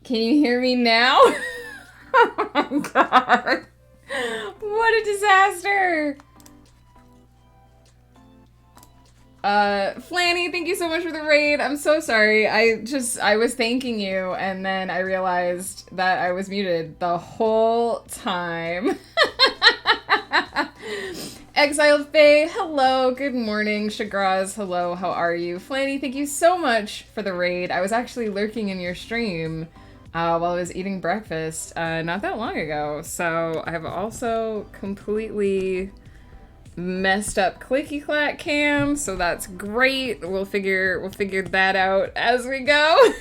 Can you hear me now? Oh my god. What a disaster. Flanny, thank you so much for the raid. I'm so sorry. I was thanking you and then I realized that I was muted the whole time. Exiled Faye, hello, good morning. Shagraz, hello, how are you? Flanny, thank you so much for the raid. I was actually lurking in your stream while I was eating breakfast not that long ago. So I've also completely messed up Clicky Clack Cam, so that's great. We'll figure that out as we go.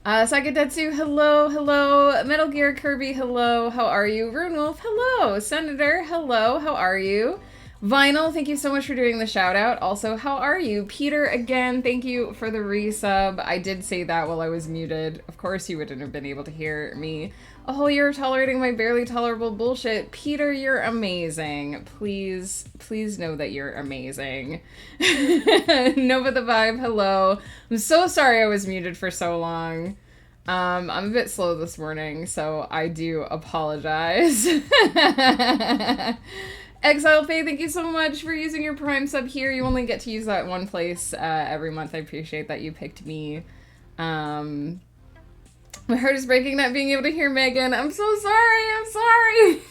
Sakadetsu, hello. Metal Gear Kirby, hello. How are you? Runewolf, hello. Senator, hello. How are you? Vinyl, thank you so much for doing the shout out. Also, how are you? Peter, again, thank you for the resub. I did say that while I was muted. Of course you wouldn't have been able to hear me. Oh, you're tolerating my barely tolerable bullshit. Peter, you're amazing. Please know that you're amazing. Nova the Vibe, hello. I'm so sorry I was muted for so long. I'm a bit slow this morning, so I do apologize. Exile Faye, thank you so much for using your Prime sub here. You only get to use that one place every month. I appreciate that you picked me. My heart is breaking not being able to hear Megan. I'm so sorry.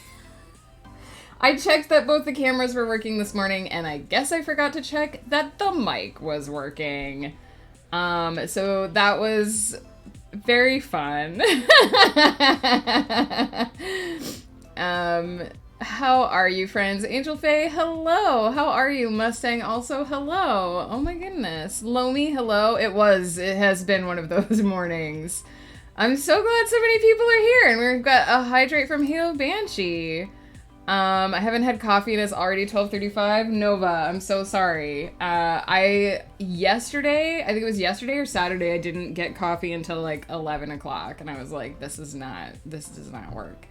I checked that both the cameras were working this morning, and I guess I forgot to check that the mic was working. So that was very fun. How are you, friends? Angel Faye, hello. How are you? Mustang, also hello. Oh my goodness. Lomi, hello. It has been one of those mornings. I'm so glad so many people are here, and we've got a hydrate from Halo Banshee. I haven't had coffee and it's already 12:35. Nova, I'm so sorry. I think it was yesterday or Saturday, I didn't get coffee until like 11 o'clock, and I was like, this does not work.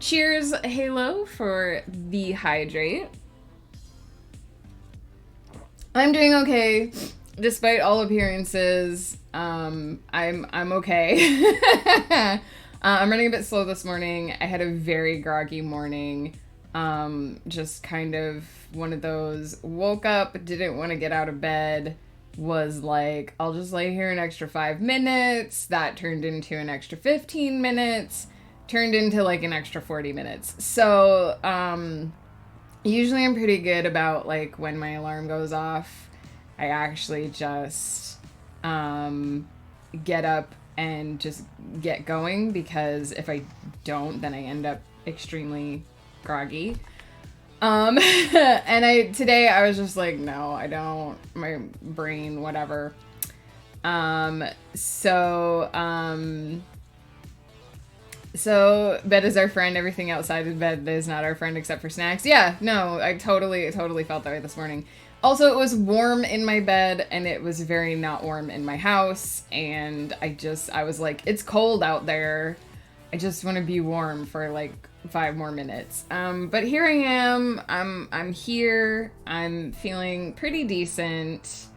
Cheers, Halo, for the hydrate. I'm doing okay, despite all appearances. I'm okay. I'm running a bit slow this morning. I had a very groggy morning. Just kind of one of those, woke up, didn't want to get out of bed, was like, I'll just lay here an extra 5 minutes. That turned into an extra 15 minutes, turned into like an extra 40 minutes. So, usually I'm pretty good about like when my alarm goes off. I actually just, get up and just get going, because if I don't, then I end up extremely groggy. And today I was just like, no, I don't, my brain, whatever. So bed is our friend, everything outside of bed is not our friend except for snacks. Yeah, no, I totally felt that way this morning. Also, it was warm in my bed, and it was very not warm in my house, and I was like, it's cold out there. I just want to be warm for like 5 more minutes. But here I am. I'm here. I'm feeling pretty decent.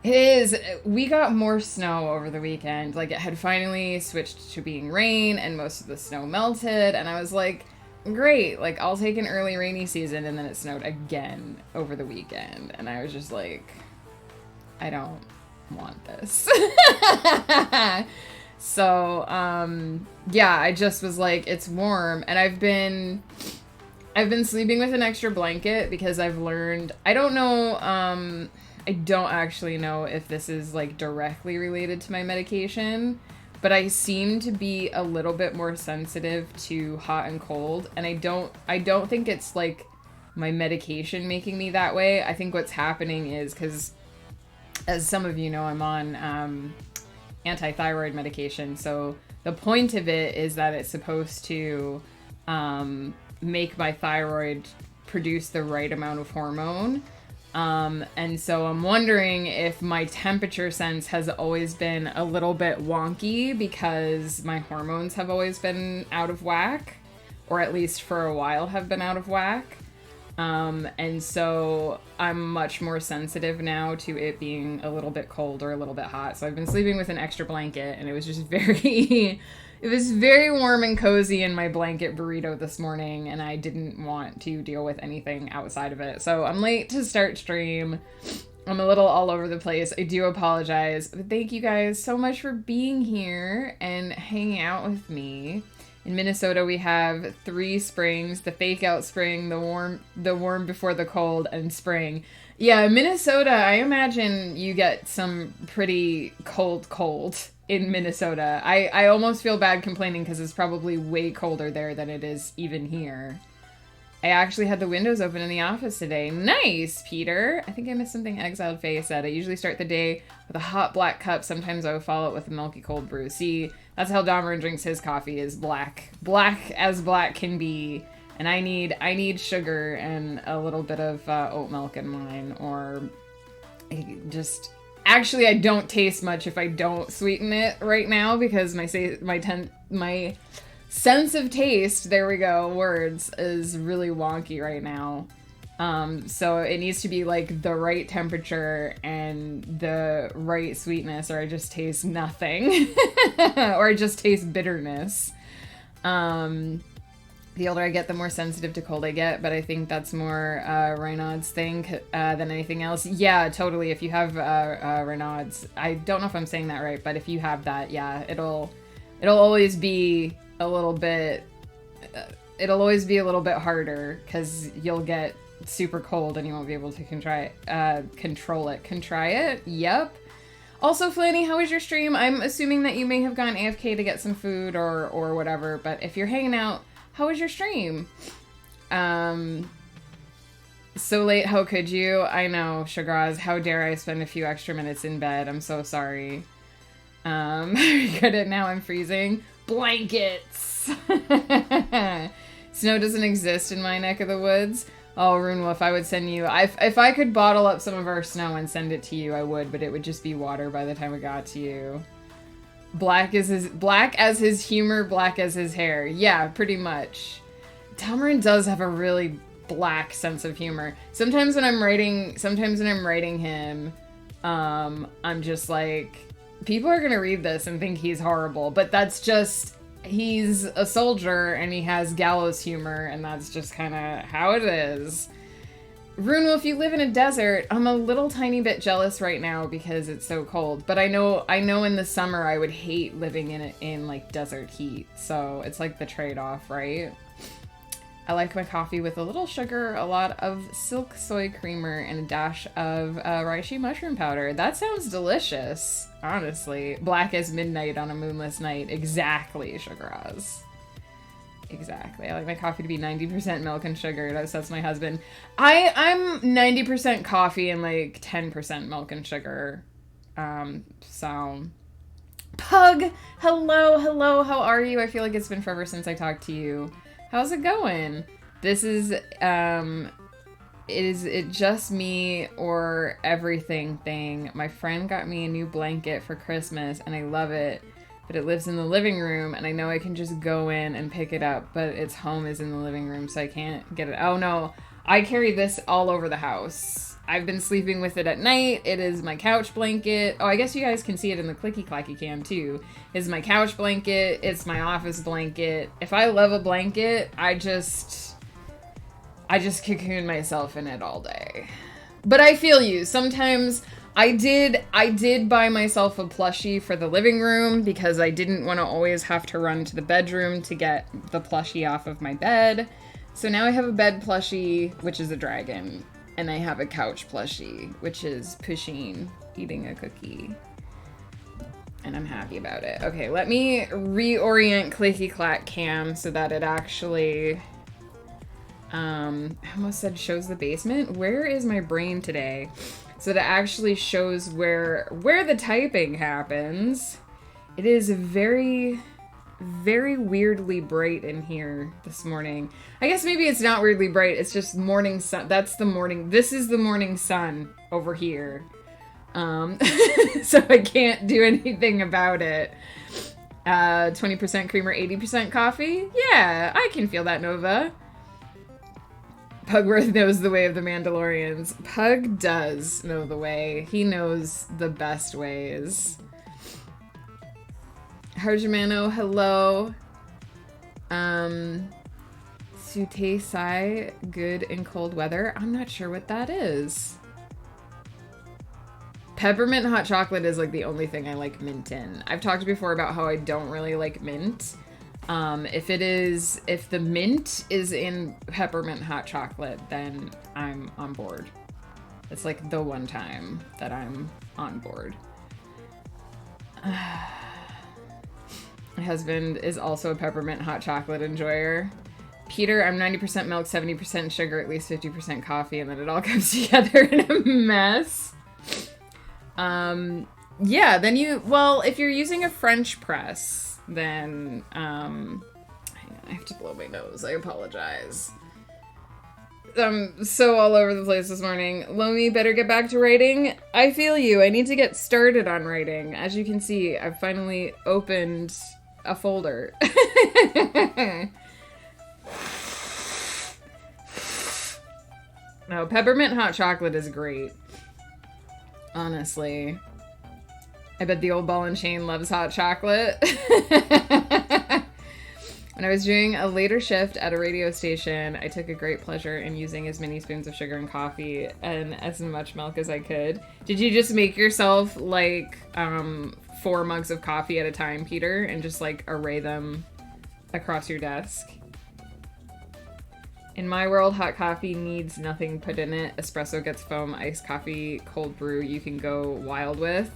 We got more snow over the weekend. Like, it had finally switched to being rain, and most of the snow melted, and I was like, great, like, I'll take an early rainy season. And then it snowed again over the weekend, and I was just like, I don't want this. So, yeah, I just was like, it's warm, and I've been sleeping with an extra blanket because I've learned, I don't actually know if this is like directly related to my medication, but I seem to be a little bit more sensitive to hot and cold, and I don't think it's like my medication making me that way. I think what's happening is, because as some of you know, I'm on anti-thyroid medication, so the point of it is that it's supposed to make my thyroid produce the right amount of hormone. And so I'm wondering if my temperature sense has always been a little bit wonky because my hormones have always been out of whack, or at least for a while have been out of whack. And so I'm much more sensitive now to it being a little bit cold or a little bit hot. So I've been sleeping with an extra blanket, and it was just very, it was very warm and cozy in my blanket burrito this morning, and I didn't want to deal with anything outside of it. So I'm late to start stream. I'm a little all over the place. I do apologize. But thank you guys so much for being here and hanging out with me. In Minnesota, we have 3 springs: the fake out spring, the warm before the cold, and spring. Yeah, Minnesota, I imagine you get some pretty cold in Minnesota. I almost feel bad complaining because it's probably way colder there than it is even here. I actually had the windows open in the office today. Nice, Peter. I think I missed something Exiled Faye said. I usually start the day with a hot black cup. Sometimes I will follow it with a milky cold brew. See, that's how Dahmer drinks his coffee, is black. Black as black can be. And I need sugar and a little bit of oat milk in mine, or just... Actually, I don't taste much if I don't sweeten it right now, because my sense of taste, there we go, words, is really wonky right now. So it needs to be like the right temperature and the right sweetness, or I just taste nothing. Or I just taste bitterness. The older I get, the more sensitive to cold I get, but I think that's more Raynaud's thing than anything else. Yeah, totally. If you have Raynaud's, I don't know if I'm saying that right, but if you have that, yeah, it'll always be a little bit, it'll always be a little bit harder, because you'll get super cold and you won't be able to control it. Contry it? Yep. Also, Flanny, how was your stream? I'm assuming that you may have gone AFK to get some food or whatever, but if you're hanging out, how was your stream? So late, how could you? I know, Shagraz, how dare I spend a few extra minutes in bed? I'm so sorry. Good at now I'm freezing. Blankets! Snow doesn't exist in my neck of the woods. Oh, Runewolf, I would send you... If I could bottle up some of our snow and send it to you, I would, but it would just be water by the time it got to you. Black as his humor, black as his hair. Yeah, pretty much. Tamarin does have a really black sense of humor. Sometimes when I'm writing him, I'm just like, people are gonna read this and think he's horrible, but that's just, he's a soldier and he has gallows humor, and that's just kind of how it is. Runewolf, you live in a desert. I'm a little tiny bit jealous right now because it's so cold, but I know in the summer I would hate living in like desert heat, so it's like the trade-off, right? I like my coffee with a little sugar, a lot of silk soy creamer, and a dash of reishi mushroom powder. That sounds delicious, honestly. Black as midnight on a moonless night. Exactly, Sugaraz. Exactly. I like my coffee to be 90% milk and sugar. That's my husband. I'm 90% coffee and like 10% milk and sugar. So... Pug! Hello, how are you? I feel like it's been forever since I talked to you. How's it going? This is, is it just me or everything thing? My friend got me a new blanket for Christmas and I love it, but it lives in the living room and I know I can just go in and pick it up, but its home is in the living room, so I can't get it. Oh no, I carry this all over the house. I've been sleeping with it at night. It is my couch blanket. Oh, I guess you guys can see it in the clicky clacky cam too. It's my couch blanket. It's my office blanket. If I love a blanket, I just cocoon myself in it all day. But I feel you. Sometimes I did buy myself a plushie for the living room because I didn't want to always have to run to the bedroom to get the plushie off of my bed. So now I have a bed plushie, which is a dragon. And I have a couch plushie, which is Pusheen eating a cookie. And I'm happy about it. Okay, let me reorient Clicky Clack Cam so that it actually... I almost said shows the basement. Where is my brain today? So that it actually shows where the typing happens. It is very... very weirdly bright in here this morning. I guess maybe it's not weirdly bright, it's just morning sun. That's the morning, this is the morning sun over here. So I can't do anything about it. 20% creamer, 80% coffee? Yeah, I can feel that, Nova. Pugworth knows the way of the Mandalorians. Pug does know the way. He knows the best ways. Harjamano, hello. Sute Sai, good in cold weather. I'm not sure what that is. Peppermint hot chocolate is like the only thing I like mint in. I've talked before about how I don't really like mint. If the mint is in peppermint hot chocolate, then I'm on board. It's like the one time that I'm on board. My husband is also a peppermint hot chocolate enjoyer. Peter, I'm 90% milk, 70% sugar, at least 50% coffee, and then it all comes together in a mess. Yeah, then well, if you're using a French press, then, hang on, I have to blow my nose, I apologize. I'm so all over the place this morning. Lomi, better get back to writing. I feel you, I need to get started on writing. As you can see, I've finally opened a folder. No, peppermint hot chocolate is great. Honestly. I bet the old ball and chain loves hot chocolate. When I was doing a later shift at a radio station, I took a great pleasure in using as many spoons of sugar and coffee and as much milk as I could. Did you just make yourself like 4 mugs of coffee at a time, Peter, and just like array them across your desk? In my world, hot coffee needs nothing put in it. Espresso gets foam, iced coffee, cold brew, you can go wild with.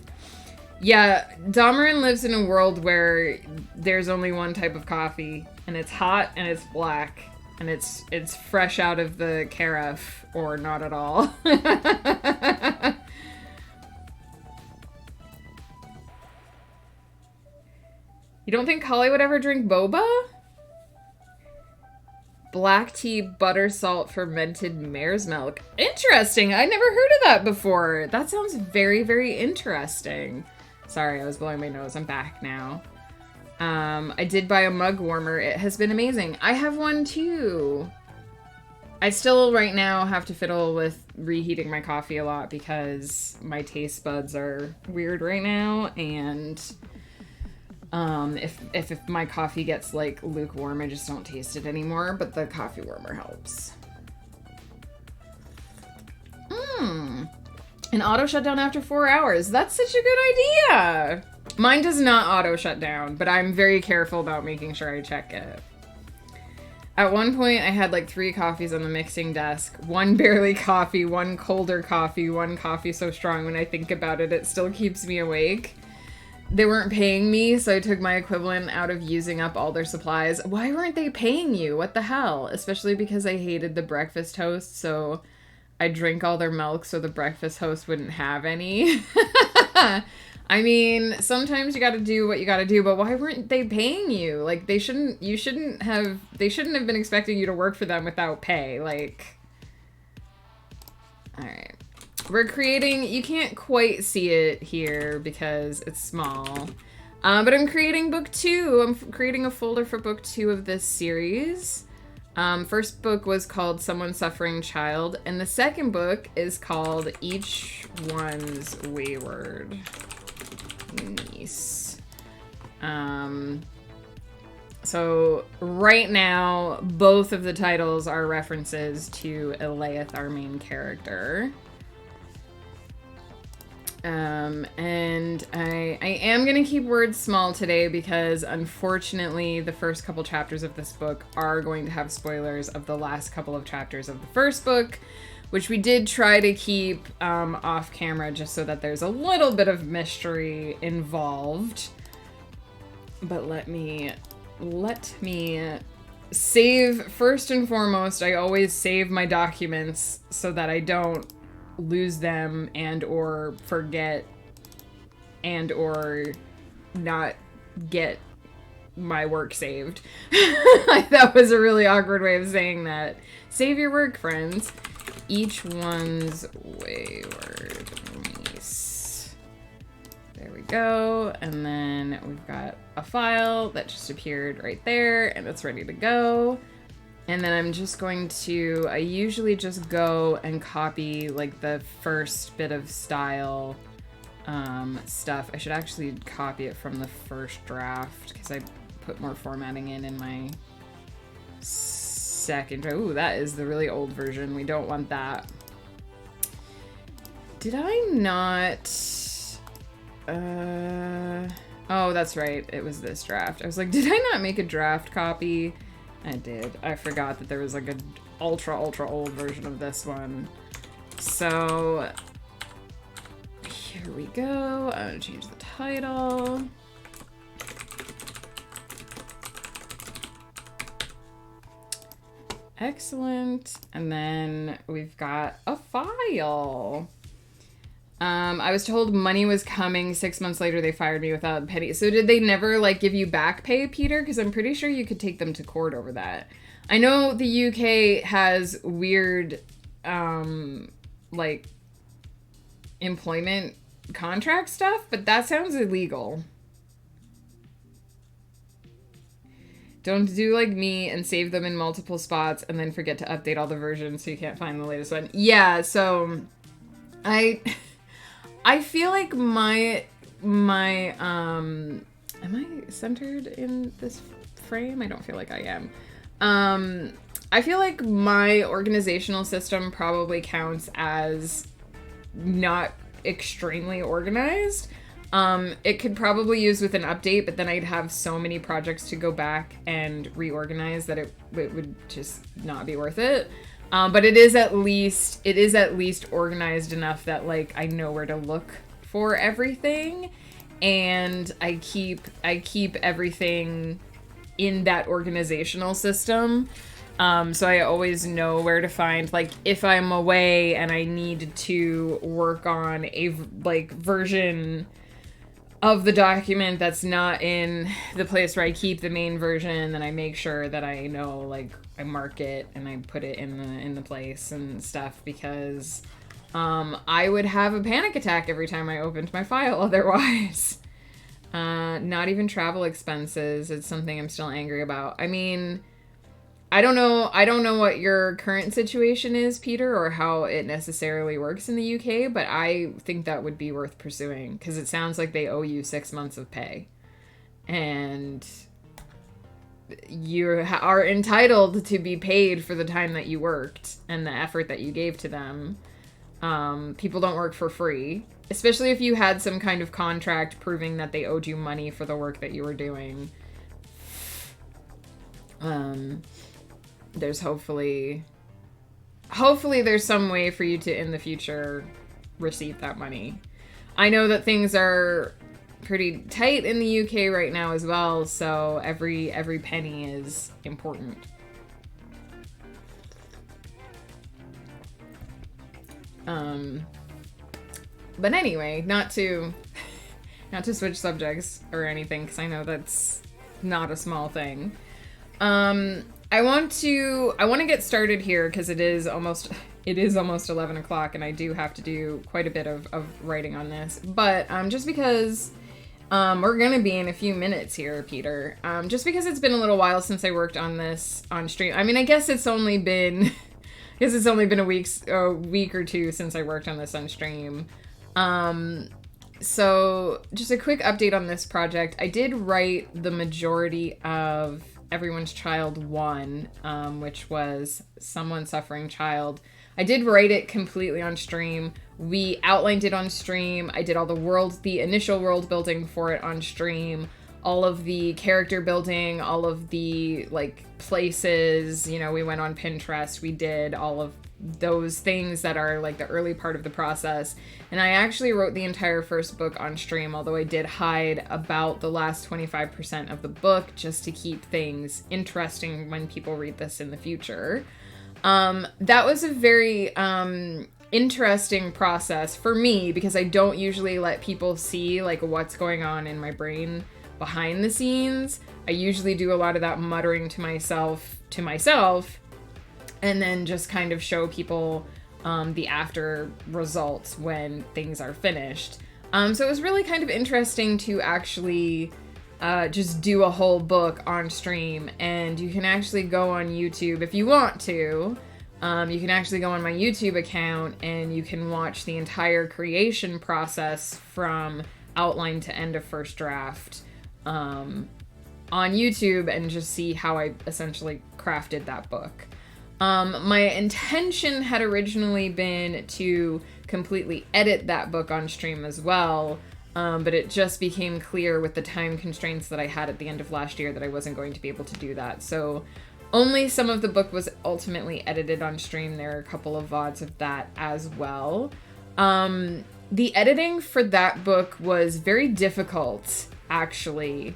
Yeah, Damarin lives in a world where there's only one type of coffee, and it's hot and it's black, and it's fresh out of the carafe, or not at all. You don't think Kali would ever drink boba? Black tea, butter, salt, fermented mare's milk. Interesting. I never heard of that before. That sounds very, very interesting. Sorry, I was blowing my nose. I'm back now. I did buy a mug warmer. It has been amazing. I have one too. I still right now have to fiddle with reheating my coffee a lot because my taste buds are weird right now, and if my coffee gets like lukewarm, I just don't taste it anymore, but the coffee warmer helps. An auto shut down after 4 hours. That's such a good idea. Mine does not auto shut down, but I'm very careful about making sure I check it. At one point, I had like 3 coffees on the mixing desk. 1 barely coffee, 1 colder coffee, 1 coffee so strong when I think about it, it still keeps me awake. They weren't paying me, so I took my equivalent out of using up all their supplies. Why weren't they paying you? What the hell? Especially because I hated the breakfast host, so I drank all their milk so the breakfast host wouldn't have any. I mean, sometimes you gotta do what you gotta do, but why weren't they paying you? Like, they shouldn't have been expecting you to work for them without pay, like... Alright. We're creating, you can't quite see it here because it's small, but I'm creating book 2. I'm creating a folder for book 2 of this series. First book was called Someone Suffering Child, and the second book is called Each One's Wayward Niece. So right now, both of the titles are references to Elaith, our main character. And I am gonna keep words small today because unfortunately the first couple chapters of this book are going to have spoilers of the last couple of chapters of the first book, which we did try to keep off camera just so that there's a little bit of mystery involved. But let me save, first and foremost, I always save my documents so that I don't lose them and or forget and or not get my work saved. That was a really awkward way of saying that. Save your work, friends. Each One's Wayward Niece. There we go. And then we've got a file that just appeared right there and it's ready to go. And then I'm just going to, I usually just go and copy like the first bit of style stuff. I should actually copy it from the first draft because I put more formatting in my second. Ooh, that is the really old version. We don't want that. Did I not... Oh, that's right. It was this draft. I was like, did I not make a draft copy? I did. I forgot that there was like a ultra old version of this one. So here we go. I'm gonna change the title. Excellent. And then we've got a file. I was told money was coming. 6 months later, they fired me without a penny. So did they never, like, give you back pay, Peter? Because I'm pretty sure you could take them to court over that. I know the UK has weird, like, employment contract stuff, but that sounds illegal. Don't do like me and save them in multiple spots and then forget to update all the versions so you can't find the latest one. Yeah, so I feel like my am I centered in this frame? I don't feel like I am. I feel like my organizational system probably counts as not extremely organized. It could probably use with an update, but then I'd have so many projects to go back and reorganize that it would just not be worth it. But it is at least organized enough that like I know where to look for everything, and I keep everything in that organizational system. So I always know where to find, like, if I'm away and I need to work on a like version of the document that's not in the place where I keep the main version, then I make sure that I know, like, I mark it and I put it in the place and stuff, because I would have a panic attack every time I opened my file otherwise. Not even travel expenses. It's something I'm still angry about. I mean, I don't know what your current situation is, Peter, or how it necessarily works in the UK, but I think that would be worth pursuing, because it sounds like they owe you 6 months of pay. And you are entitled to be paid for the time that you worked and the effort that you gave to them. People don't work for free, especially if you had some kind of contract proving that they owed you money for the work that you were doing. There's hopefully there's some way for you to in the future receive that money. I know that things are pretty tight in the UK right now as well, so every penny is important. But anyway, not to switch subjects or anything, because I know that's not a small thing. I want to get started here because it is almost 11 o'clock, and I do have to do quite a bit of writing on this. But just because we're gonna be in a few minutes here, Peter. Just because it's been a little while since I worked on this on stream. I mean, I guess it's only been a week or two since I worked on this on stream. So just a quick update on this project. I did write the majority of Everyone's Child 1, which was Someone Suffering Child. I did write it completely on stream. We outlined it on stream. I did all the initial world building for it on stream. All of the character building, all of the, like, places, you know, we went on Pinterest. We did all of those things that are, like, the early part of the process. And I actually wrote the entire first book on stream, although I did hide about the last 25% of the book just to keep things interesting when people read this in the future. That was a very interesting process for me, because I don't usually let people see, like, what's going on in my brain behind the scenes. I usually do a lot of that muttering to myself, and then just kind of show people the after results when things are finished. So it was really kind of interesting to actually just do a whole book on stream, and you can actually go on YouTube if you want to. You can actually go on my YouTube account and you can watch the entire creation process from outline to end of first draft on YouTube and just see how I essentially crafted that book. My intention had originally been to completely edit that book on stream as well, but it just became clear with the time constraints that I had at the end of last year that I wasn't going to be able to do that. So only some of the book was ultimately edited on stream. There are a couple of VODs of that as well. The editing for that book was very difficult, actually.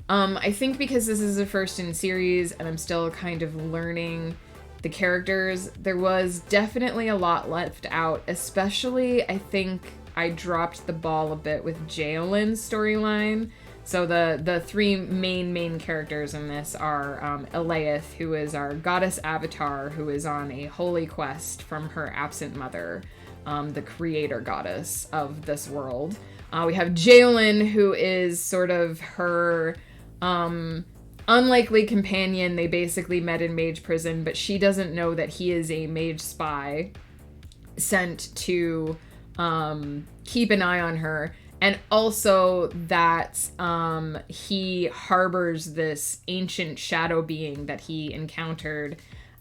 I think because this is a first in series and I'm still kind of learning the characters, there was definitely a lot left out, especially I think I dropped the ball a bit with Jaeolin's storyline. So the three main characters in this are Eleith, who is our goddess avatar, who is on a holy quest from her absent mother, the creator goddess of this world. We have Jaeolin, who is sort of her unlikely companion. They basically met in mage prison, but she doesn't know that he is a mage spy sent to keep an eye on her. And also that he harbors this ancient shadow being that he encountered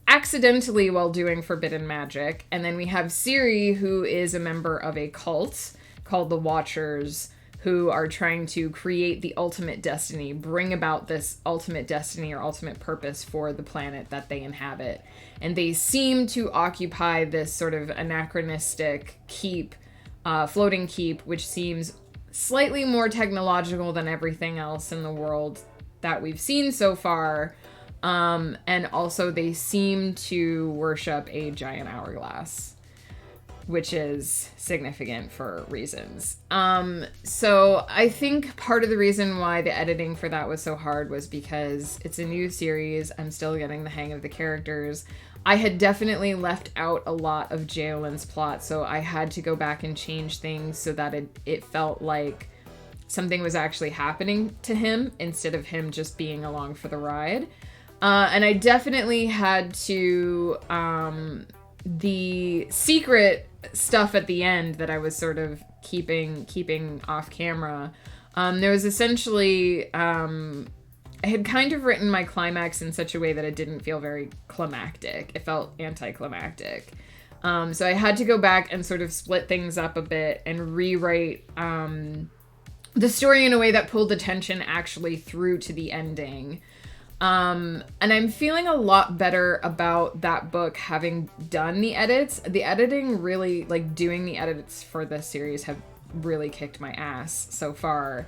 accidentally while doing forbidden magic. And then we have Ciri, who is a member of a cult called the Watchers, who are trying to create the ultimate destiny, bring about this ultimate destiny or ultimate purpose for the planet that they inhabit. And they seem to occupy this sort of anachronistic keep, floating keep, which seems slightly more technological than everything else in the world that we've seen so far. And also they seem to worship a giant hourglass, which is significant for reasons. So I think part of the reason why the editing for that was so hard was because it's a new series. I'm still getting the hang of the characters. I had definitely left out a lot of Jaeolin's plot, so I had to go back and change things so that it felt like something was actually happening to him instead of him just being along for the ride. And I definitely had to, the secret stuff at the end that I was sort of keeping off camera, there was essentially, I had kind of written my climax in such a way that it didn't feel very climactic. It felt anticlimactic. So I had to go back and sort of split things up a bit and rewrite the story in a way that pulled attention actually through to the ending. And I'm feeling a lot better about that book having done the edits. The editing really, like doing the edits for this series have really kicked my ass so far.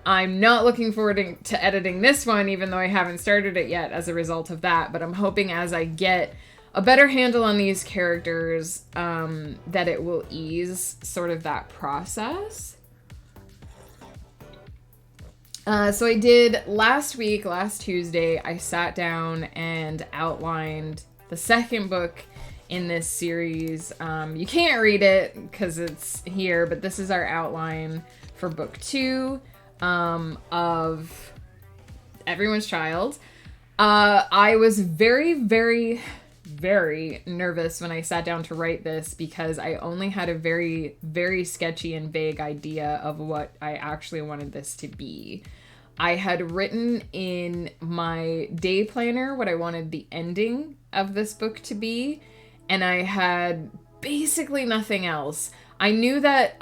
I'm not looking forward to editing this one, even though I haven't started it yet as a result of that, but I'm hoping as I get a better handle on these characters, that it will ease sort of that process. So I did last Tuesday, I sat down and outlined the second book in this series. You can't read it because it's here, but this is our outline for book 2. Of Everyone's Child. I was very, very, very nervous when I sat down to write this because I only had a very, very sketchy and vague idea of what I actually wanted this to be. I had written in my day planner what I wanted the ending of this book to be, and I had basically nothing else. I knew that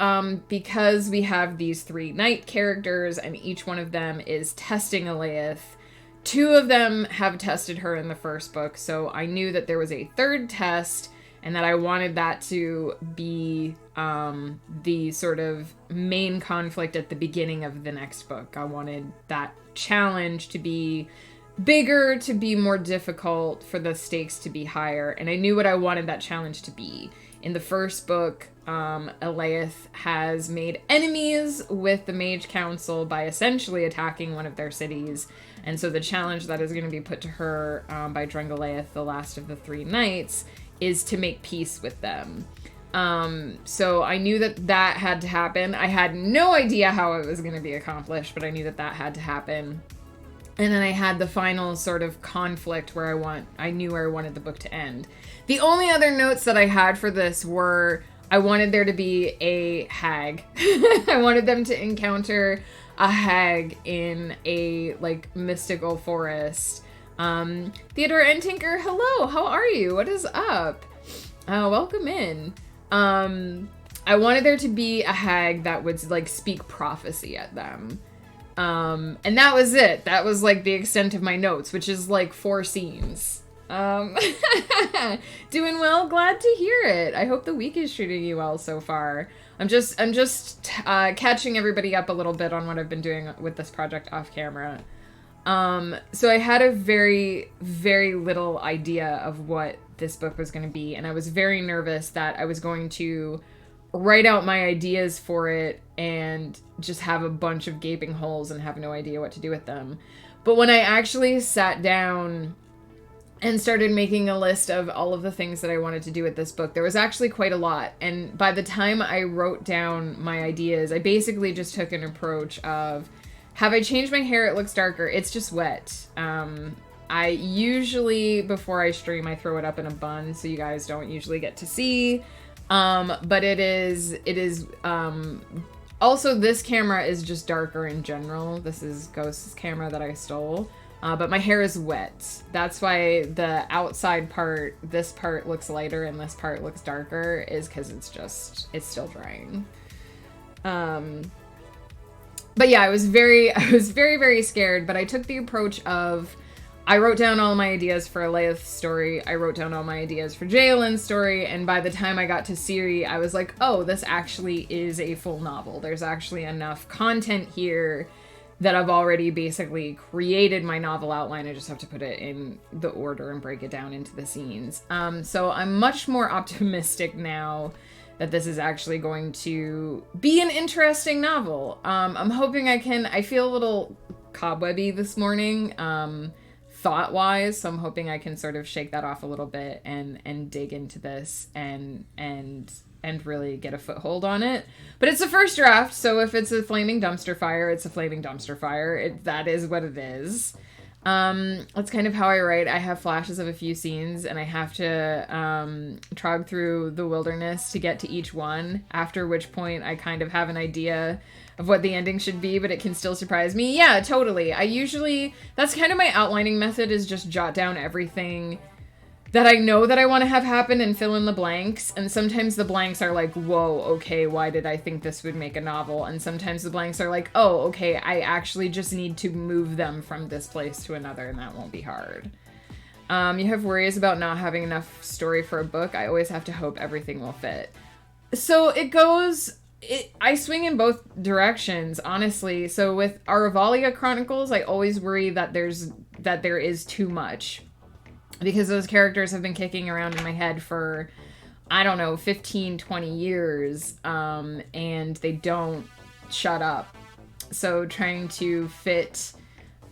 because we have these 3 knight characters and each one of them is testing Eleith, 2 of them have tested her in the first book, so I knew that there was a 3rd test and that I wanted that to be the sort of main conflict at the beginning of the next book. I wanted that challenge to be bigger, to be more difficult, for the stakes to be higher, and I knew what I wanted that challenge to be. In the first book, Eleith has made enemies with the Mage Council by essentially attacking one of their cities, and so the challenge that is going to be put to her by Drungaleith, the last of the 3 knights, is to make peace with them. So I knew that that had to happen. I had no idea how it was going to be accomplished, but I knew that that had to happen. And then I had the final sort of conflict where I knew where I wanted the book to end. The only other notes that I had for this were I wanted there to be a hag. I wanted them to encounter a hag in a like mystical forest. Theodore and Tinker, hello, how are you? What is up? Welcome in. I wanted there to be a hag that would like speak prophecy at them. And that was it. That was like the extent of my notes, which is like 4 scenes. Doing well, glad to hear it. I hope the week is treating you well so far. I'm just catching everybody up a little bit on what I've been doing with this project off camera. So I had a very, very little idea of what this book was going to be, and I was very nervous that I was going to write out my ideas for it and just have a bunch of gaping holes and have no idea what to do with them. But when I actually sat down and started making a list of all of the things that I wanted to do with this book, there was actually quite a lot. And by the time I wrote down my ideas, I basically just took an approach of, have I changed my hair? It looks darker. It's just wet. I usually, before I stream, I throw it up in a bun, so you guys don't usually get to see. But it is, also this camera is just darker in general. This is Ghost's camera that I stole. But my hair is wet. That's why the outside part, this part looks lighter and this part looks darker, is because it's still drying. But yeah, I was very, very scared, but I took the approach of, I wrote down all my ideas for Alea's story, I wrote down all my ideas for Jaelin's story, and by the time I got to Ciri, I was like, oh, this actually is a full novel. There's actually enough content here that I've already basically created my novel outline. I just have to put it in the order and break it down into the scenes. So I'm much more optimistic now that this is actually going to be an interesting novel. I'm hoping I feel a little cobwebby this morning, thought-wise, so I'm hoping I can sort of shake that off a little bit and dig into this and really get a foothold on it. But it's a first draft, so if it's a flaming dumpster fire, it's a flaming dumpster fire. That is what it is. That's kind of how I write. I have flashes of a few scenes, and I have to trog through the wilderness to get to each one, after which point I kind of have an idea of what the ending should be, but it can still surprise me. Yeah, totally. That's kind of my outlining method, is just jot down everything that I know that I want to have happen and fill in the blanks. And sometimes the blanks are like, whoa, okay, why did I think this would make a novel? And sometimes the blanks are like, oh, okay, I actually just need to move them from this place to another, and that won't be hard. You have worries about not having enough story for a book. I always have to hope everything will fit. So I swing in both directions, honestly. So with Aravalia Chronicles, I always worry that there is too much, because those characters have been kicking around in my head for, I don't know, 15, 20 years, and they don't shut up. So trying to fit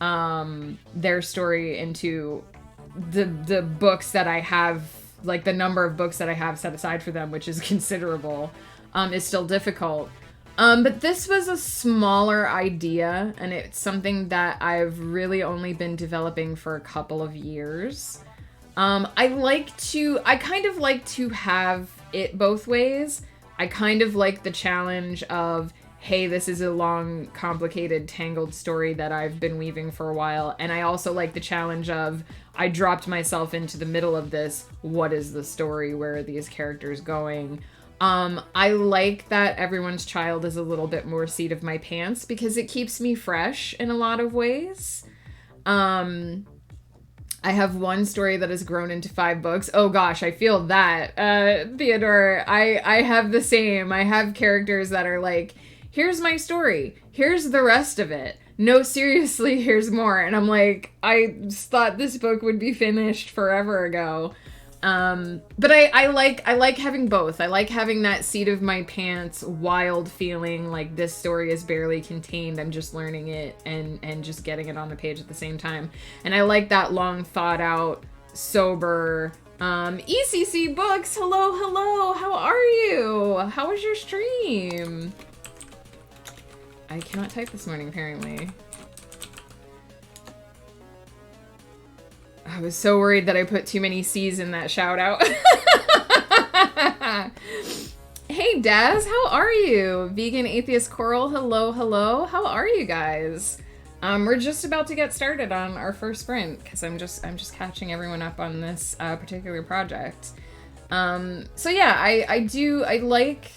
their story into the books that I have, like the number of books that I have set aside for them, which is considerable, is still difficult. But this was a smaller idea, and it's something that I've really only been developing for a couple of years. I kind of like to have it both ways. I kind of like the challenge of, hey, this is a long, complicated, tangled story that I've been weaving for a while. And I also like the challenge of, I dropped myself into the middle of this. What is the story? Where are these characters going? I like that everyone's child is a little bit more seat of my pants, because it keeps me fresh in a lot of ways. I have one story that has grown into 5 books. Oh gosh, I feel that. Theodore, I have the same. I have characters that are like, here's my story. Here's the rest of it. No, seriously, here's more. And I'm like, I just thought this book would be finished forever ago. But I like having both. I like having that seat of my pants, wild feeling, like this story is barely contained. I'm just learning it and just getting it on the page at the same time. And I like that long thought out, sober, ECC Books, hello, how are you? How was your stream? I cannot type this morning, apparently. I was so worried that I put too many C's in that shout out. Hey Daz, how are you? Vegan Atheist Coral, hello. How are you guys? We're just about to get started on our first sprint because I'm just catching everyone up on this particular project. So yeah, I like,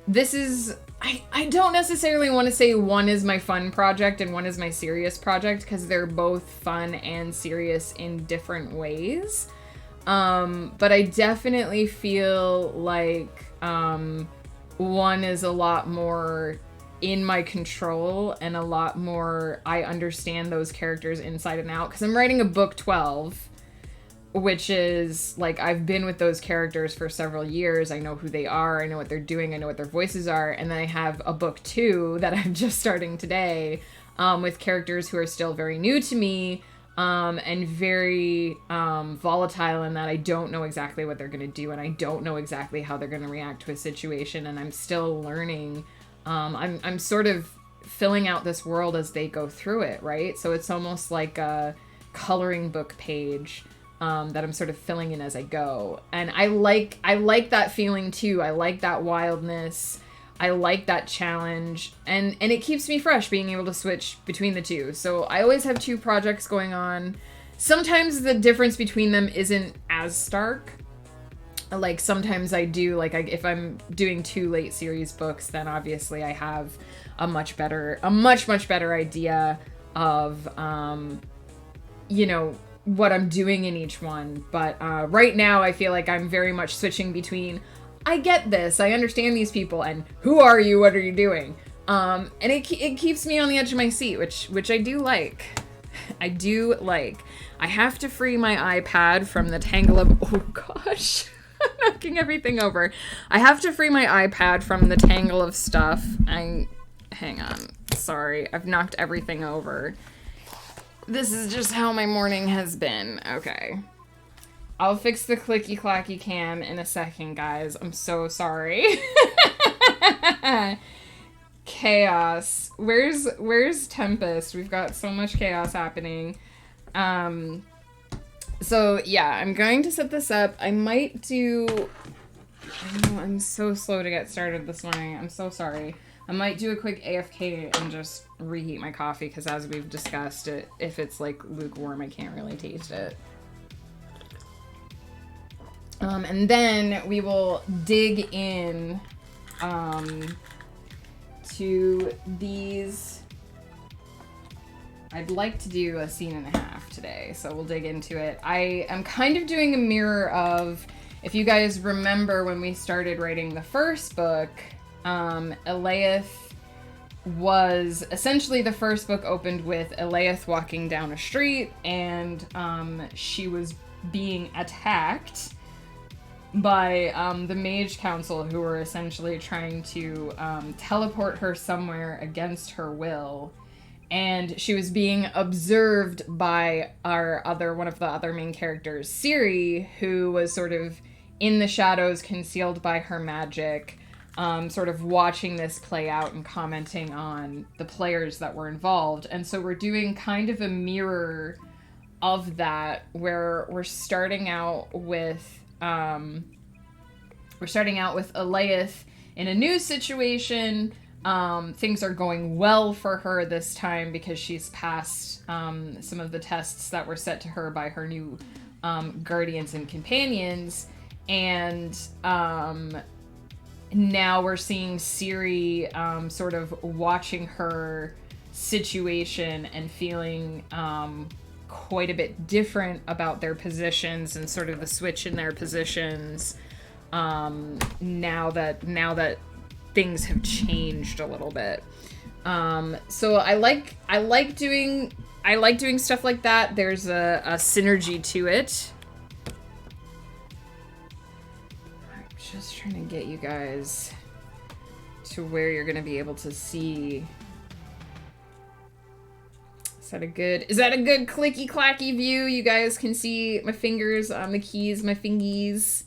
this is, I don't necessarily want to say one is my fun project and one is my serious project because they're both fun and serious in different ways. But I definitely feel like one is a lot more in my control and a lot more I understand those characters inside and out because I'm writing a book 12, which is like I've been with those characters for several years. I know who they are, I know what they're doing, I know what their voices are, and then I have a book 2 that I'm just starting today with characters who are still very new to me and very volatile in that I don't know exactly what they're going to do and I don't know exactly how they're going to react to a situation, and I'm still learning. I'm sort of filling out this world as they go through it, right? So it's almost like a coloring book page that I'm sort of filling in as I go. And I like that feeling too. I like that wildness. I like that challenge. And it keeps me fresh being able to switch between the two. So I always have 2 projects going on. Sometimes the difference between them isn't as stark. Like sometimes I do, like if I'm doing 2 late series books, then obviously I have a much better idea of, you know, what I'm doing in each one. But right now I feel like I'm very much switching between, I get this, I understand these people, and who are you, what are you doing? And it keeps me on the edge of my seat, which I do like. I do like. I have to free my iPad from the tangle of, oh gosh. I'm knocking everything over. I have to free my iPad from the tangle of stuff. Hang on. Sorry, I've knocked everything over. This is just how my morning has been. Okay. I'll fix the clicky clacky cam in a second, guys. I'm so sorry. Chaos. Where's Tempest? We've got so much chaos happening. So yeah, I'm going to set this up. I might do, I know I'm so slow to get started this morning. I'm so sorry. I might do a quick AFK and just reheat my coffee because as we've discussed it, if it's like lukewarm, I can't really taste it. And then we will dig in to these. I'd like to do a scene and a half today, so we'll dig into it. I am kind of doing a mirror of, if you guys remember when we started writing the first book, Elaith was essentially, the first book opened with Elaith walking down a street and she was being attacked by the Mage Council, who were essentially trying to teleport her somewhere against her will. And she was being observed by one of the other main characters, Ciri, who was sort of in the shadows, concealed by her magic, sort of watching this play out and commenting on the players that were involved. And so we're doing kind of a mirror of that, where we're starting out with Elaith in a new situation. Things are going well for her this time because she's passed some of the tests that were set to her by her new guardians and companions. And now we're seeing Ciri sort of watching her situation and feeling quite a bit different about their positions and sort of the switch in their positions now that things have changed a little bit. So I like doing stuff like that. There's a synergy to it. I'm just trying to get you guys to where you're going to be able to see Is that a good clicky clacky view? You guys can see my fingers on the keys, my fingies.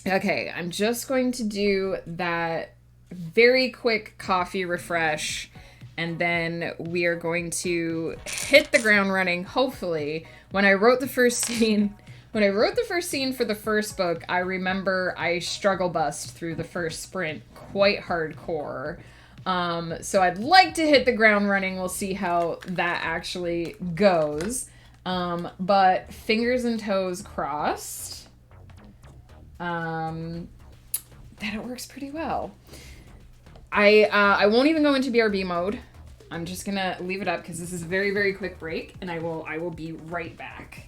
Okay, I'm just going to do that very quick coffee refresh, and then we are going to hit the ground running, hopefully. When I wrote the first scene for the first book, I remember I struggle bust through the first sprint quite hardcore. So I'd like to hit the ground running. We'll see how that actually goes. But fingers and toes crossed. That it works pretty well. I won't even go into BRB mode. I'm just gonna leave it up because this is a very, very quick break, and I will be right back.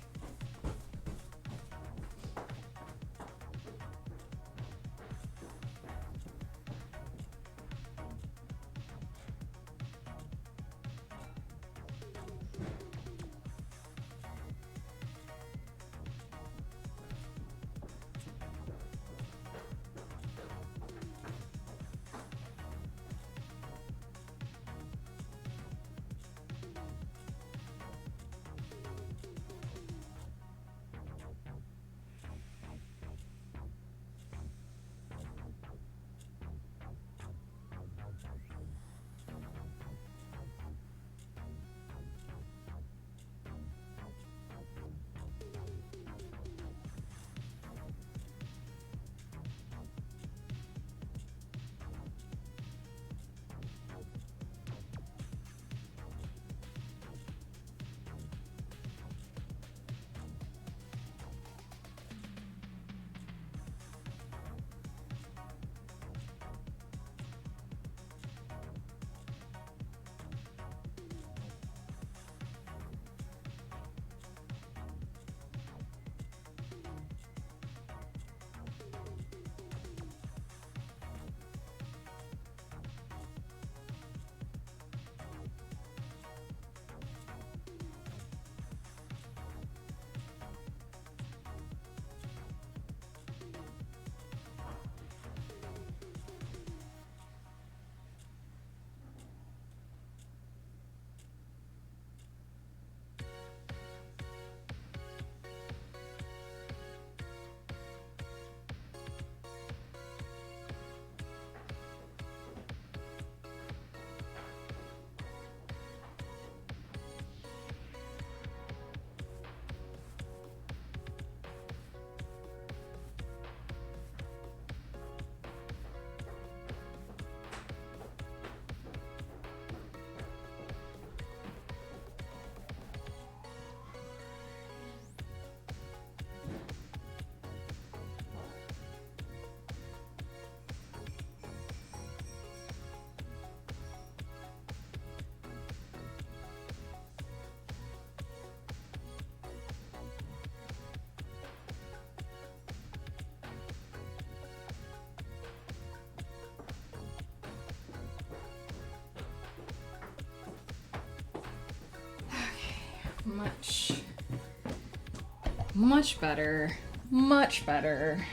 Much better. Much better.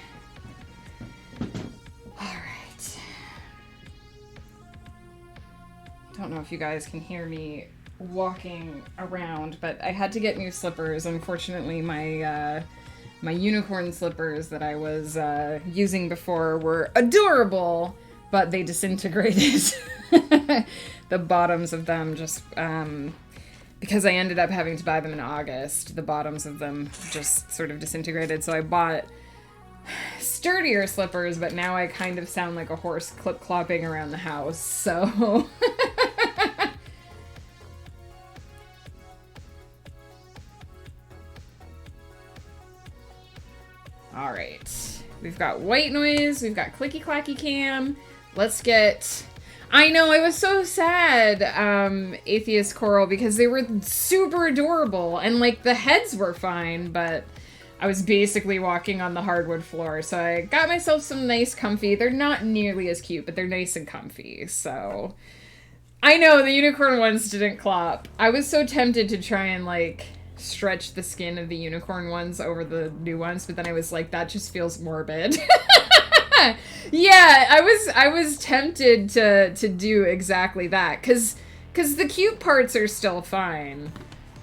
Alright. Don't know if you guys can hear me walking around, but I had to get new slippers. Unfortunately, my unicorn slippers that I was using before were adorable, but they disintegrated. The bottoms of them just... because I ended up having to buy them in August, the bottoms of them just sort of disintegrated, so I bought sturdier slippers, but now I kind of sound like a horse clip-clopping around the house, so... Alright. We've got white noise, we've got clicky-clacky cam. Let's get... I know, I was so sad, Atheist Coral, because they were super adorable, and, like, the heads were fine, but I was basically walking on the hardwood floor, so I got myself some nice comfy. They're not nearly as cute, but they're nice and comfy, so... I know, the unicorn ones didn't clop. I was so tempted to try and, like, stretch the skin of the unicorn ones over the new ones, but then I was like, that just feels morbid. Yeah, I was tempted to do exactly that, because because the cute parts are still fine.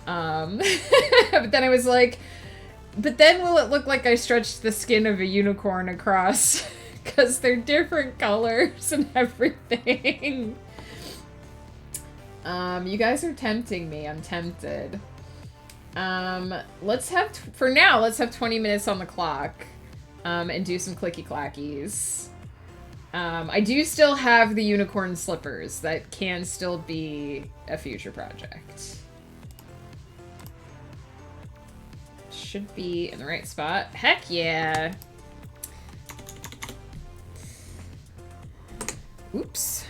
But then I was like, but then will it look like I stretched the skin of a unicorn across? Because they're different colors and everything. You guys are tempting me. I'm tempted. Let's have, for now, let's have 20 minutes on the clock. And do some clicky clackies. I do still have the unicorn slippers. That can still be a future project. Should be in the right spot. Heck yeah! Oops.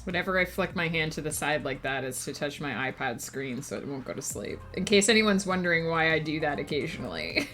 Whenever I flick my hand to the side like that, it's to touch my iPad screen so it won't go to sleep. In case anyone's wondering why I do that occasionally.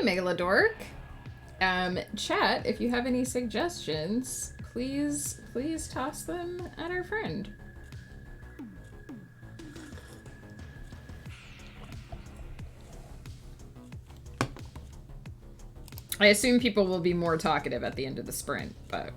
Megalodork. Chat, if you have any suggestions, please toss them at our friend. I assume people will be more talkative at the end of the sprint, but...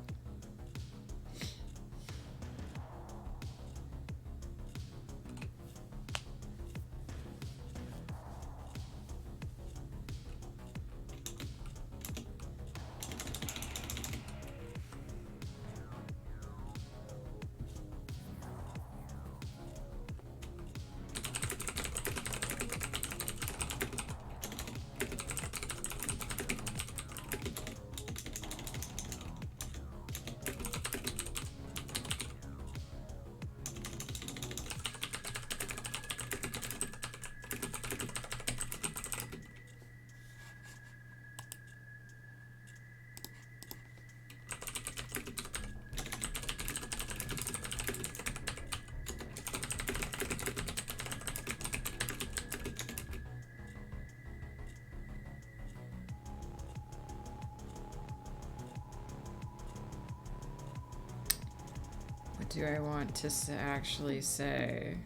do I want to actually say?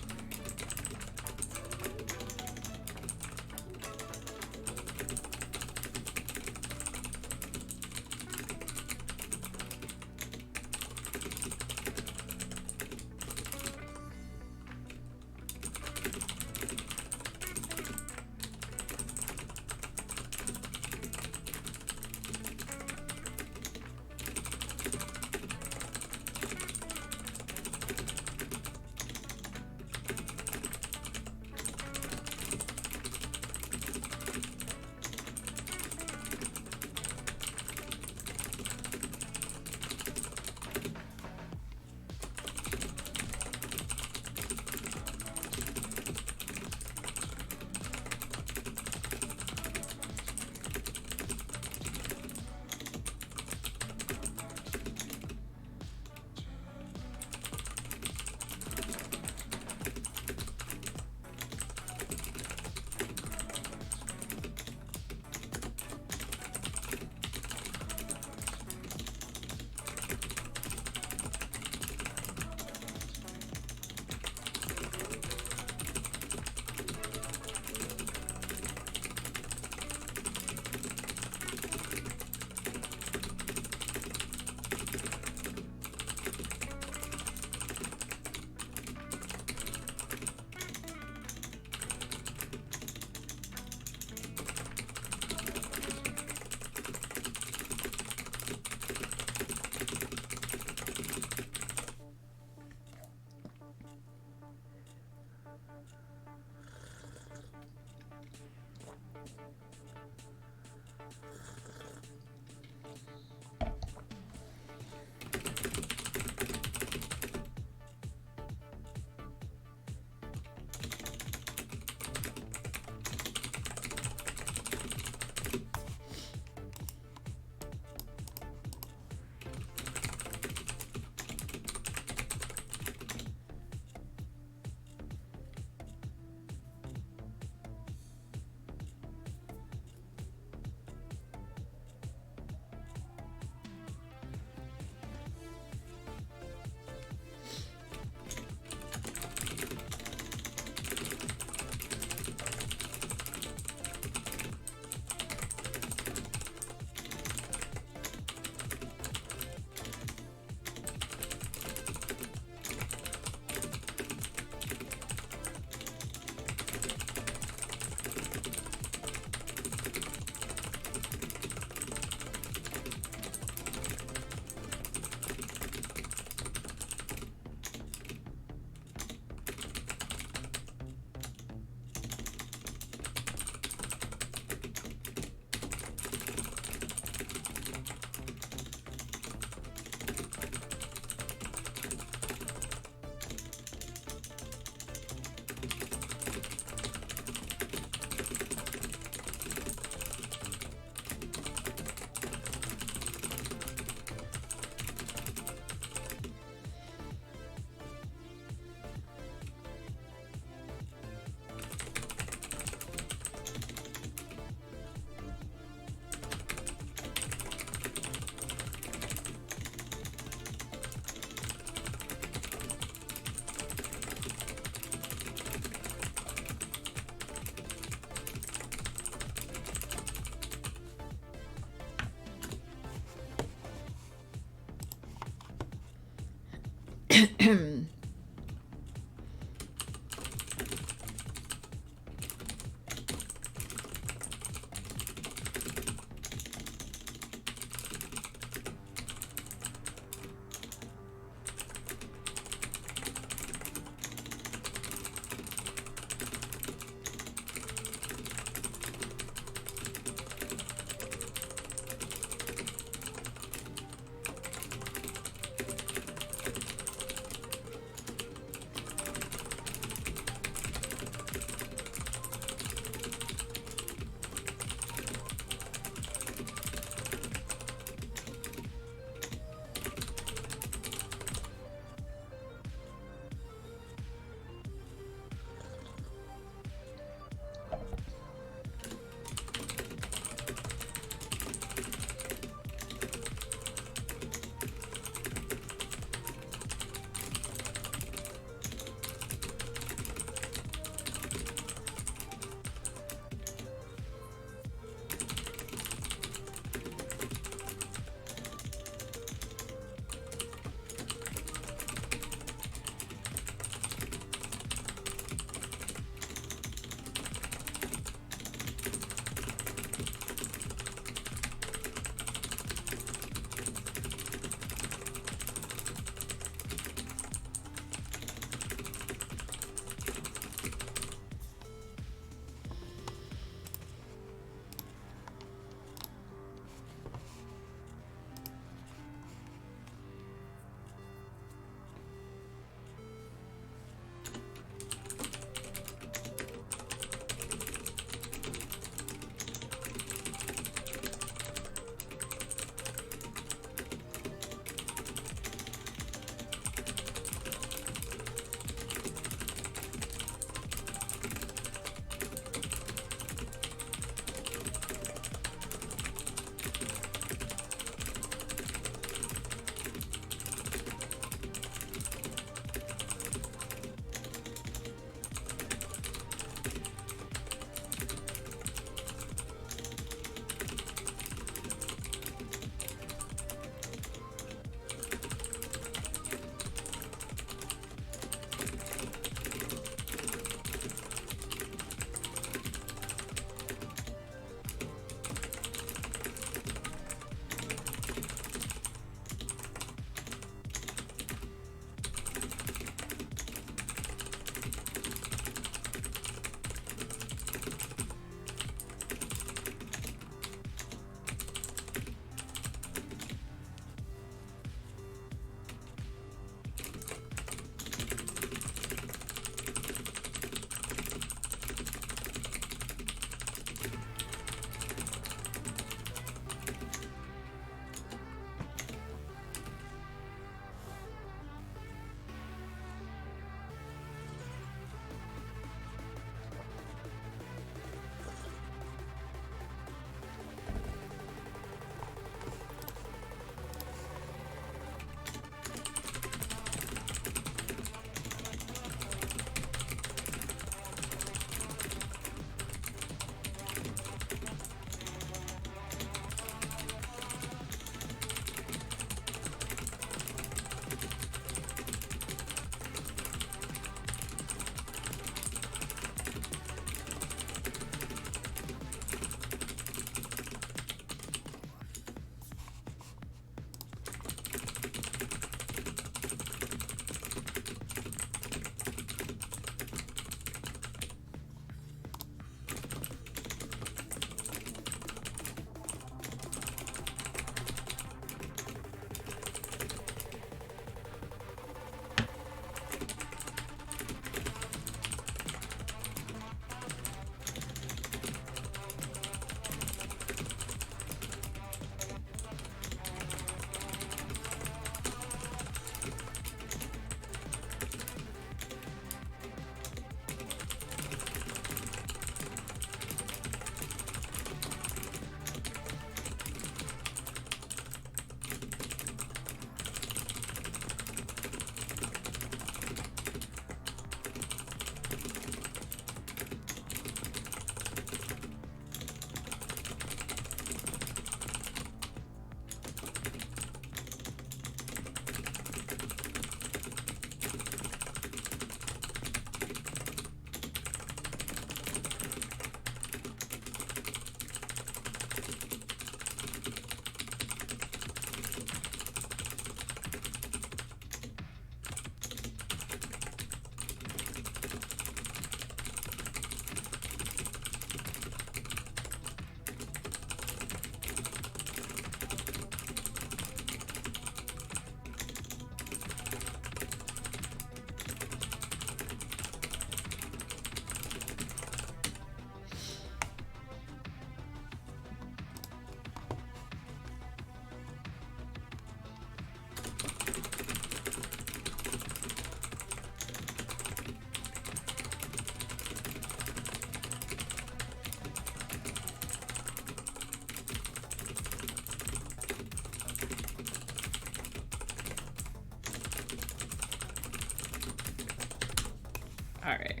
All right.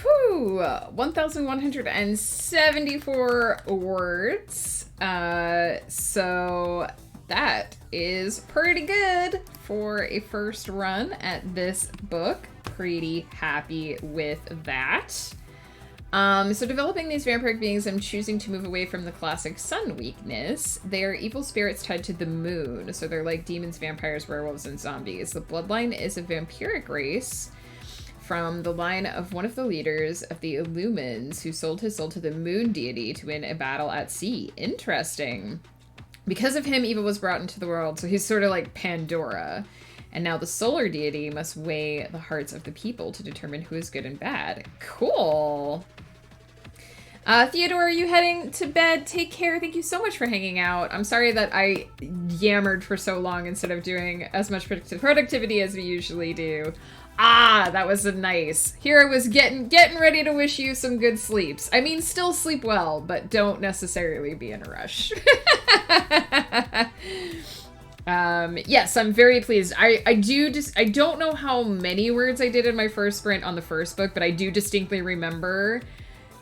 Whew, 1,174 words. So that is pretty good for a first run at this book. Pretty happy with that. So developing these vampiric beings, I'm choosing to move away from the classic sun weakness. They are evil spirits tied to the moon. So they're like demons, vampires, werewolves, and zombies. The bloodline is a vampiric race from the line of one of the leaders of the Illumines who sold his soul to the moon deity to win a battle at sea. Interesting. Because of him, evil was brought into the world. So he's sort of like Pandora. And now the solar deity must weigh the hearts of the people to determine who is good and bad. Cool. Theodore, are you heading to bed? Take care. Thank you so much for hanging out. I'm sorry that I yammered for so long instead of doing as much productivity as we usually do. Ah, that was a nice. Here I was getting ready to wish you some good sleeps. I mean, still sleep well, but don't necessarily be in a rush. Yes, I'm very pleased. I don't know how many words I did in my first sprint on the first book, but I do distinctly remember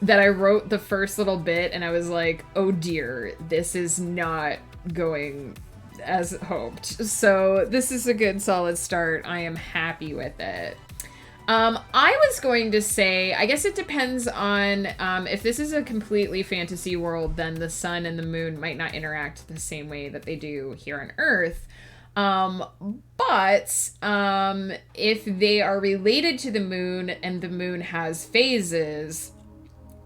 that I wrote the first little bit and I was like, oh dear, this is not going as hoped. So this is a good solid start. I am happy with it. I was going to say, I guess it depends on, if this is a completely fantasy world, then the sun and the moon might not interact the same way that they do here on Earth. But if they are related to the moon and the moon has phases,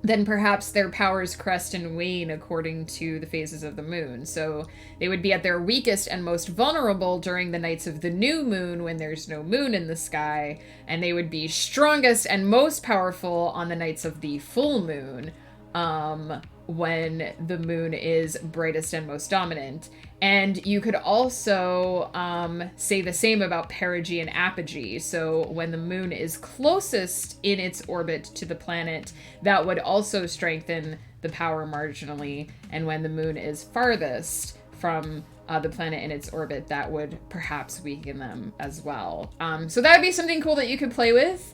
then perhaps their powers crest and wane according to the phases of the moon. So they would be at their weakest and most vulnerable during the nights of the new moon when there's no moon in the sky, and they would be strongest and most powerful on the nights of the full moon, when the moon is brightest and most dominant. And you could also say the same about perigee and apogee. So when the moon is closest in its orbit to the planet, that would also strengthen the power marginally. And when the moon is farthest from the planet in its orbit, that would perhaps weaken them as well. So that would be something cool that you could play with.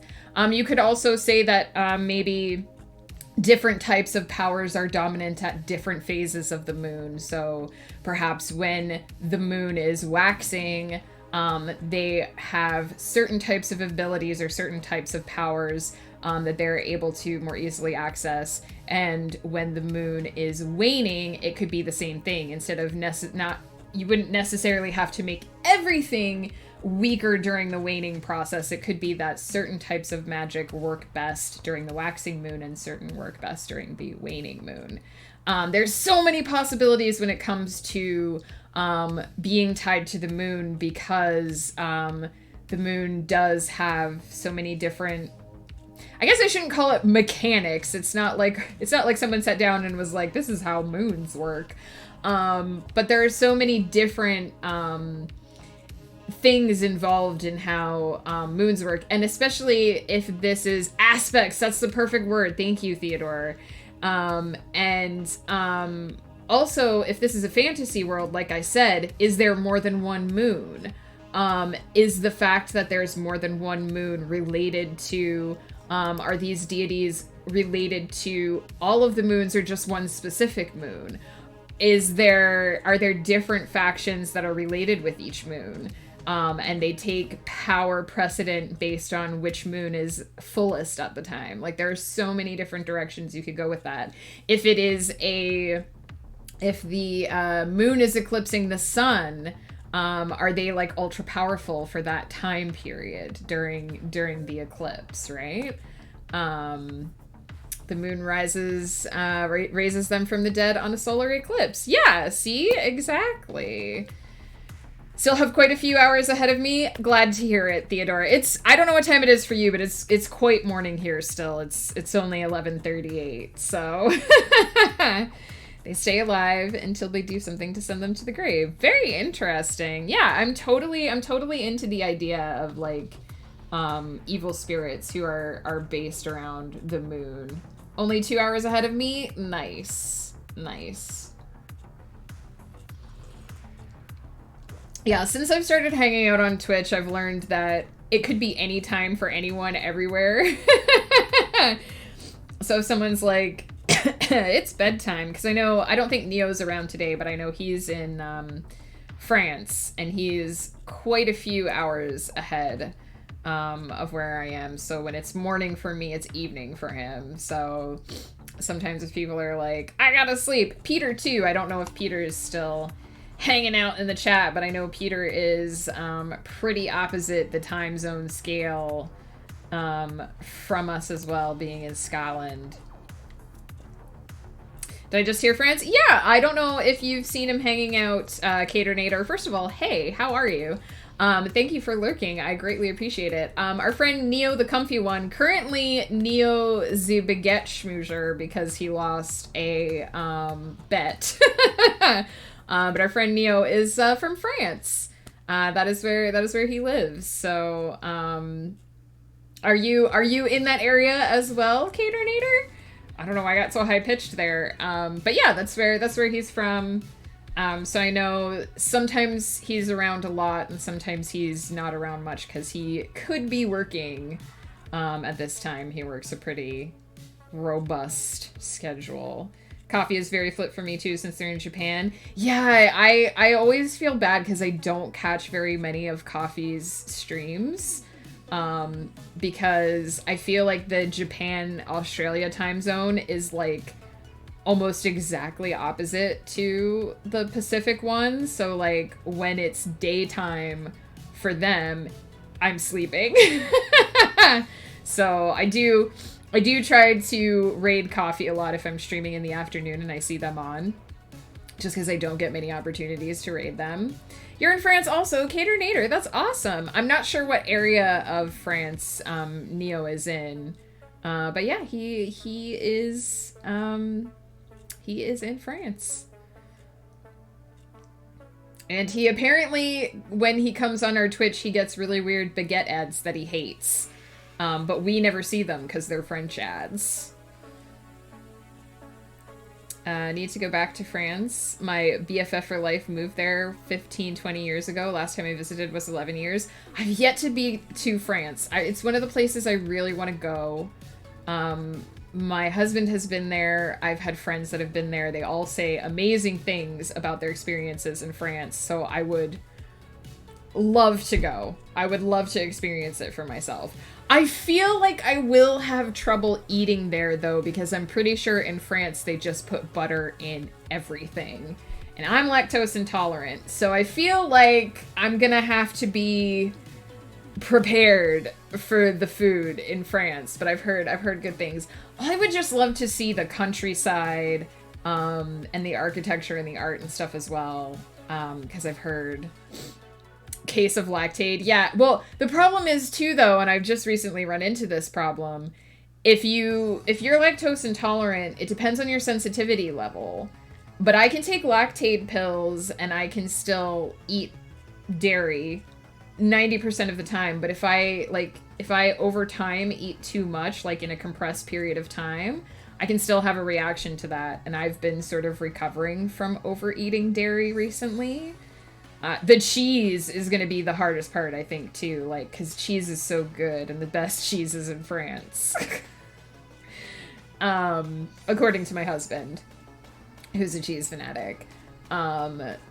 You could also say that maybe different types of powers are dominant at different phases of the moon. So perhaps when the moon is waxing, they have certain types of abilities or certain types of powers that they're able to more easily access. And when the moon is waning, it could be the same thing. Instead of you wouldn't necessarily have to make everything weaker during the waning process. It could be that certain types of magic work best during the waxing moon and certain work best during the waning moon. There's so many possibilities when it comes to being tied to the moon, because the moon does have so many different, I guess I shouldn't call it mechanics. It's not like someone sat down and was like, this is how moons work. But there are so many different things involved in how moons work, and especially if this is aspects. That's the perfect word. Thank you, Theodore. And also, if this is a fantasy world, like I said, is there more than one moon? Is the fact that there's more than one moon related to, are these deities related to all of the moons or just one specific moon? Are there different factions that are related with each moon? And they take power precedent based on which moon is fullest at the time. Like, there are so many different directions you could go with that. If the moon is eclipsing the sun, are they like ultra powerful for that time period during the eclipse, right? The moon raises them from the dead on a solar eclipse. Yeah, see? Exactly. Still have quite a few hours ahead of me. Glad to hear it, Theodore. I don't know what time it is for you, but it's quite morning here still. It's only 11:38, so they stay alive until they do something to send them to the grave. Very interesting. Yeah, I'm totally into the idea of like evil spirits who are based around the moon. Only 2 hours ahead of me? Nice. Yeah, since I've started hanging out on Twitch, I've learned that it could be any time for anyone everywhere. So if someone's like, it's bedtime, because I don't think Neo's around today, but I know he's in France, and he's quite a few hours ahead of where I am. So when it's morning for me, it's evening for him. So sometimes if people are like, I gotta sleep. Peter, too. I don't know if Peter is still hanging out in the chat, but I know Peter is pretty opposite the time zone scale from us as well, being in Scotland. Did I just hear France? Yeah, I don't know if you've seen him hanging out, Caternator. First of all, hey, how are you? Thank you for lurking. I greatly appreciate it. Our friend Neo the Comfy One, currently Neo the Baguette Schmoozer because he lost a bet. But our friend Neo is from France. That is where he lives. So, are you in that area as well, Caternator? I don't know why I got so high pitched there. But yeah, that's where he's from. So I know sometimes he's around a lot and sometimes he's not around much because he could be working at this time. He works a pretty robust schedule. Coffee is very flip for me too since they're in Japan. Yeah, I always feel bad because I don't catch very many of Coffee's streams. Because I feel like the Japan-Australia time zone is like almost exactly opposite to the Pacific one. So like when it's daytime for them, I'm sleeping. So I do try to raid Coffee a lot if I'm streaming in the afternoon and I see them on, just because I don't get many opportunities to raid them. You're in France also, Caternator. That's awesome. I'm not sure what area of France Neo is in, but yeah, he is in France. And he apparently, when he comes on our Twitch, he gets really weird baguette ads that he hates. But we never see them because they're French ads. Need to go back to France. My BFF for life moved there 15, 20 years ago. Last time I visited was 11 years. I've yet to be to France. It's one of the places I really want to go. My husband has been there. I've had friends that have been there. They all say amazing things about their experiences in France. So I would love to go. I would love to experience it for myself. I feel like I will have trouble eating there, though, because I'm pretty sure in France they just put butter in everything. And I'm lactose intolerant, so I feel like I'm gonna have to be prepared for the food in France, but I've heard good things. I would just love to see the countryside, and the architecture and the art and stuff as well, because I've heard... Case of Lactaid. Yeah, well, the problem is too, though, and I've just recently run into this problem. If you're lactose intolerant, it depends on your sensitivity level. But I can take Lactaid pills and I can still eat dairy 90% of the time. But if I over time eat too much, like in a compressed period of time, I can still have a reaction to that. And I've been sort of recovering from overeating dairy recently. The cheese is going to be the hardest part, I think, too. Like, because cheese is so good, and the best cheese is in France. According to my husband, who's a cheese fanatic.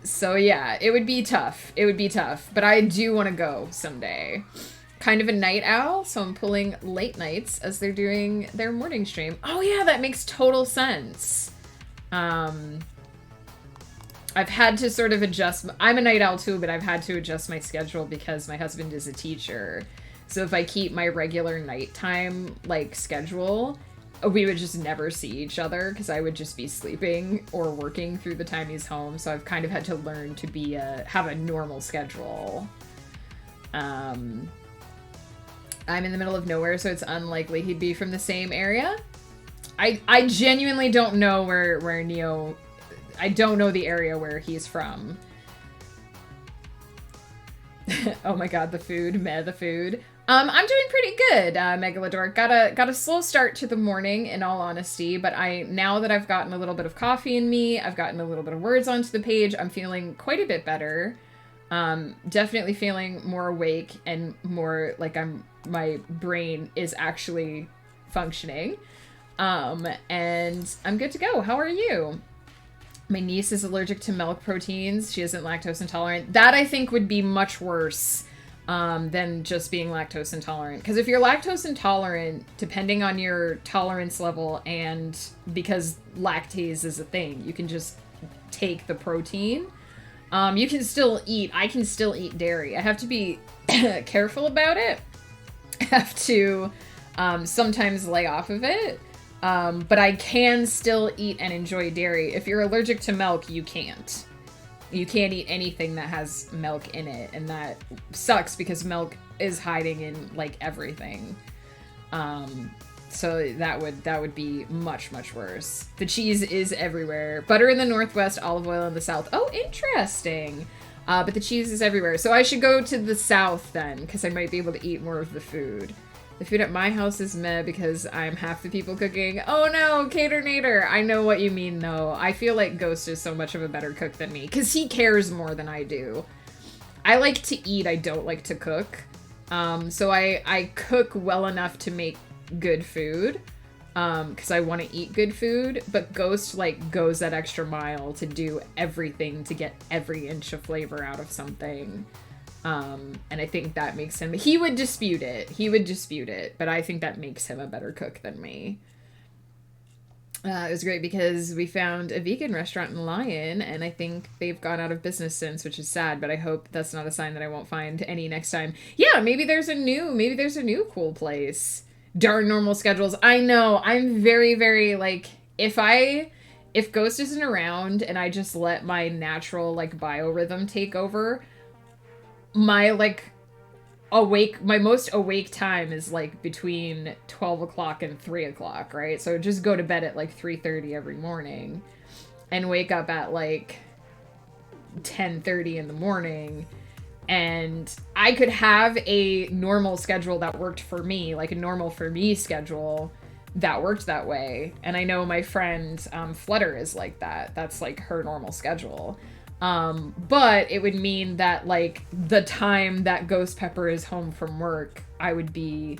So yeah, it would be tough. It would be tough. But I do want to go someday. Kind of a night owl, so I'm pulling late nights as they're doing their morning stream. Oh yeah, that makes total sense. I've had to sort of adjust. I'm a night owl too, but I've had to adjust my schedule because my husband is a teacher. So if I keep my regular nighttime, like, schedule, we would just never see each other because I would just be sleeping or working through the time he's home. So I've kind of had to learn to have a normal schedule. I'm in the middle of nowhere, so it's unlikely he'd be from the same area. I genuinely don't know where Neo... I don't know the area where he's from. Oh my god, the food. Meh, the food. I'm doing pretty good, Megalodor. Got a slow start to the morning, in all honesty, but now that I've gotten a little bit of coffee in me, I've gotten a little bit of words onto the page, I'm feeling quite a bit better. Definitely feeling more awake and more like my brain is actually functioning. And I'm good to go. How are you? My niece is allergic to milk proteins. She isn't lactose intolerant. That I think would be much worse than just being lactose intolerant. Because if you're lactose intolerant, depending on your tolerance level, and because lactase is a thing, you can just take the protein. You can still eat. I can still eat dairy. I have to be careful about it. I have to sometimes lay off of it. But I can still eat and enjoy dairy. If you're allergic to milk, you can't. You can't eat anything that has milk in it, and that sucks because milk is hiding in like everything. So that would be much, much worse. The cheese is everywhere. Butter in the Northwest, olive oil in the South. Oh, interesting. But the cheese is everywhere. So I should go to the South then, because I might be able to eat more of the food. The food at my house is meh because I'm half the people cooking. Oh no, Caternator! I know what you mean though. I feel like Ghost is so much of a better cook than me, because he cares more than I do. I like to eat, I don't like to cook. So I cook well enough to make good food, because I want to eat good food, but Ghost like goes that extra mile to do everything to get every inch of flavor out of something. And I think that makes him, he would dispute it, but I think that makes him a better cook than me. It was great because we found a vegan restaurant in Lyon, and I think they've gone out of business since, which is sad, but I hope that's not a sign that I won't find any next time. Yeah, maybe there's a new cool place. Darn normal schedules. I know, I'm very, very, like, if Ghost isn't around and I just let my natural, like, biorhythm take over, my most awake time is like between 12 o'clock and 3 o'clock, right? So just go to bed at like 3:30 every morning and wake up at like 10:30 in the morning. And I could have a normal schedule that worked for me, like a normal for me schedule that worked that way. And I know my friend Flutter is like that. That's like her normal schedule. But it would mean that, like, the time that Ghost Pepper is home from work, I would be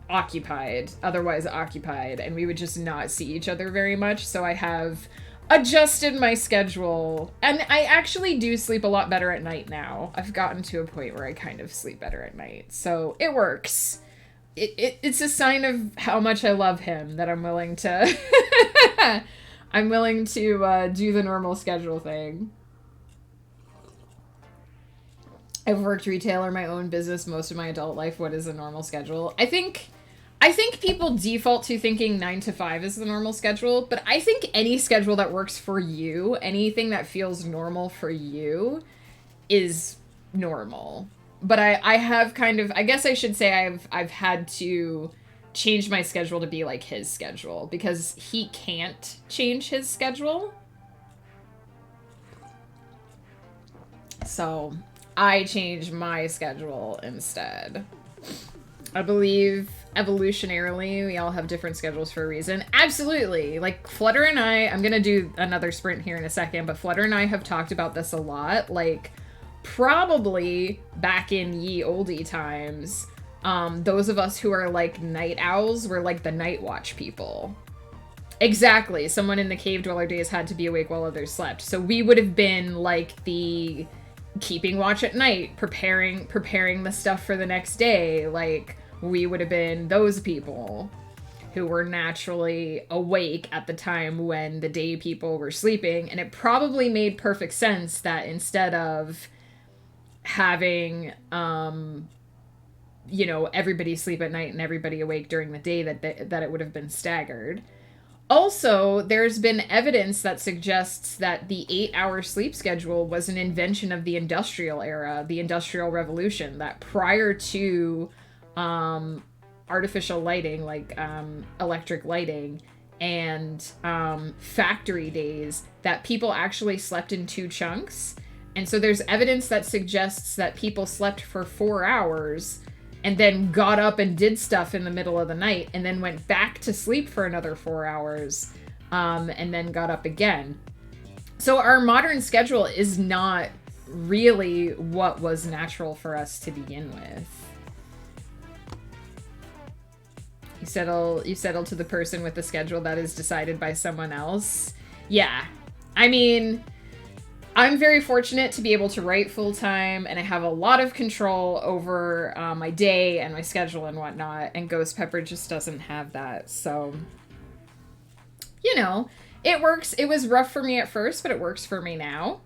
otherwise occupied, and we would just not see each other very much, so I have adjusted my schedule, and I actually do sleep a lot better at night now. I've gotten to a point where I kind of sleep better at night, so it works. It's a sign of how much I love him that I'm willing to do the normal schedule thing. I've worked retail or my own business most of my adult life. What is a normal schedule? I think people default to thinking 9 to 5 is the normal schedule, but I think any schedule that works for you, anything that feels normal for you, is normal. But I have kind of, I guess I should say I've had to change my schedule to be like his schedule, because he can't change his schedule. So I change my schedule instead. I believe evolutionarily we all have different schedules for a reason. Absolutely. Like Flutter and I'm gonna do another sprint here in a second, but Flutter and I have talked about this a lot. Like probably back in ye oldie times, those of us who are like night owls were like the night watch people. Exactly. Someone in the cave dweller days had to be awake while others slept. So we would have been like the keeping watch at night, preparing the stuff for the next day. Like we would have been those people who were naturally awake at the time when the day people were sleeping. And it probably made perfect sense that instead of having everybody sleep at night and everybody awake during the day, that it would have been staggered. Also, there's been evidence that suggests that the 8-hour sleep schedule was an invention of the industrial era, the Industrial Revolution, that prior to artificial lighting, like electric lighting, and factory days, that people actually slept in 2 chunks. And so there's evidence that suggests that people slept for 4 hours and then got up and did stuff in the middle of the night, and then went back to sleep for another 4 hours, and then got up again. So our modern schedule is not really what was natural for us to begin with. You settle to the person with the schedule that is decided by someone else. Yeah. I mean, I'm very fortunate to be able to write full-time, and I have a lot of control over my day and my schedule and whatnot, and Ghost Pepper just doesn't have that. So, you know, it works. It was rough for me at first, but it works for me now.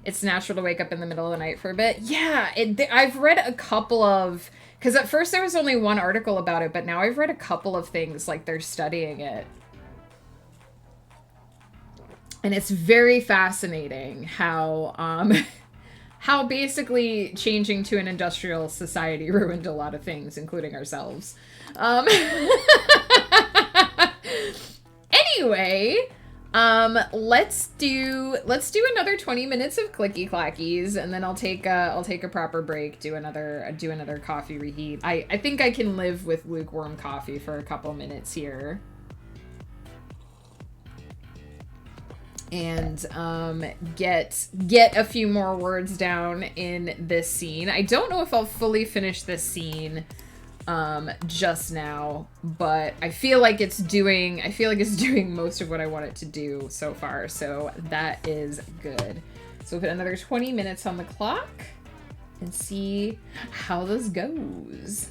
It's natural to wake up in the middle of the night for a bit. Yeah, I've read a couple of... Because at first there was only one article about it, but now I've read a couple of things, like they're studying it. And it's very fascinating how how basically changing to an industrial society ruined a lot of things, including ourselves. Anyway, let's do another 20 minutes of clicky clackies, and then I'll take a proper break, do another coffee reheat. I think I can live with lukewarm coffee for a couple minutes here. And get a few more words down in this scene. I don't know if I'll fully finish this scene just now, but I feel like it's doing most of what I want it to do so far, so that is good. So we'll put another 20 minutes on the clock and see how this goes.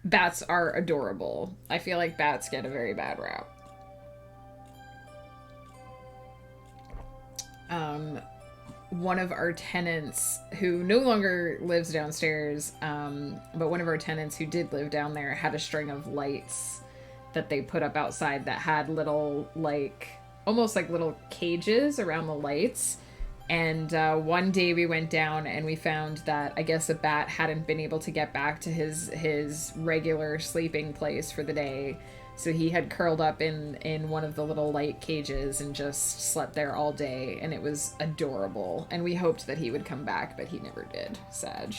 Bats are adorable. I feel like bats get a very bad rap. One of our tenants who no longer lives downstairs, but one of our tenants who did live down there had a string of lights that they put up outside that had little, like, almost like little cages around the lights. And one day we went down and we found that I guess a bat hadn't been able to get back to his regular sleeping place for the day. So he had curled up in one of the little light cages and just slept there all day, and it was adorable. And we hoped that he would come back, but he never did. Sag.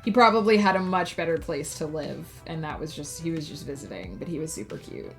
He probably had a much better place to live, and that was just, he was just visiting, but he was super cute.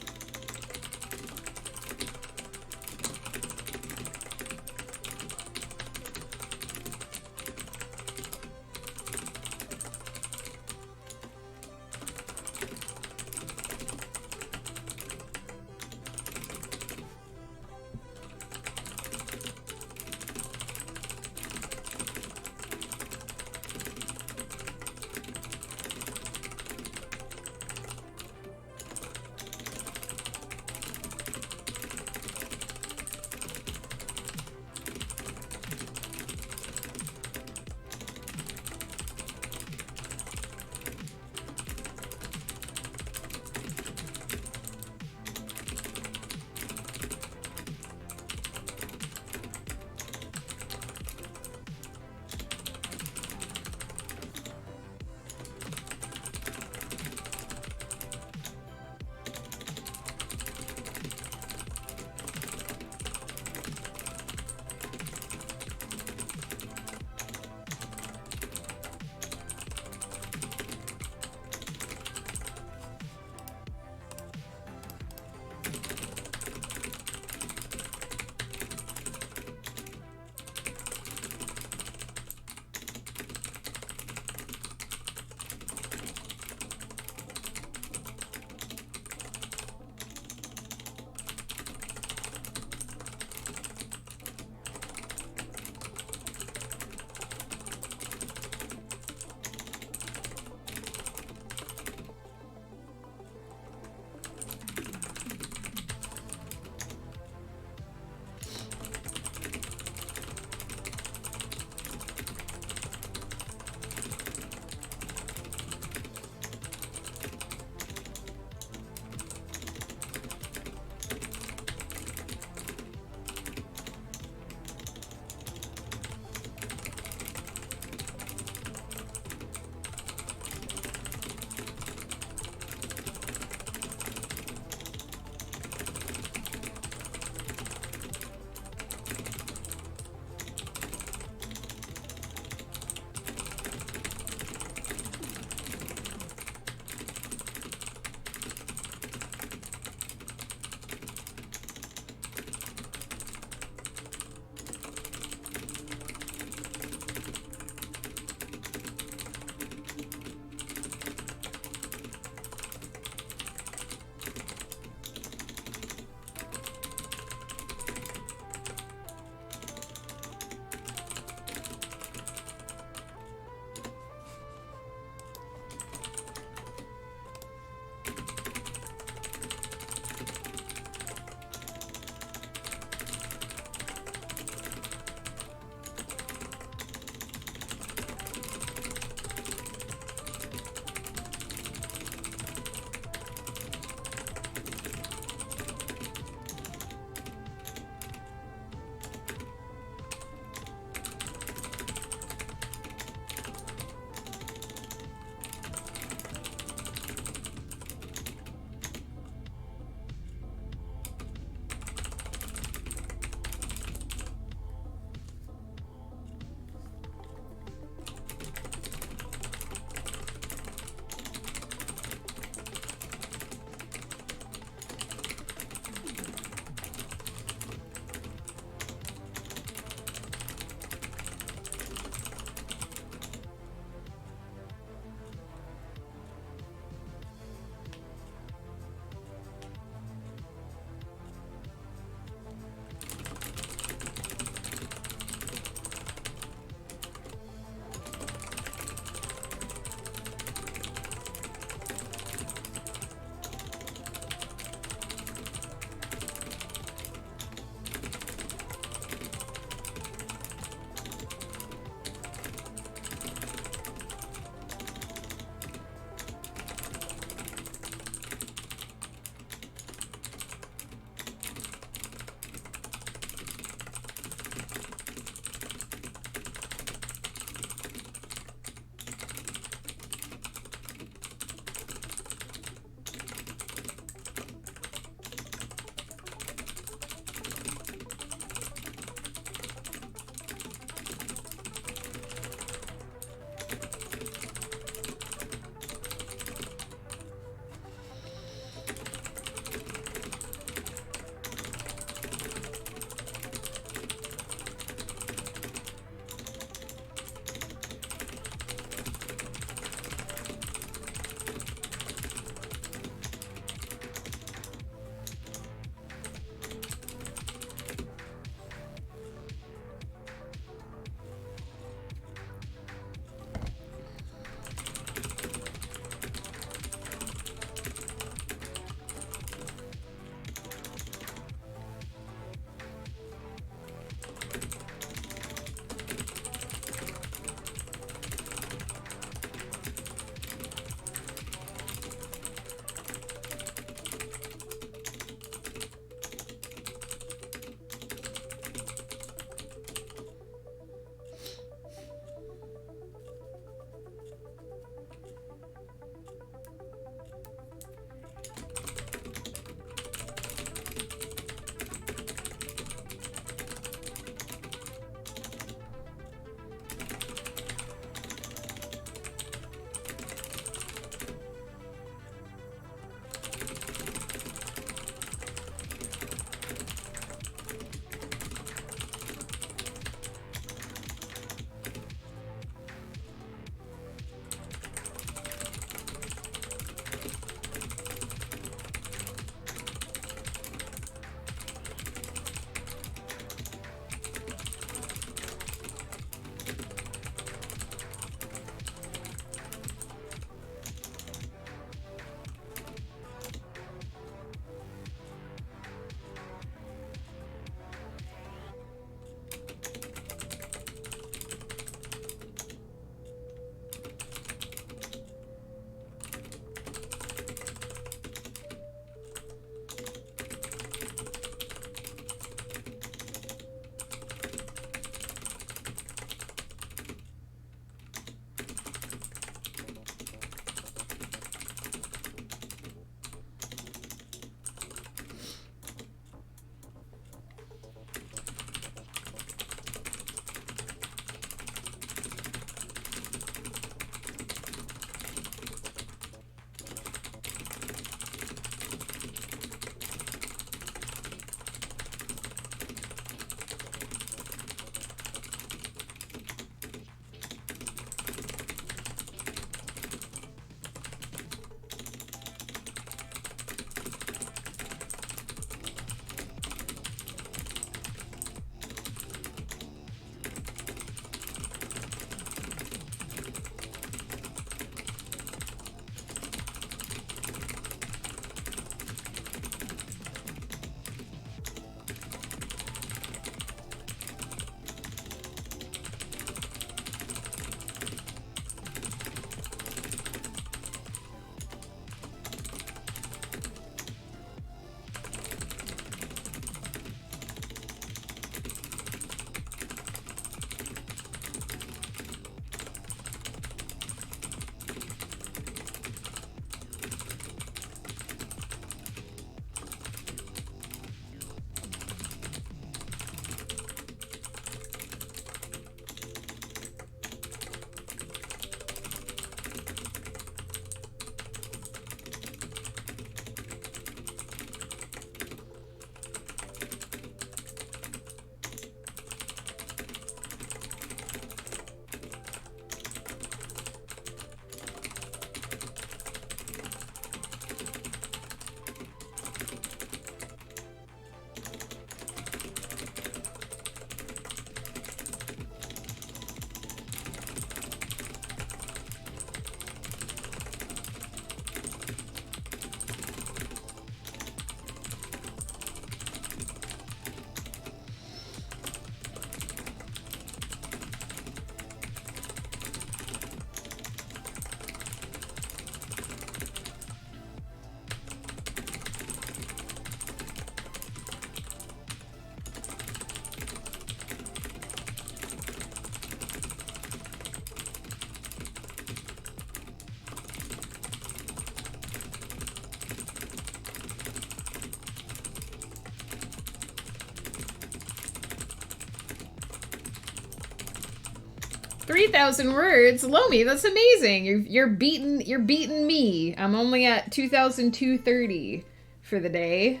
3,000 words, Lomi. That's amazing. You're beating me. I'm only at 2,230 for the day.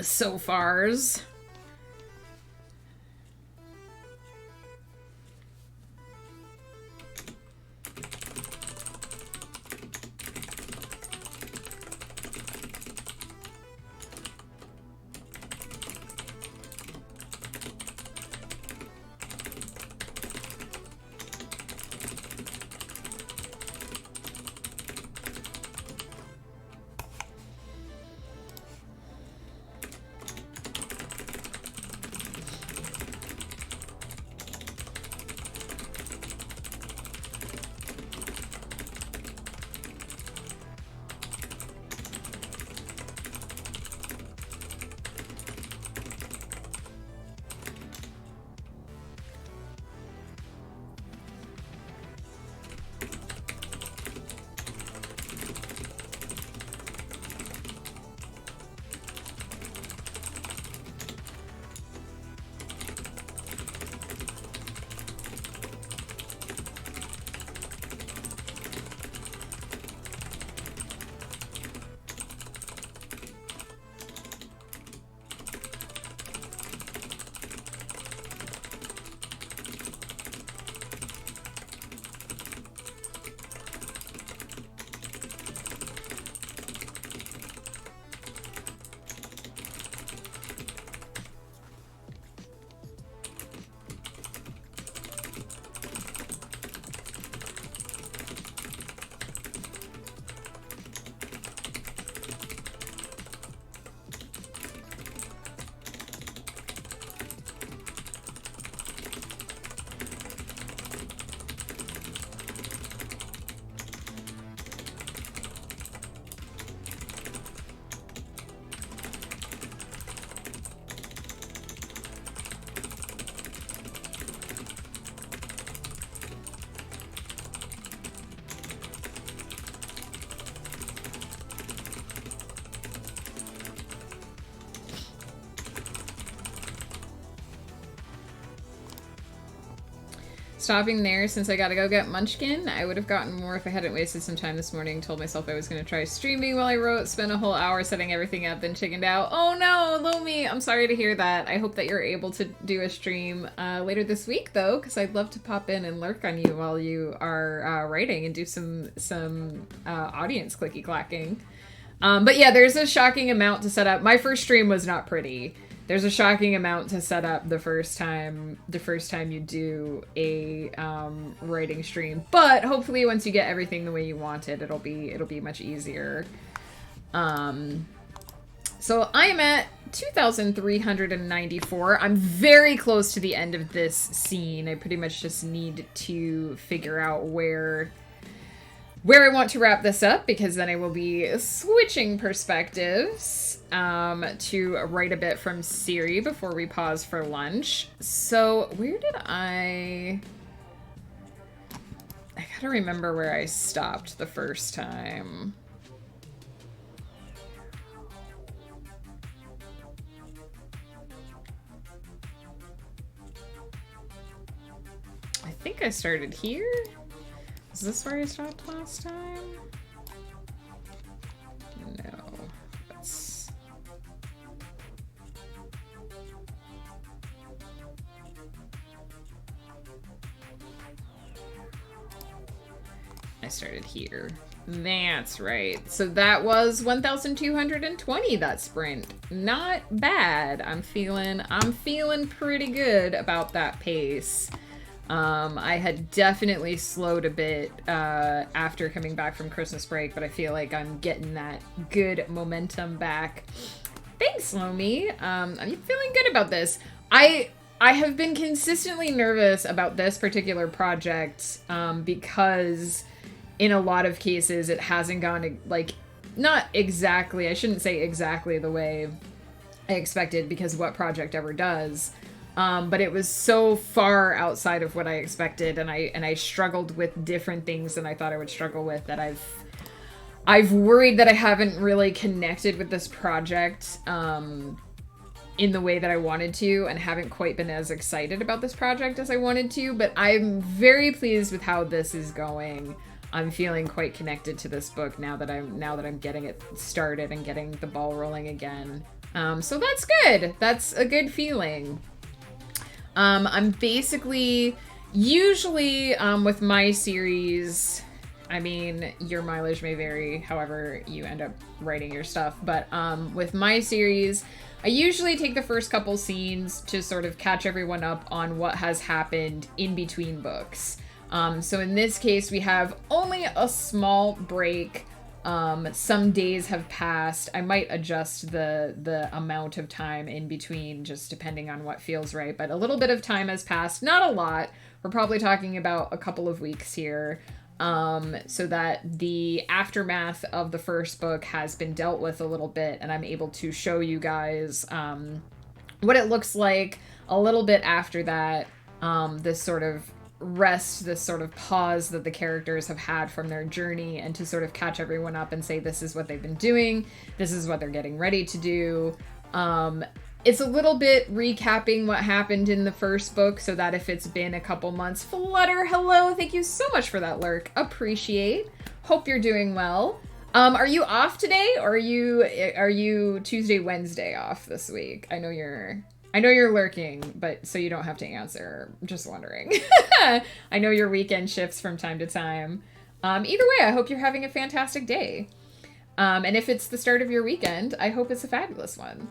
So fars. Stopping there since I gotta go get Munchkin. I would have gotten more if I hadn't wasted some time this morning. Told myself I was gonna try streaming while I wrote, spent a whole hour setting everything up, then chickened out. Oh no, Lomi! I'm sorry to hear that. I hope that you're able to do a stream later this week though, because I'd love to pop in and lurk on you while you are writing and do some audience clicky clacking. But yeah, there's a shocking amount to set up. My first stream was not pretty. There's a shocking amount to set up the first time you do a writing stream. But hopefully once you get everything the way you want it, it'll be much easier. So I am at 2,394. I'm very close to the end of this scene. I pretty much just need to figure out where I want to wrap this up, because then I will be switching perspectives to write a bit from Siri before we pause for lunch. So where did I gotta remember where I stopped the first time. I think I started here. Is this where I stopped last time? No. That's... I started here. That's right. So that was 1,220, that sprint. Not bad. I'm feeling pretty good about that pace. I had definitely slowed a bit after coming back from Christmas break, but I feel like I'm getting that good momentum back. Thanks, Lomi. I'm feeling good about this. I have been consistently nervous about this particular project because in a lot of cases it hasn't gone, like, not exactly, I shouldn't say exactly the way I expected, because what project ever does. But it was so far outside of what I expected, and I struggled with different things than I thought I would struggle with, that I've worried that I haven't really connected with this project in the way that I wanted to, and haven't quite been as excited about this project as I wanted to, but I'm very pleased with how this is going. I'm feeling quite connected to this book now that I'm getting it started and getting the ball rolling again. So that's good. That's a good feeling. I'm basically, usually with my series, I mean, your mileage may vary however you end up writing your stuff, but with my series, I usually take the first couple scenes to sort of catch everyone up on what has happened in between books. So in this case, we have only a small break. Some days have passed. I might adjust the amount of time in between, just depending on what feels right. But a little bit of time has passed. Not a lot. We're probably talking about a couple of weeks here. So that the aftermath of the first book has been dealt with a little bit, and I'm able to show you guys what it looks like a little bit after that. This sort of rest, this sort of pause that the characters have had from their journey, and to sort of catch everyone up and say this is what they've been doing, this is what they're getting ready to do. It's a little bit recapping what happened in the first book, so that if it's been a couple months, Flutter, hello, thank you so much for that lurk, appreciate. Hope you're doing well. Are you off today, or are you Tuesday, Wednesday off this week? I know you're lurking, but so you don't have to answer. Just wondering. I know your weekend shifts from time to time. Either way, I hope you're having a fantastic day. And if it's the start of your weekend, I hope it's a fabulous one.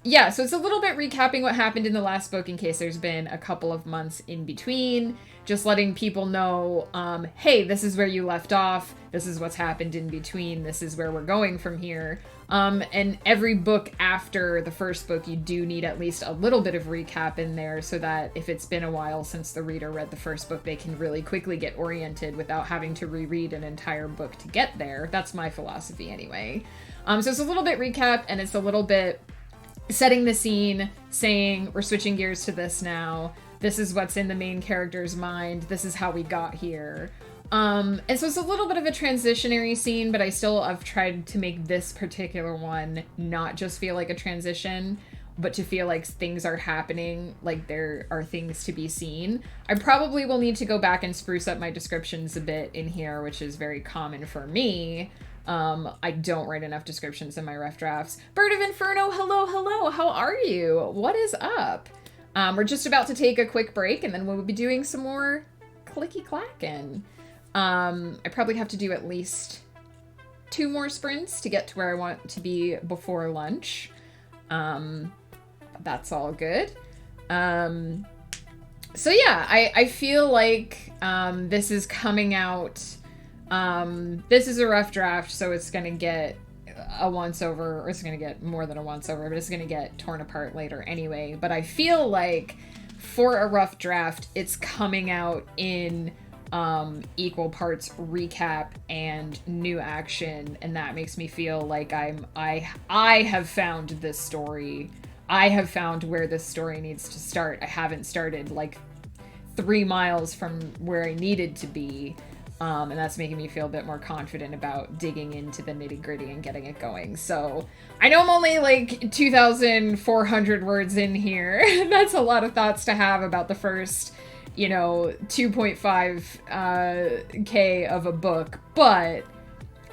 Yeah, so it's a little bit recapping what happened in the last book in case there's been a couple of months in between. Just letting people know, hey, this is where you left off. This is what's happened in between. This is where we're going from here. And every book after the first book, you do need at least a little bit of recap in there so that if it's been a while since the reader read the first book, they can really quickly get oriented without having to reread an entire book to get there. That's my philosophy anyway. So it's a little bit recap, and it's a little bit setting the scene, saying we're switching gears to this now. This is what's in the main character's mind. This is how we got here. And so it's a little bit of a transitionary scene, but I've tried to make this particular one not just feel like a transition, but to feel like things are happening, like there are things to be seen. I probably will need to go back and spruce up my descriptions a bit in here, which is very common for me. I don't write enough descriptions in my rough drafts. Bird of Inferno, hello, how are you? What is up? We're just about to take a quick break, and then we'll be doing some more clicky-clacking. I probably have to do at least 2 more sprints to get to where I want to be before lunch. That's all good. So yeah, I feel like this is coming out. This is a rough draft, so it's gonna get a once over, or it's gonna get more than a once over, but it's gonna get torn apart later anyway. But I feel like for a rough draft, it's coming out in equal parts recap and new action, and that makes me feel like I have found this story. I have found where this story needs to start. I haven't started like 3 miles from where I needed to be. And that's making me feel a bit more confident about digging into the nitty-gritty and getting it going. So I know I'm only like 2,400 words in here. That's a lot of thoughts to have about the first, 2.5 K of a book, but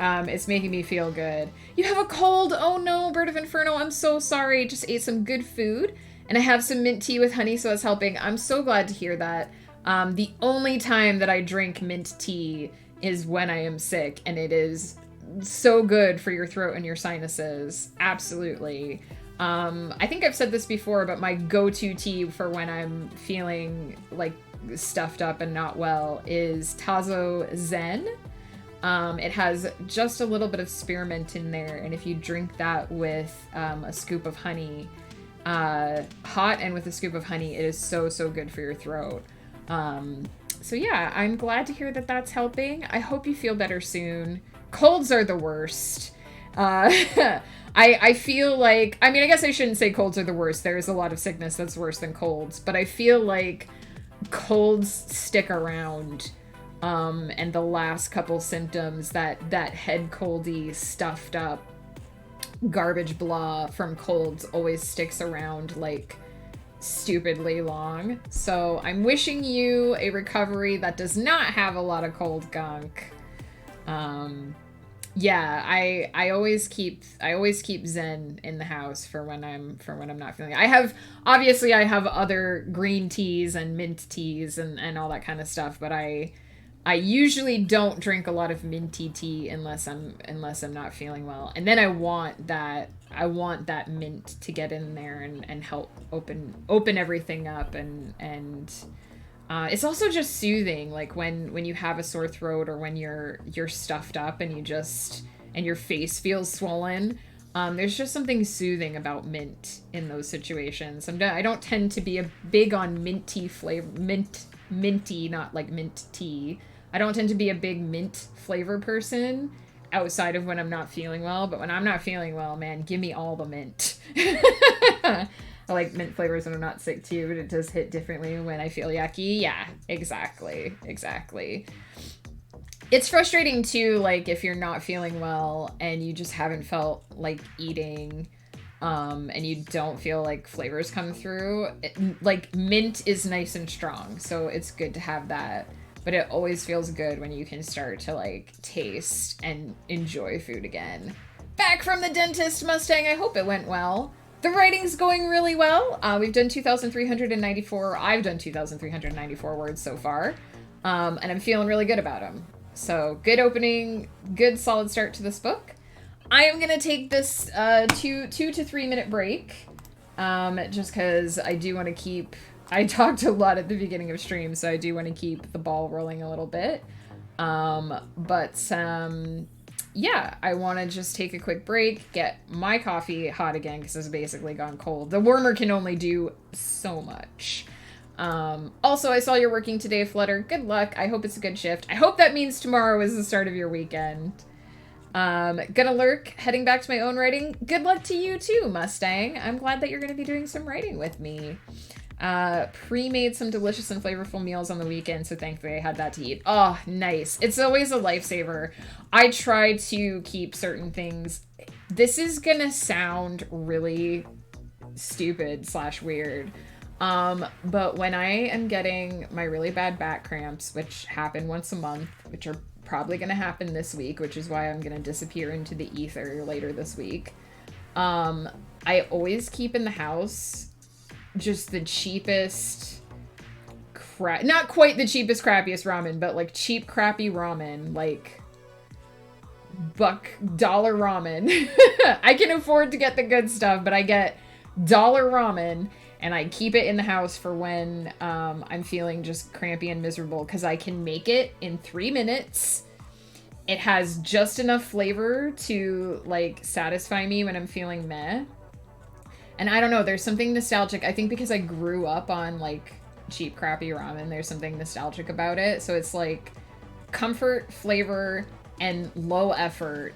it's making me feel good. You have a cold? Oh no, Bird of Inferno, I'm so sorry. Just ate some good food, and I have some mint tea with honey, so it's helping. I'm so glad to hear that. The only time that I drink mint tea is when I am sick, and it is so good for your throat and your sinuses. Absolutely. I think I've said this before, but my go-to tea for when I'm feeling like stuffed up and not well is Tazo Zen. It has just a little bit of spearmint in there, and if you drink that with a scoop of honey, hot and with a scoop of honey, it is so, so good for your throat. So yeah, I'm glad to hear that that's helping. I hope you feel better soon. Colds are the worst. I feel like, I guess I shouldn't say colds are the worst. There's a lot of sickness that's worse than colds, but I feel like colds stick around. And the last couple symptoms, that head coldy, stuffed up, garbage blah from colds always sticks around like stupidly long. So I'm wishing you a recovery that does not have a lot of cold gunk. Yeah, I always keep Zen in the house for when I'm not feeling it. I have other green teas and mint teas and all that kind of stuff, but I usually don't drink a lot of minty tea unless I'm not feeling well. And then I want that mint to get in there and help open everything up and it's also just soothing, like when you have a sore throat or when you're stuffed up and and your face feels swollen. There's just something soothing about mint in those situations. I don't tend to be a big on minty flavor, minty, not like mint tea. I don't tend to be a big mint flavor person outside of when I'm not feeling well. But when I'm not feeling well, man, give me all the mint. I like mint flavors when I'm not sick too, but it does hit differently when I feel yucky. Yeah, exactly. It's frustrating too, like if you're not feeling well and you just haven't felt like eating, and you don't feel like flavors come through. Like mint is nice and strong, so it's good to have that. But it always feels good when you can start to like taste and enjoy food again. Back from the dentist, Mustang. I hope it went well. The writing's going really well. We've done 2,394. I've done 2,394 words so far. And I'm feeling really good about them. So good opening, good solid start to this book. I am going to take this 2 to 3 minute break. Just because I do want to keep... I talked a lot at the beginning of stream, so I do want to keep the ball rolling a little bit. Yeah, I want to just take a quick break, get my coffee hot again, because it's basically gone cold. The warmer can only do so much. Also, I saw you're working today, Flutter. Good luck. I hope it's a good shift. I hope that means tomorrow is the start of your weekend. Gonna lurk, heading back to my own writing. Good luck to you too, Mustang. I'm glad that you're gonna be doing some writing with me. Pre-made some delicious and flavorful meals on the weekend, so thankfully I had that to eat. Oh, nice. It's always a lifesaver. I try to keep certain things. This is gonna sound really stupid / weird. But when I am getting my really bad back cramps, which happen once a month, which are probably gonna happen this week, which is why I'm gonna disappear into the ether later this week, I always keep in the house just the cheapest not quite the cheapest, crappiest ramen, but like cheap, crappy ramen, like dollar ramen. I can afford to get the good stuff, but I get dollar ramen and I keep it in the house for when I'm feeling just crampy and miserable, because I can make it in 3 minutes. It has just enough flavor to like satisfy me when I'm feeling meh. And I don't know, there's something nostalgic. I think because I grew up on like cheap, crappy ramen, there's something nostalgic about it. So it's like comfort, flavor, and low effort.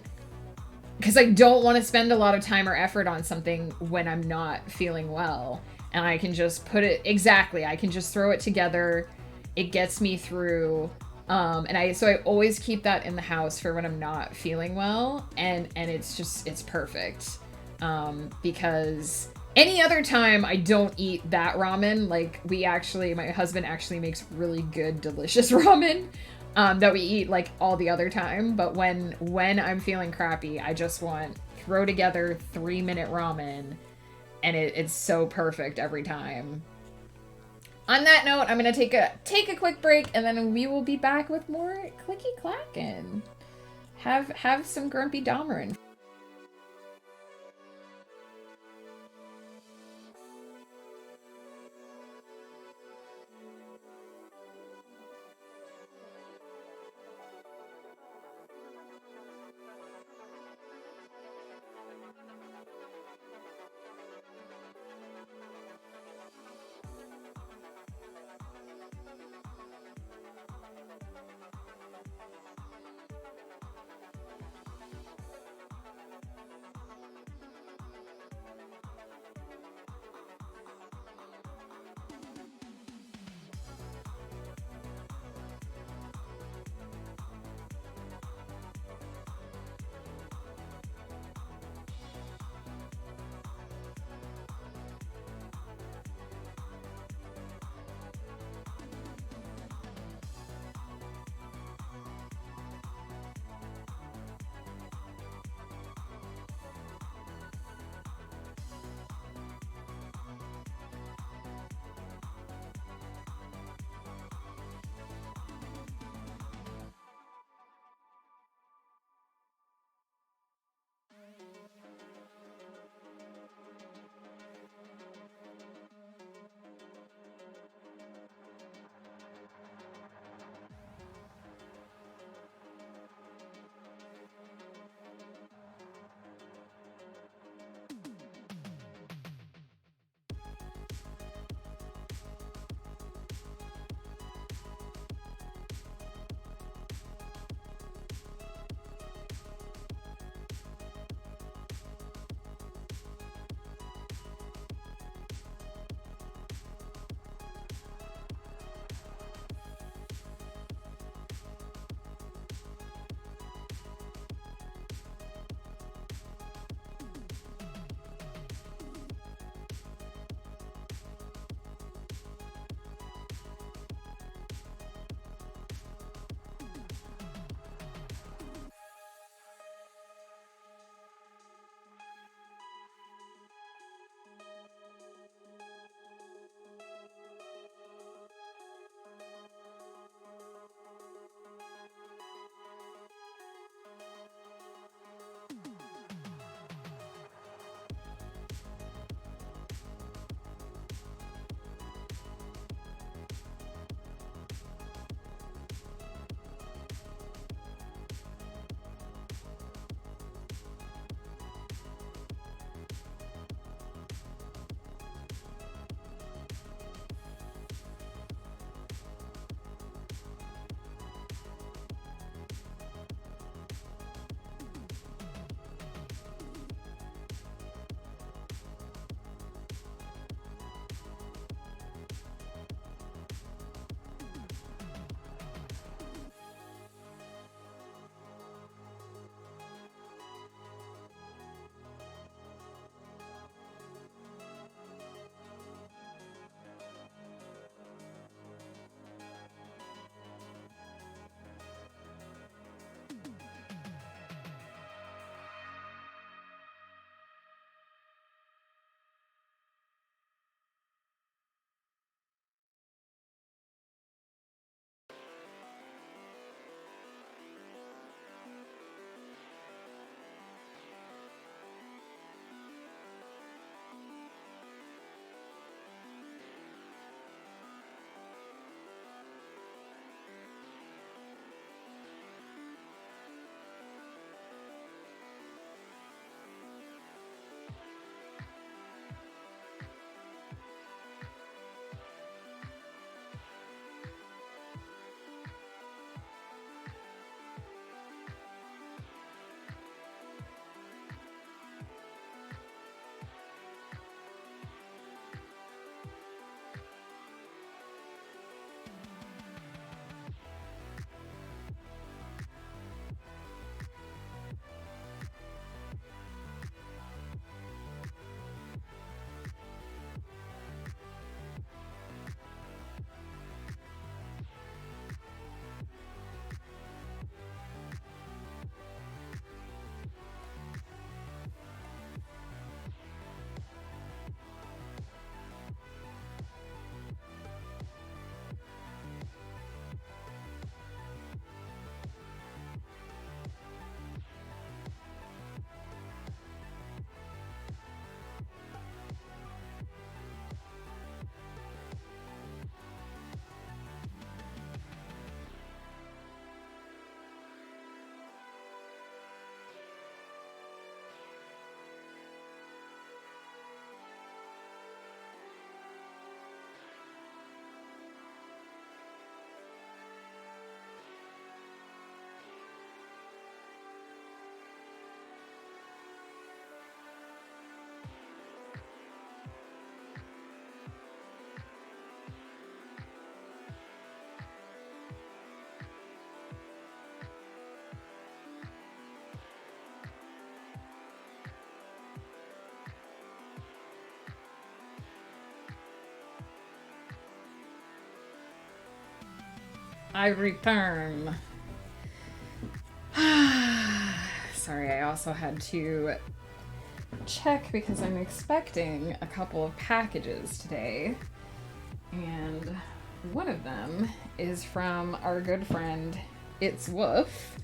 Because I don't want to spend a lot of time or effort on something when I'm not feeling well. And I can just put it, exactly, I can just throw it together. It gets me through. So I always keep that in the house for when I'm not feeling well. And it's perfect. Because any other time I don't eat that ramen, like my husband actually makes really good, delicious ramen, that we eat like all the other time. But when I'm feeling crappy, I just want throw together 3-minute ramen, and it's so perfect every time. On that note, I'm gonna take a quick break, and then we will be back with more clicky clackin'. Have some grumpy Dahmerin. I return. Sorry, I also had to check because I'm expecting a couple of packages today. And one of them is from our good friend, It's Woof.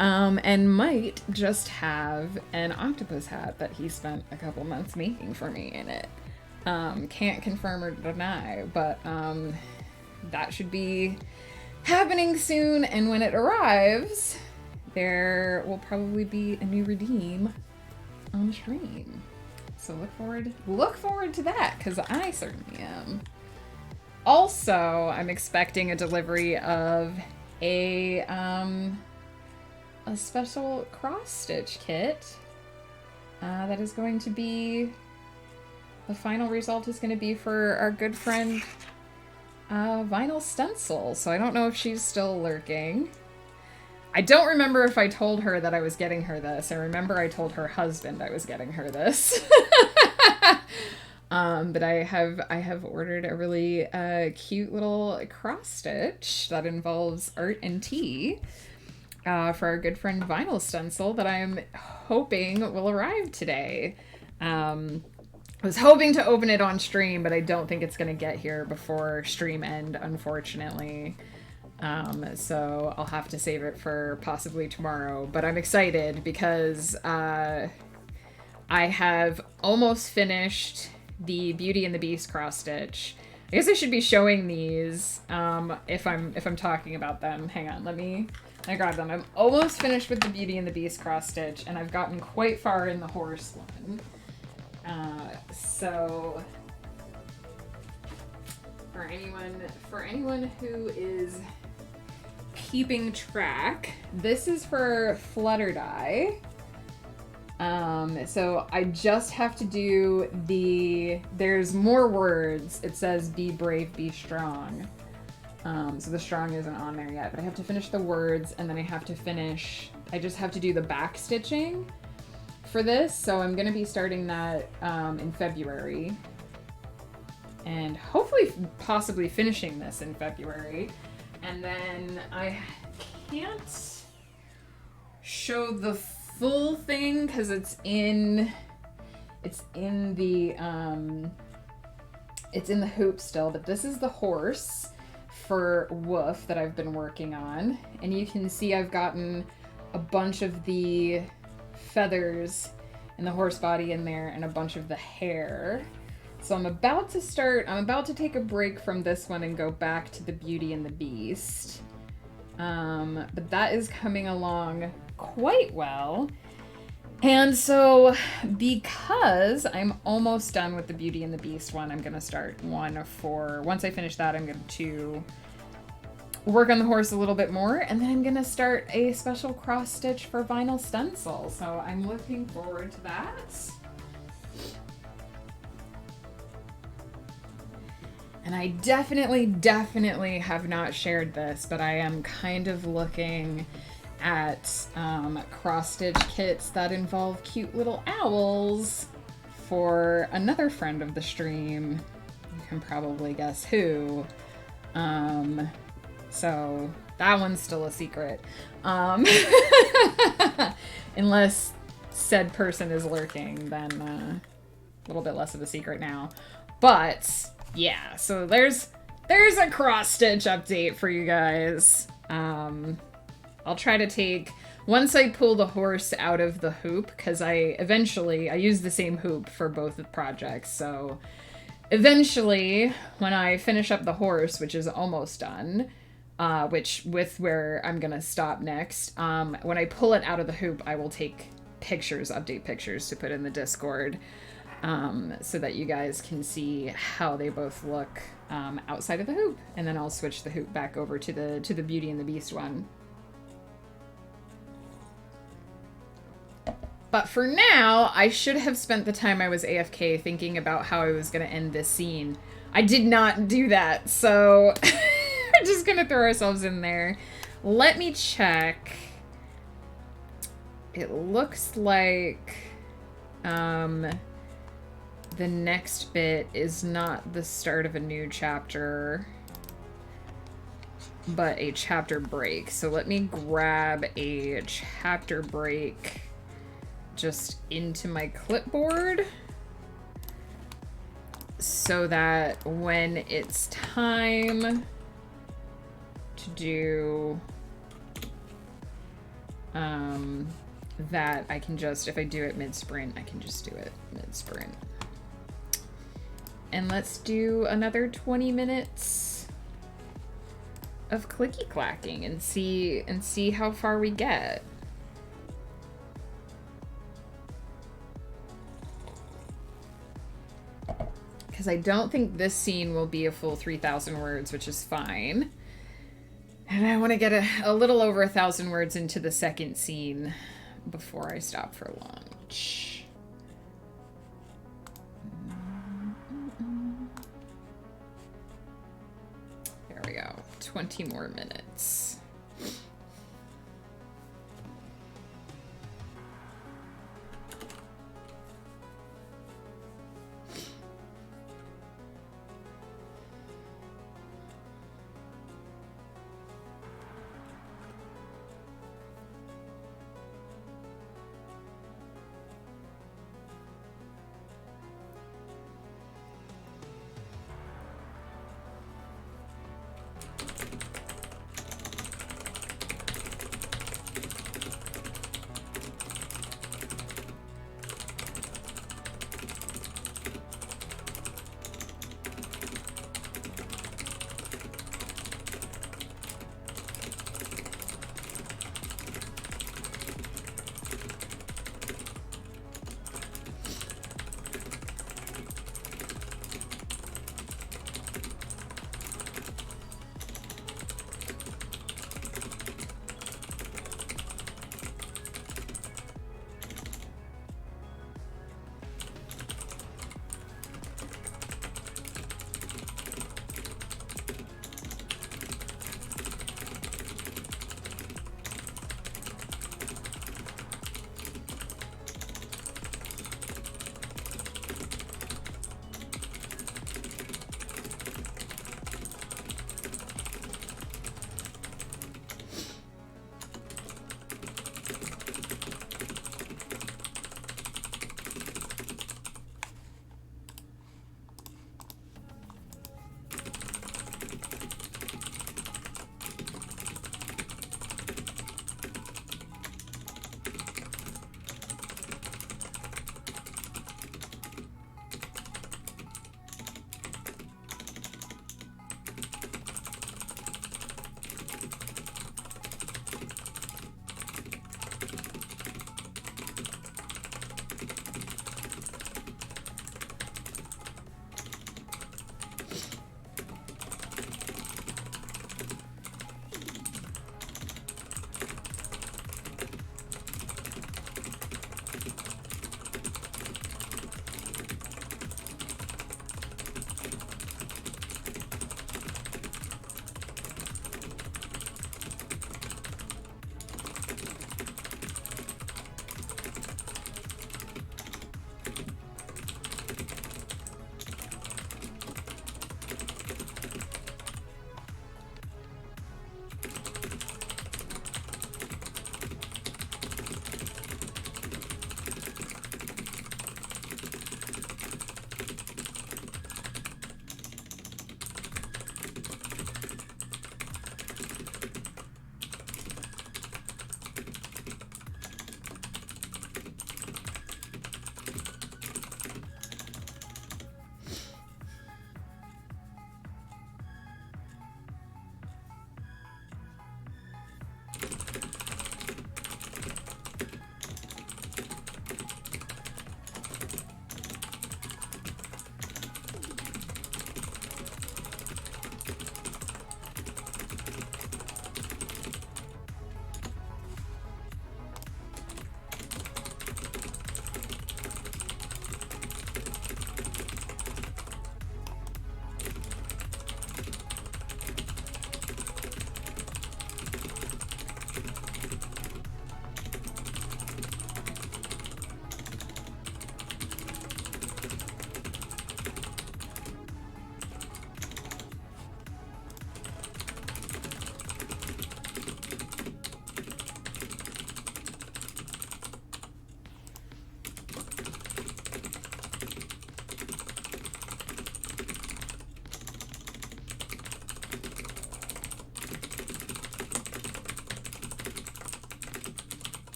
And might just have an octopus hat that he spent a couple months making for me in it. Can't confirm or deny, but that should be happening soon, and when it arrives, there will probably be a new redeem on the stream. So look forward to that, because I certainly am. Also, I'm expecting a delivery of a special cross-stitch kit that is going to be, the final result is going to be for our good friend Vinyl Stencil. So I don't know if she's still lurking. I don't remember if I told her that I was getting her this. I remember I told her husband I was getting her this. But I have ordered a really cute little cross stitch that involves art and tea for our good friend Vinyl Stencil that I'm hoping will arrive today. I was hoping to open it on stream, but I don't think it's going to get here before stream end, unfortunately. So I'll have to save it for possibly tomorrow. But I'm excited because I have almost finished the Beauty and the Beast cross stitch. I guess I should be showing these if I'm talking about them. Hang on, I grab them. I'm almost finished with the Beauty and the Beast cross stitch, and I've gotten quite far in the horse one. So for anyone who is keeping track, this is for Flutter Die. So I just have to do there's more words. It says be brave, be strong. So the strong isn't on there yet, but I have to finish the words, and then I just have to do the back stitching for this. So I'm going to be starting that in February, and hopefully possibly finishing this in February. And then I can't show the full thing because it's in the hoop still, but this is the horse for Woof that I've been working on, and you can see I've gotten a bunch of the feathers and the horse body in there and a bunch of the hair. So I'm about to take a break from this one and go back to the Beauty and the Beast. But that is coming along quite well. And so because I'm almost done with the Beauty and the Beast one, I'm going to start once I finish that, I'm going to work on the horse a little bit more, and then I'm going to start a special cross stitch for Vinyl Stencil. So I'm looking forward to that. And I definitely have not shared this, but I am kind of looking at cross-stitch kits that involve cute little owls for another friend of the stream. You can probably guess who. So that one's still a secret. Unless said person is lurking, then a little bit less of a secret now. But yeah, so there's a cross-stitch update for you guys. I'll try to take, once I pull the horse out of the hoop, because I use the same hoop for both the projects, so eventually, when I finish up the horse, which is almost done, with where I'm gonna stop next, when I pull it out of the hoop, I will take update pictures to put in the Discord, so that you guys can see how they both look outside of the hoop, and then I'll switch the hoop back over to the Beauty and the Beast one. But for now, I should have spent the time I was AFK thinking about how I was going to end this scene. I did not do that, so we're just going to throw ourselves in there. Let me check. It looks like the next bit is not the start of a new chapter. but a chapter break. So let me grab a chapter break just into my clipboard so that when it's time to do that, I can just, if I do it mid-sprint, I can just do it mid-sprint. And let's do another 20 minutes of clicky clacking and see how far we get. Because I don't think this scene will be a full 3,000 words, which is fine. And I want to get a little over 1,000 words into the second scene before I stop for lunch. There we go. 20 more minutes.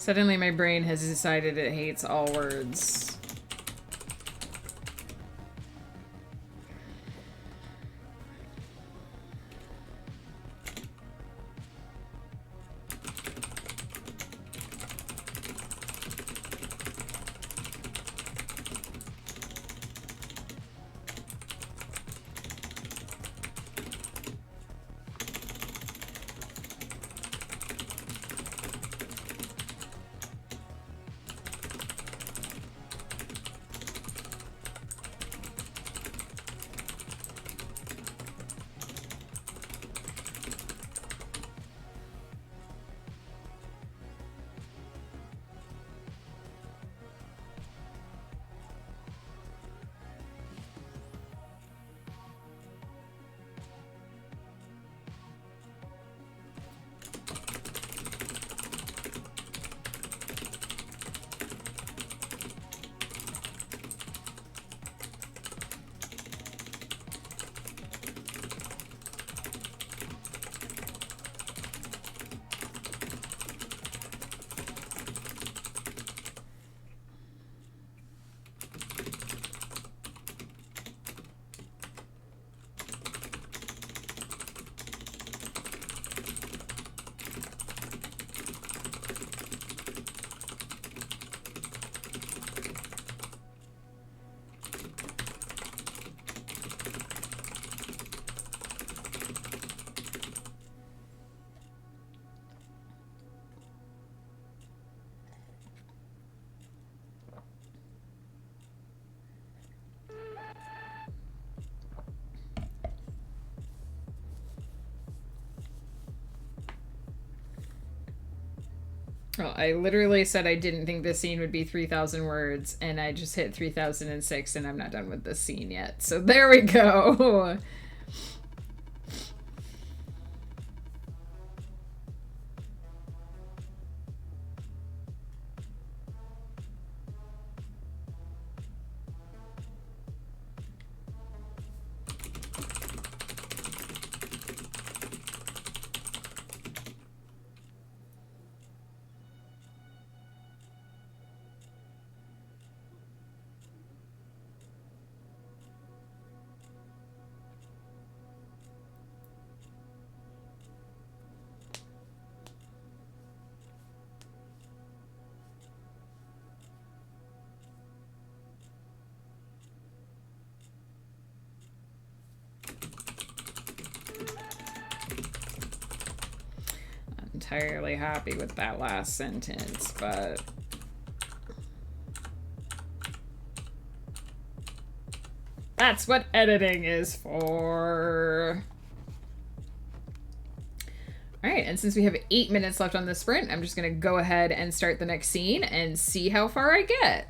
Suddenly my brain has decided it hates all words. Well, I literally said I didn't think this scene would be 3,000 words, and I just hit 3,006, and I'm not done with this scene yet. So there we go. Entirely happy with that last sentence, but that's what editing is for. All right, and since we have 8 minutes left on the sprint, I'm just gonna go ahead and start the next scene and see how far I get.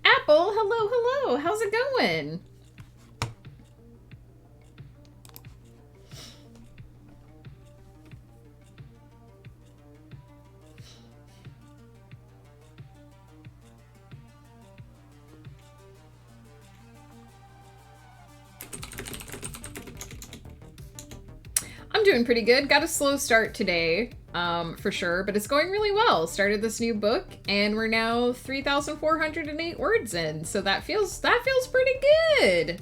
Apple, hello, hello. How's it going? I'm doing pretty good. Got a slow start today, for sure, but it's going really well. Started this new book, and we're now 3,408 words in, so that feels pretty good.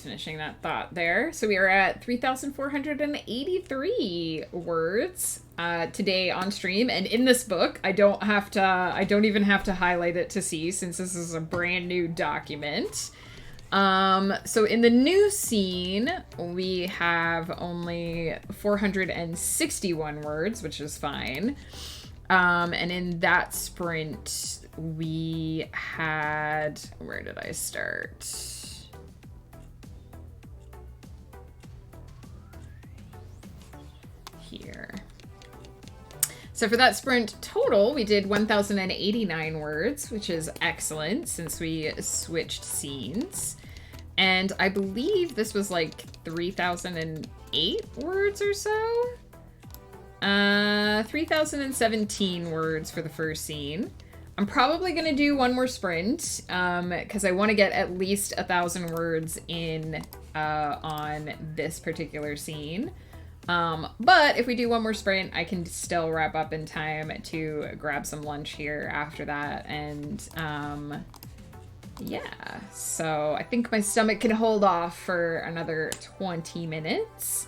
Finishing that thought there. So we are at 3,483 words today on stream, and in this book, I don't even have to highlight it to see, since this is a brand new document. So in the new scene, we have only 461 words, which is fine. And in that sprint, we had, where did I start? Here. So for that sprint total, we did 1,089 words, which is excellent since we switched scenes. And I believe this was like 3,008 words or so. 3,017 words for the first scene. I'm probably going to do one more sprint because I want to get at least 1,000 words in on this particular scene. But if we do one more sprint, I can still wrap up in time to grab some lunch here after that. And, yeah, so I think my stomach can hold off for another 20 minutes.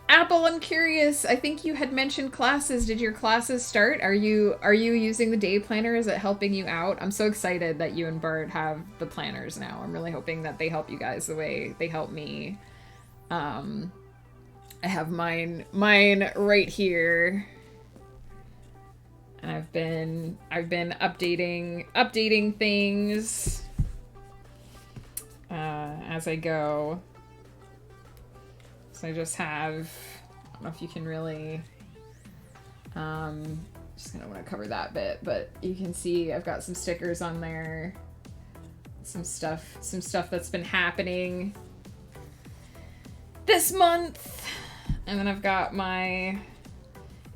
Apple, I'm curious. I think you had mentioned classes. Did your classes start? Are you using the day planner? Is it helping you out? I'm so excited that you and Bart have the planners now. I'm really hoping that they help you guys the way they help me. I have mine right here, and I've been updating things as I go. So I just have, I don't know if you can really, just gonna want to cover that bit, but you can see I've got some stickers on there, some stuff that's been happening this month. And then I've got my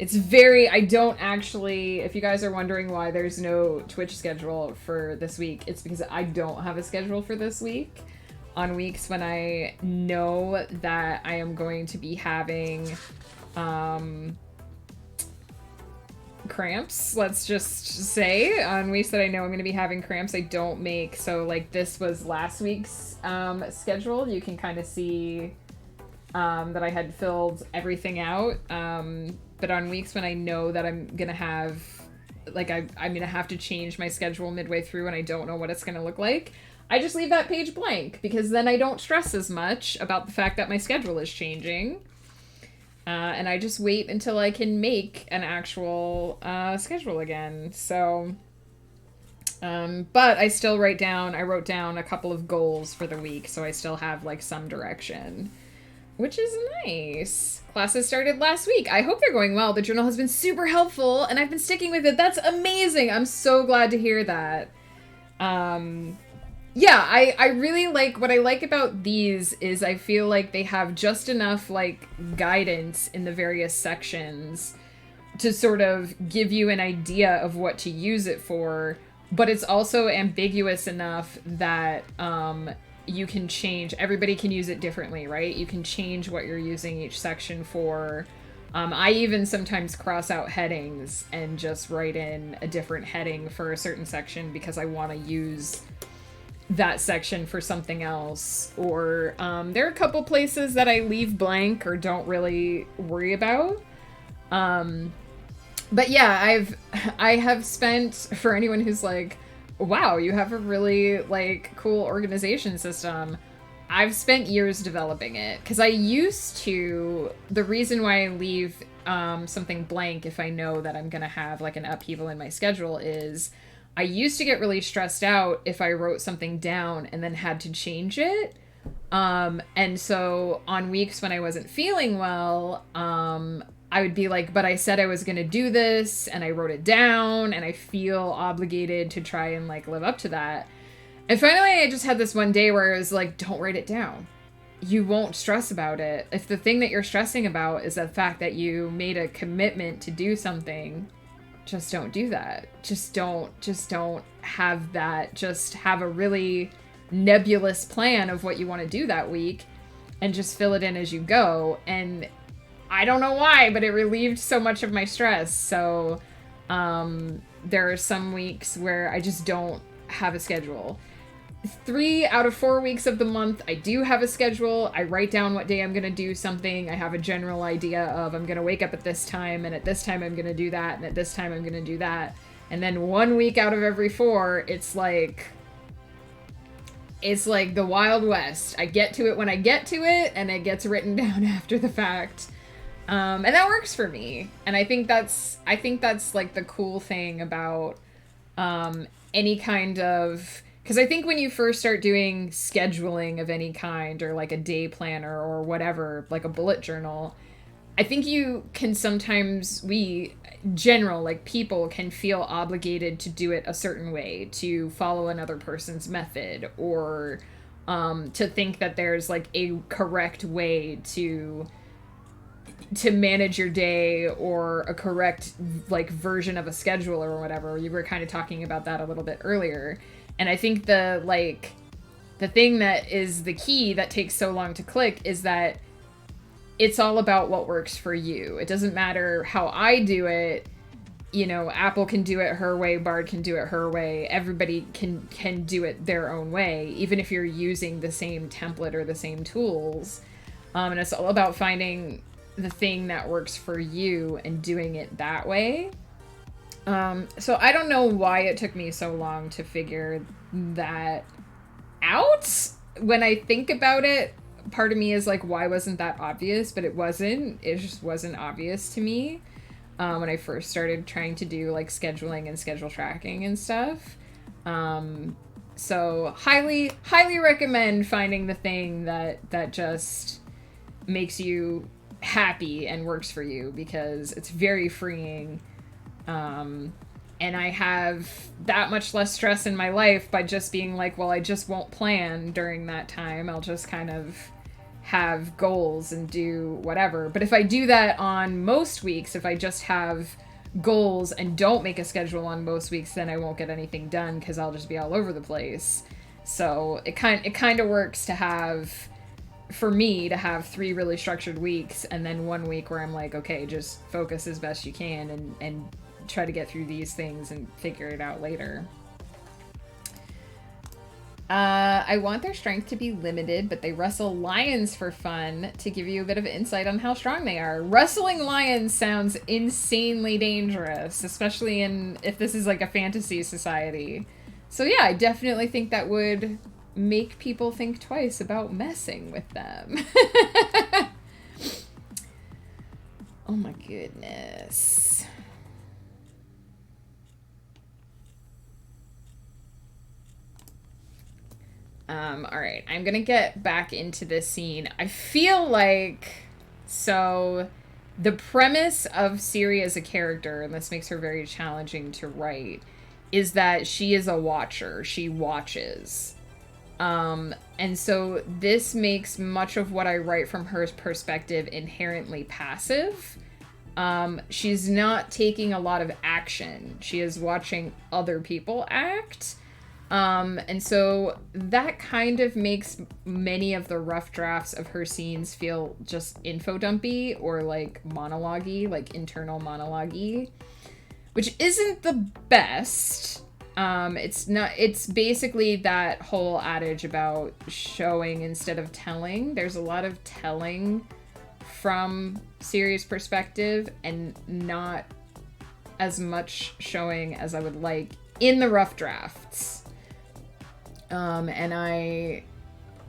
It's very, I don't actually, if you guys are wondering why there's no Twitch schedule for this week, it's because I don't have a schedule for this week. On weeks when I know that I am going to be having cramps, let's just say, on weeks that I know I'm going to be having cramps, I don't make, so like this was last week's schedule. You can kind of see that I had filled everything out. But on weeks when I know that I'm gonna have, like, I'm gonna have to change my schedule midway through and I don't know what it's gonna look like, I just leave that page blank, because then I don't stress as much about the fact that my schedule is changing. And I just wait until I can make an actual schedule again. So, but I still wrote down a couple of goals for the week, so I still have, like, some direction, which is nice. Classes started last week. I hope they're going well. The journal has been super helpful, and I've been sticking with it. That's amazing. I'm so glad to hear that. Yeah, I really like, what I like about these is I feel like they have just enough, like, guidance in the various sections to sort of give you an idea of what to use it for, but it's also ambiguous enough that, you can change, everybody can use it differently, right? You can change what you're using each section for. I even sometimes cross out headings and just write in a different heading for a certain section because I want to use that section for something else. Or there are a couple places that I leave blank or don't really worry about. But yeah, I have spent, for anyone who's like, wow, you have a really, like, cool organization system, I've spent years developing it, because I used to, the reason why I leave something blank if I know that I'm gonna have, like, an upheaval in my schedule is I used to get really stressed out if I wrote something down and then had to change it. And so on weeks when I wasn't feeling well, I would be like, but I said I was going to do this and I wrote it down and I feel obligated to try and, like, live up to that. And finally I just had this one day where I was like, don't write it down. You won't stress about it. If the thing that you're stressing about is the fact that you made a commitment to do something, just don't do that. Just don't have that. Just have a really nebulous plan of what you want to do that week and just fill it in as you go. And I don't know why, but it relieved so much of my stress. So there are some weeks where I just don't have a schedule. 3 out of 4 weeks of the month, I do have a schedule. I write down what day I'm going to do something. I have a general idea of I'm going to wake up at this time, and at this time I'm going to do that, and at this time I'm going to do that. And then 1 week out of every 4, it's like the Wild West. I get to it when I get to it, and it gets written down after the fact. And that works for me. And I think that's like the cool thing about any kind of, because I think when you first start doing scheduling of any kind, or like a day planner or whatever, like a bullet journal, I think you can sometimes, people can feel obligated to do it a certain way, to follow another person's method, or to think that there's, like, a correct way to manage your day, or a correct, like, version of a schedule or whatever. You were kind of talking about that a little bit earlier. And I think the thing that is the key that takes so long to click is that it's all about what works for you. It doesn't matter how I do it. You know, Apple can do it her way, Bard can do it her way. Everybody can do it their own way, even if you're using the same template or the same tools. And it's all about finding the thing that works for you and doing it that way. So I don't know why it took me so long to figure that out. When I think about it, part of me is like, why wasn't that obvious? But it wasn't. It just wasn't obvious to me when I first started trying to do, like, scheduling and schedule tracking and stuff. So highly recommend finding the thing that just makes you happy and works for you, because it's very freeing. And I have that much less stress in my life by just being like, well, I just won't plan during that time. I'll just kind of have goals and do whatever. But if I do that on most weeks, if I just have goals and don't make a schedule on most weeks, then I won't get anything done because I'll just be all over the place. So it kind of works to have, for me, to have 3 really structured weeks and then 1 week where I'm like, okay, just focus as best you can and try to get through these things and figure it out later. I want their strength to be limited, but they wrestle lions for fun to give you a bit of insight on how strong they are. Wrestling lions sounds insanely dangerous, especially if this is like a fantasy society. So yeah, I definitely think that would make people think twice about messing with them. Oh my goodness. All right, I'm gonna get back into this scene. I feel like, so the premise of Ciri as a character, and this makes her very challenging to write, is that she is a watcher. She watches. And so this makes much of what I write from her perspective inherently passive. She's not taking a lot of action. She is watching other people act. And so that kind of makes many of the rough drafts of her scenes feel just info dumpy or like monologue-y, like internal monologue-y, which isn't the best. It's basically that whole adage about showing instead of telling. There's a lot of telling from Ciri's perspective and not as much showing as I would like in the rough drafts. And I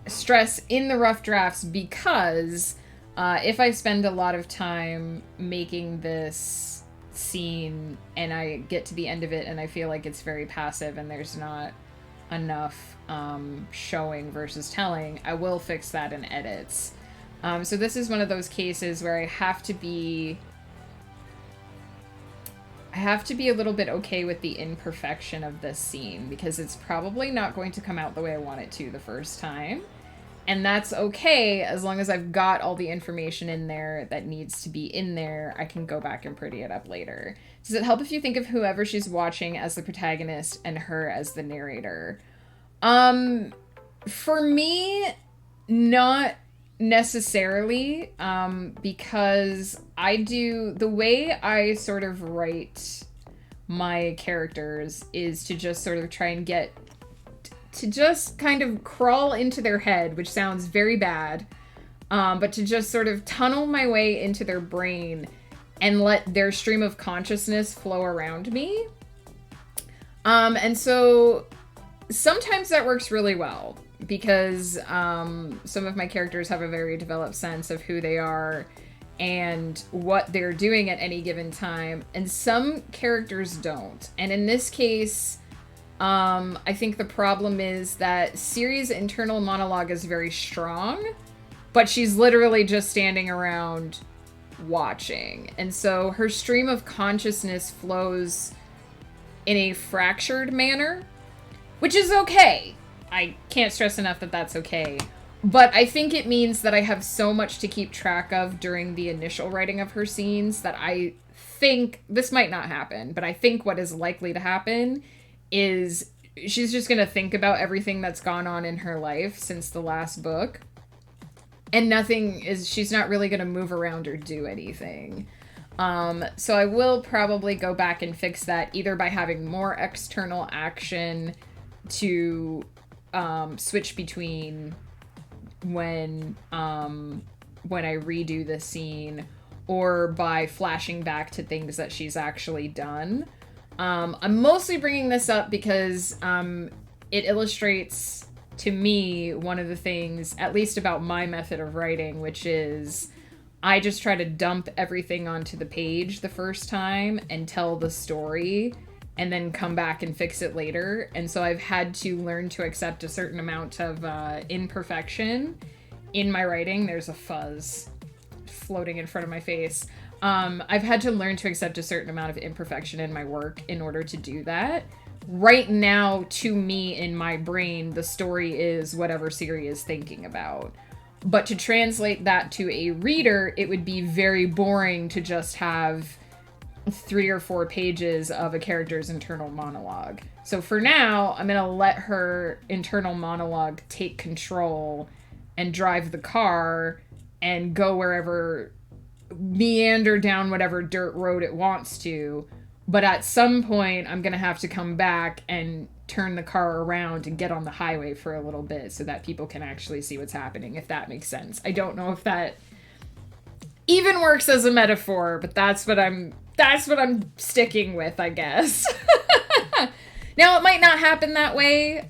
stress in the rough drafts because if I spend a lot of time making this scene and I get to the end of it and I feel like it's very passive and there's not enough showing versus telling, I will fix that in edits. So this is one of those cases where I have to be a little bit okay with the imperfection of this scene because it's probably not going to come out the way I want it to the first time. And that's okay as long as I've got all the information in there that needs to be in there. I can go back and pretty it up later. Does it help if you think of whoever she's watching as the protagonist and her as the narrator? For me, not necessarily, because the way I sort of write my characters is to just sort of try and get to just kind of crawl into their head, which sounds very bad, but to just sort of tunnel my way into their brain and let their stream of consciousness flow around me. And so sometimes that works really well because some of my characters have a very developed sense of who they are and what they're doing at any given time, and some characters don't. And in this case, I think the problem is that Ciri's internal monologue is very strong, but she's literally just standing around watching. And so her stream of consciousness flows in a fractured manner, which is okay. I can't stress enough that that's okay. But I think it means that I have so much to keep track of during the initial writing of her scenes that I think, this might not happen, but I think what is likely to happen is she's just going to think about everything that's gone on in her life since the last book. And she's not really going to move around or do anything. So I will probably go back and fix that either by having more external action to switch between when I redo the scene, or by flashing back to things that she's actually done. I'm mostly bringing this up because it illustrates to me one of the things, at least about my method of writing, which is I just try to dump everything onto the page the first time and tell the story and then come back and fix it later. And so I've had to learn to accept a certain amount of imperfection in my writing. There's a fuzz floating in front of my face. I've had to learn to accept a certain amount of imperfection in my work in order to do that. Right now, to me, in my brain, the story is whatever Ciri is thinking about. But to translate that to a reader, it would be very boring to just have 3 or 4 pages of a character's internal monologue. So for now, I'm going to let her internal monologue take control and drive the car and go wherever, meander down whatever dirt road it wants to. But at some point, I'm going to have to come back and turn the car around and get on the highway for a little bit so that people can actually see what's happening, if that makes sense. I don't know if that even works as a metaphor, but that's what I'm sticking with, I guess. Now, it might not happen that way.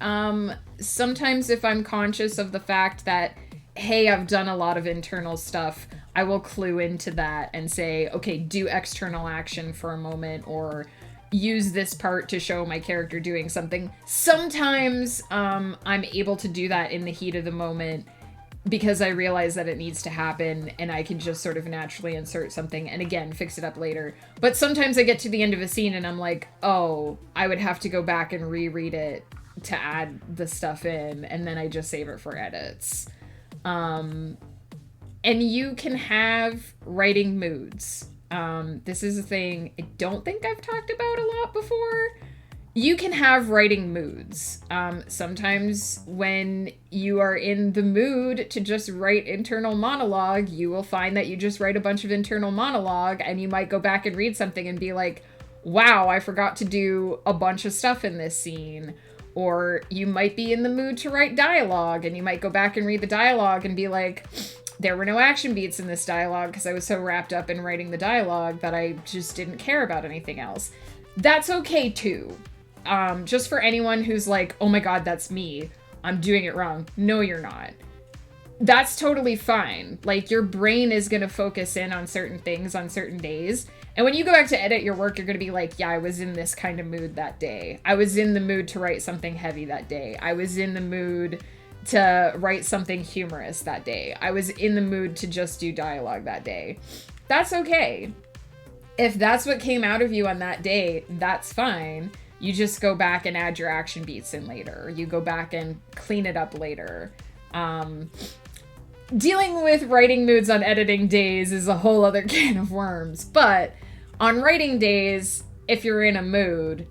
Sometimes if I'm conscious of the fact that, hey, I've done a lot of internal stuff, I will clue into that and say, okay, do external action for a moment, or use this part to show my character doing something. Sometimes I'm able to do that in the heat of the moment because I realize that it needs to happen, and I can just sort of naturally insert something and again fix it up later. But sometimes I get to the end of a scene and I'm like, oh, I would have to go back and reread it to add the stuff in, and then I just save it for edits. And you can have writing moods. This is a thing I don't think I've talked about a lot before. You can have writing moods. Sometimes when you are in the mood to just write internal monologue, you will find that you just write a bunch of internal monologue, and you might go back and read something and be like, wow, I forgot to do a bunch of stuff in this scene. Or you might be in the mood to write dialogue, and you might go back and read the dialogue and be like, there were no action beats in this dialogue because I was so wrapped up in writing the dialogue that I just didn't care about anything else. That's okay too. Just for anyone who's like, oh my god, that's me, I'm doing it wrong. No, you're not. That's totally fine. Like, your brain is going to focus in on certain things on certain days. And when you go back to edit your work, you're going to be like, yeah, I was in this kind of mood that day. I was in the mood to write something heavy that day. I was in the mood to write something humorous that day. I was in the mood to just do dialogue that day. That's okay. If that's what came out of you on that day, that's fine. You just go back and add your action beats in later. You go back and clean it up later. Dealing with writing moods on editing days is a whole other can of worms. But on writing days, if you're in a mood,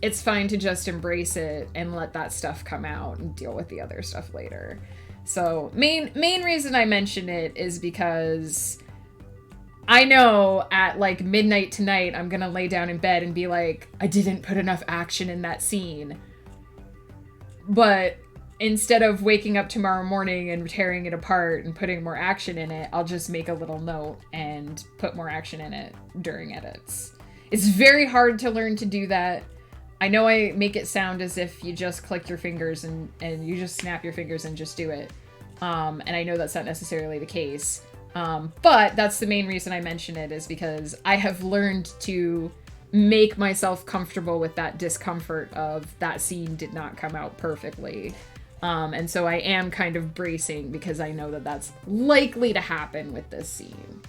it's fine to just embrace it and let that stuff come out and deal with the other stuff later. So main reason I mention it is because I know at like midnight tonight, I'm gonna lay down in bed and be like, I didn't put enough action in that scene. But instead of waking up tomorrow morning and tearing it apart and putting more action in it, I'll just make a little note and put more action in it during edits. It's very hard to learn to do that. I know I make it sound as if you just click your fingers and you just snap your fingers and just do it. And I know that's not necessarily the case. But that's the main reason I mention it, is because I have learned to make myself comfortable with that discomfort of that scene did not come out perfectly. And so I am kind of bracing because I know that that's likely to happen with this scene.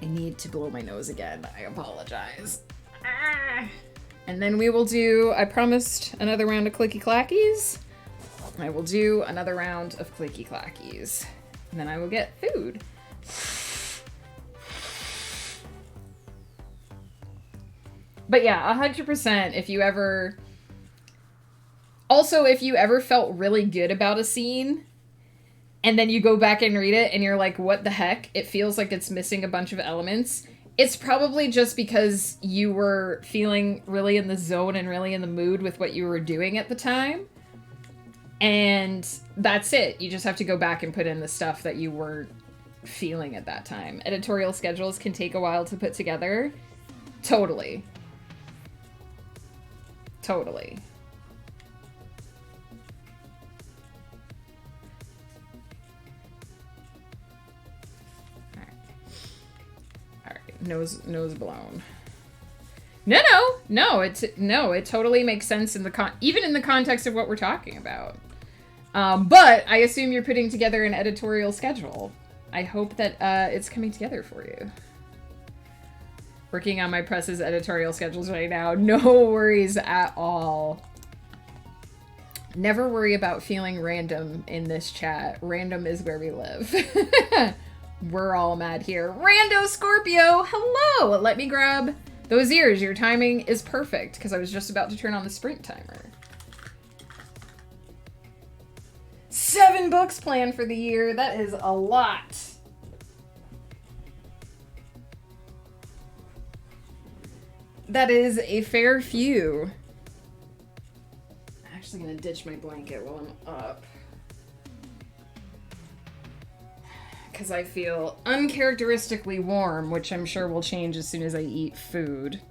I need to blow my nose again. I apologize. And then we will do, I promised another round of clicky clackies. I will do another round of clicky clackies. And then I will get food. But yeah, 100% if you ever... Also, if you ever felt really good about a scene, and then you go back and read it, and you're like, what the heck? It feels like it's missing a bunch of elements. It's probably just because you were feeling really in the zone and really in the mood with what you were doing at the time. And that's it. You just have to go back and put in the stuff that you were feeling at that time. Editorial schedules can take a while to put together. Totally. Totally. Nose blown. No, it totally makes sense in the even in the context of what we're talking about. But I assume you're putting together an editorial schedule. I hope that it's coming together for you. Working on my press's editorial schedules right now. No worries at all. Never worry about feeling random in this chat. Random is where we live. We're all mad here. Rando Scorpio, hello! Let me grab those ears. Your timing is perfect, because I was just about to turn on the sprint timer. 7 books planned for the year. That is a lot. That is a fair few. I'm actually gonna ditch my blanket while I'm up. Because I feel uncharacteristically warm, which I'm sure will change as soon as I eat food.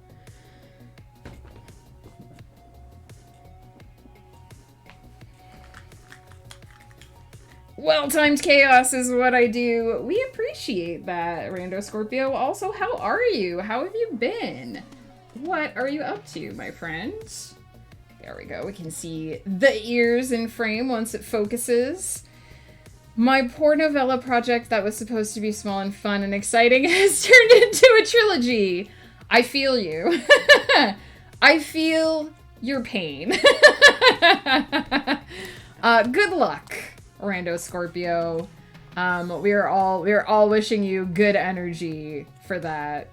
Well-timed chaos is what I do. We appreciate that, Rando Scorpio. Also, how are you? How have you been? What are you up to, my friend? There we go. We can see the ears in frame once it focuses. My poor novella project that was supposed to be small and fun and exciting has turned into a trilogy. I feel you. I feel your pain. Good luck, Rando Scorpio. We are all wishing you good energy for that.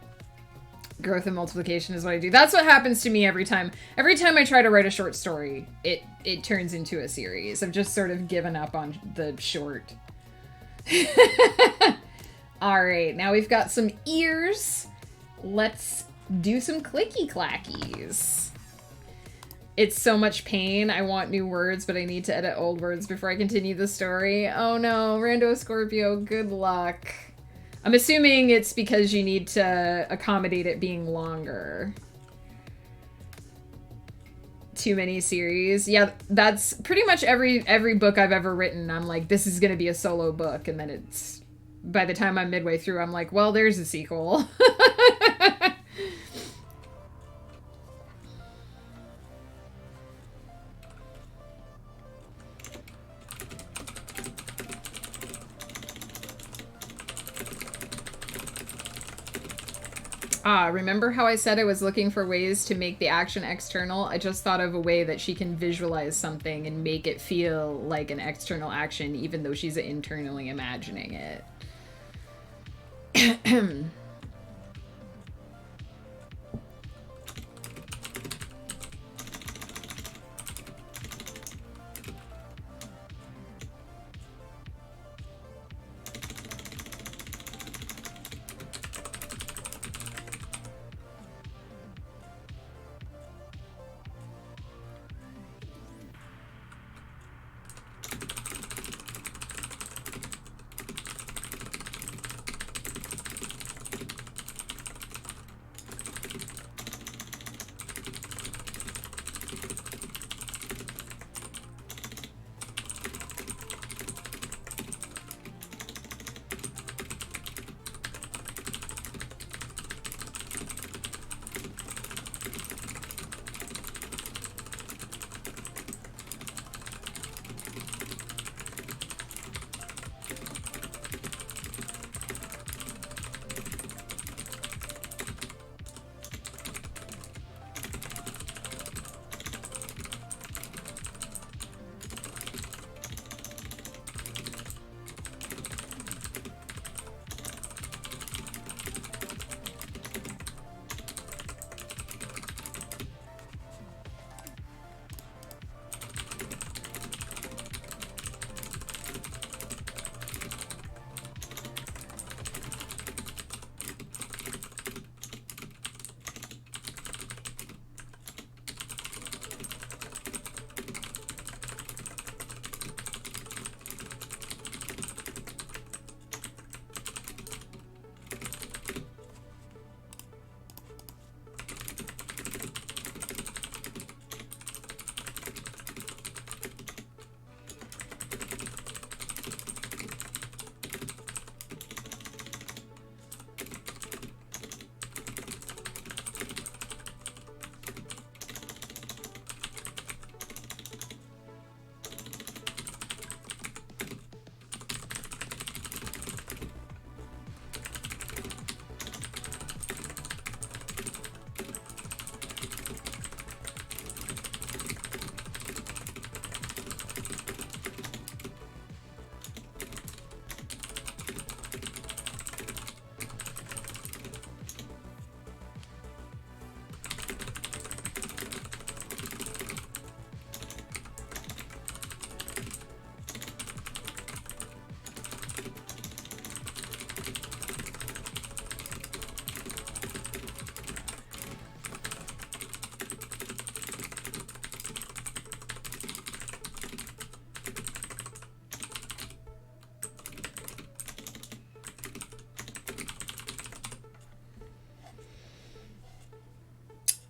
Growth and multiplication is what I do. That's what happens to me every time. Every time I try to write a short story, it turns into a series. I've just sort of given up on the short. Alright, now we've got some ears. Let's do some clicky clackies. It's so much pain. I want new words, but I need to edit old words before I continue the story. Oh no, Rando Scorpio, good luck. I'm assuming it's because you need to accommodate it being longer. Too many series. Yeah, that's pretty much every book I've ever written. I'm like, this is gonna be a solo book, and then it's, by the time I'm midway through, I'm like, well, there's a sequel. Remember how I said I was looking for ways to make the action external? I just thought of a way that she can visualize something and make it feel like an external action, even though she's internally imagining it.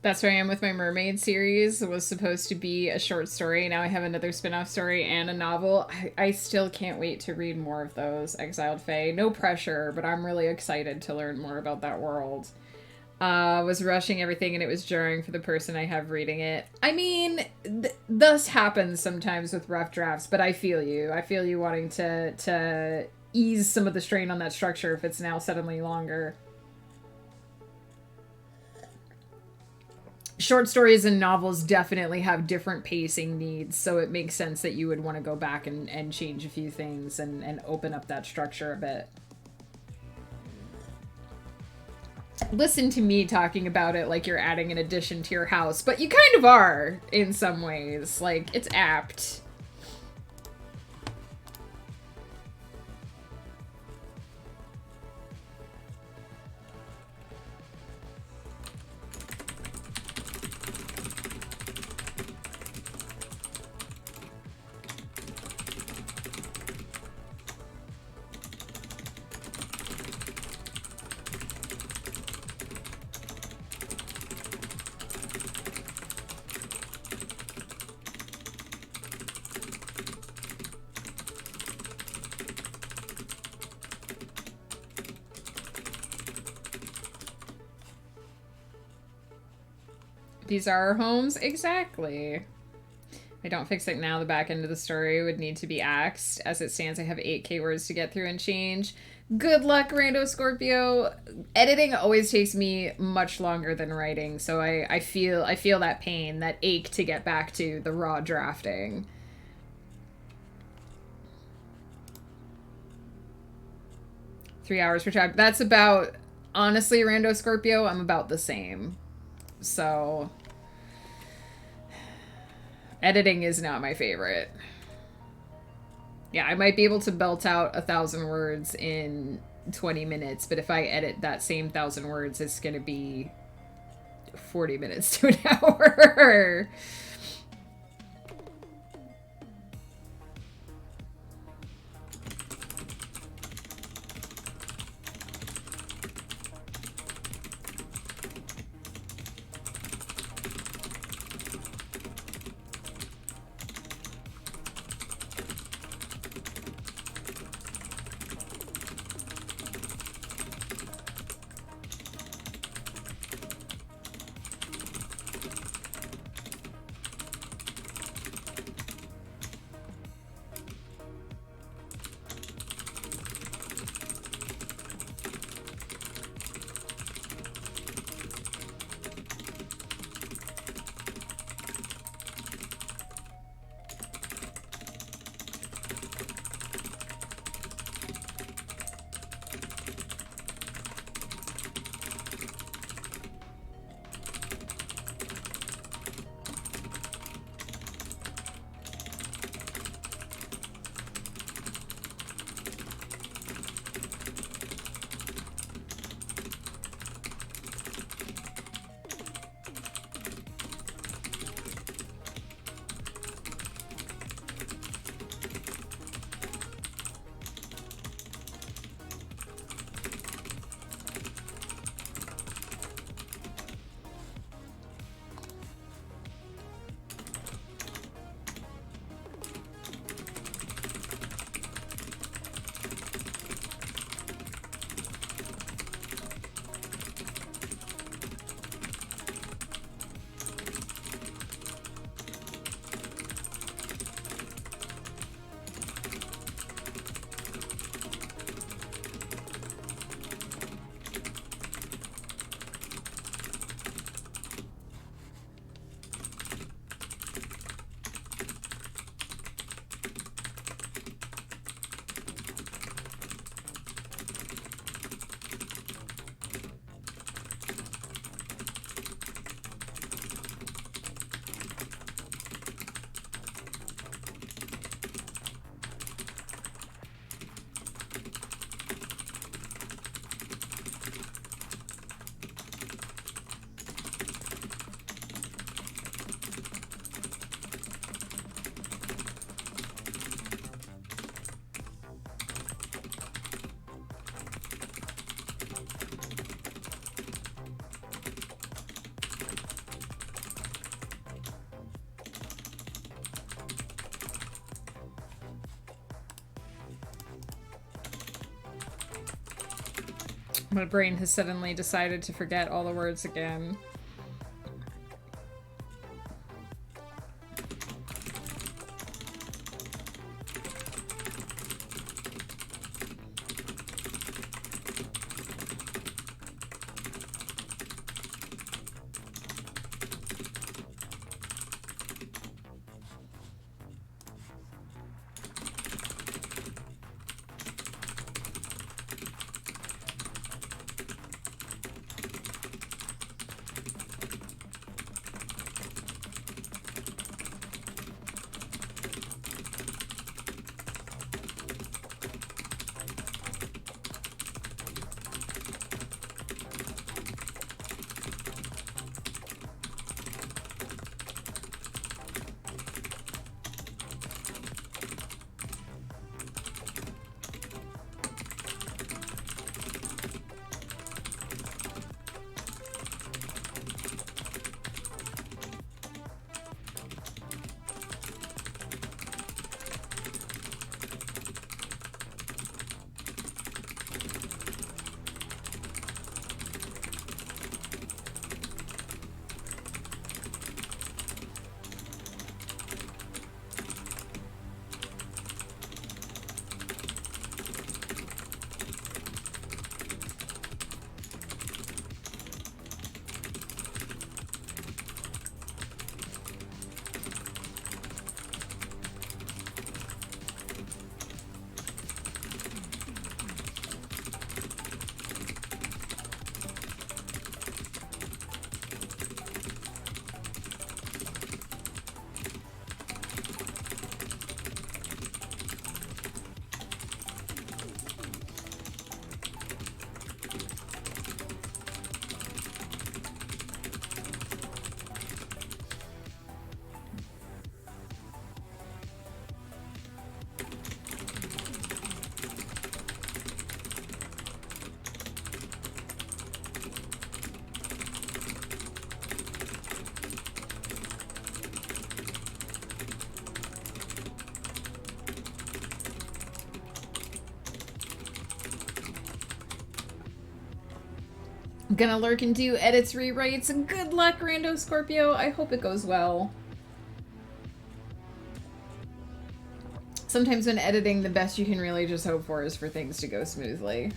That's where I am with my mermaid series. It was supposed to be a short story. Now I have another spin-off story and a novel. I still can't wait to read more of those. Exiled Fae. No pressure, but I'm really excited to learn more about that world. Was rushing everything and it was jarring for the person I have reading it. I mean, thus happens sometimes with rough drafts, but I feel you. I feel you wanting to ease some of the strain on that structure if it's now suddenly longer. Short stories and novels definitely have different pacing needs, so it makes sense that you would want to go back and change a few things and open up that structure a bit. Listen to me talking about it like you're adding an addition to your house, but you kind of are in some ways. Like, it's apt. These are our homes? Exactly. I don't fix it now, the back end of the story would need to be axed. As it stands, I have 8k words to get through and change. Good luck, Rando Scorpio. Editing always takes me much longer than writing, so I feel that pain, that ache to get back to the raw drafting. Three hours per chapter. That's about, honestly, Rando Scorpio, I'm about the same. So editing is not my favorite. Yeah, I might be able to belt out 1,000 words in 20 minutes, but if I edit that same 1,000 words, it's gonna be 40 minutes to an hour. My brain has suddenly decided to forget all the words again. I'm gonna lurk and do edits, rewrites. Good luck, Rando Scorpio. I hope it goes well. Sometimes when editing, the best you can really just hope for is for things to go smoothly.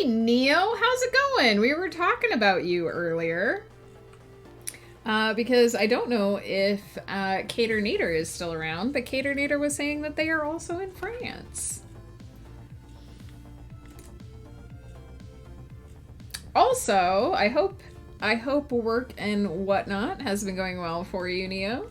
Hey, Neo, how's it going? We were talking about you earlier. Because I don't know if Cater Nader is still around, but Cater Nader was saying that they are also in France. Also, I hope work and whatnot has been going well for you, Neo.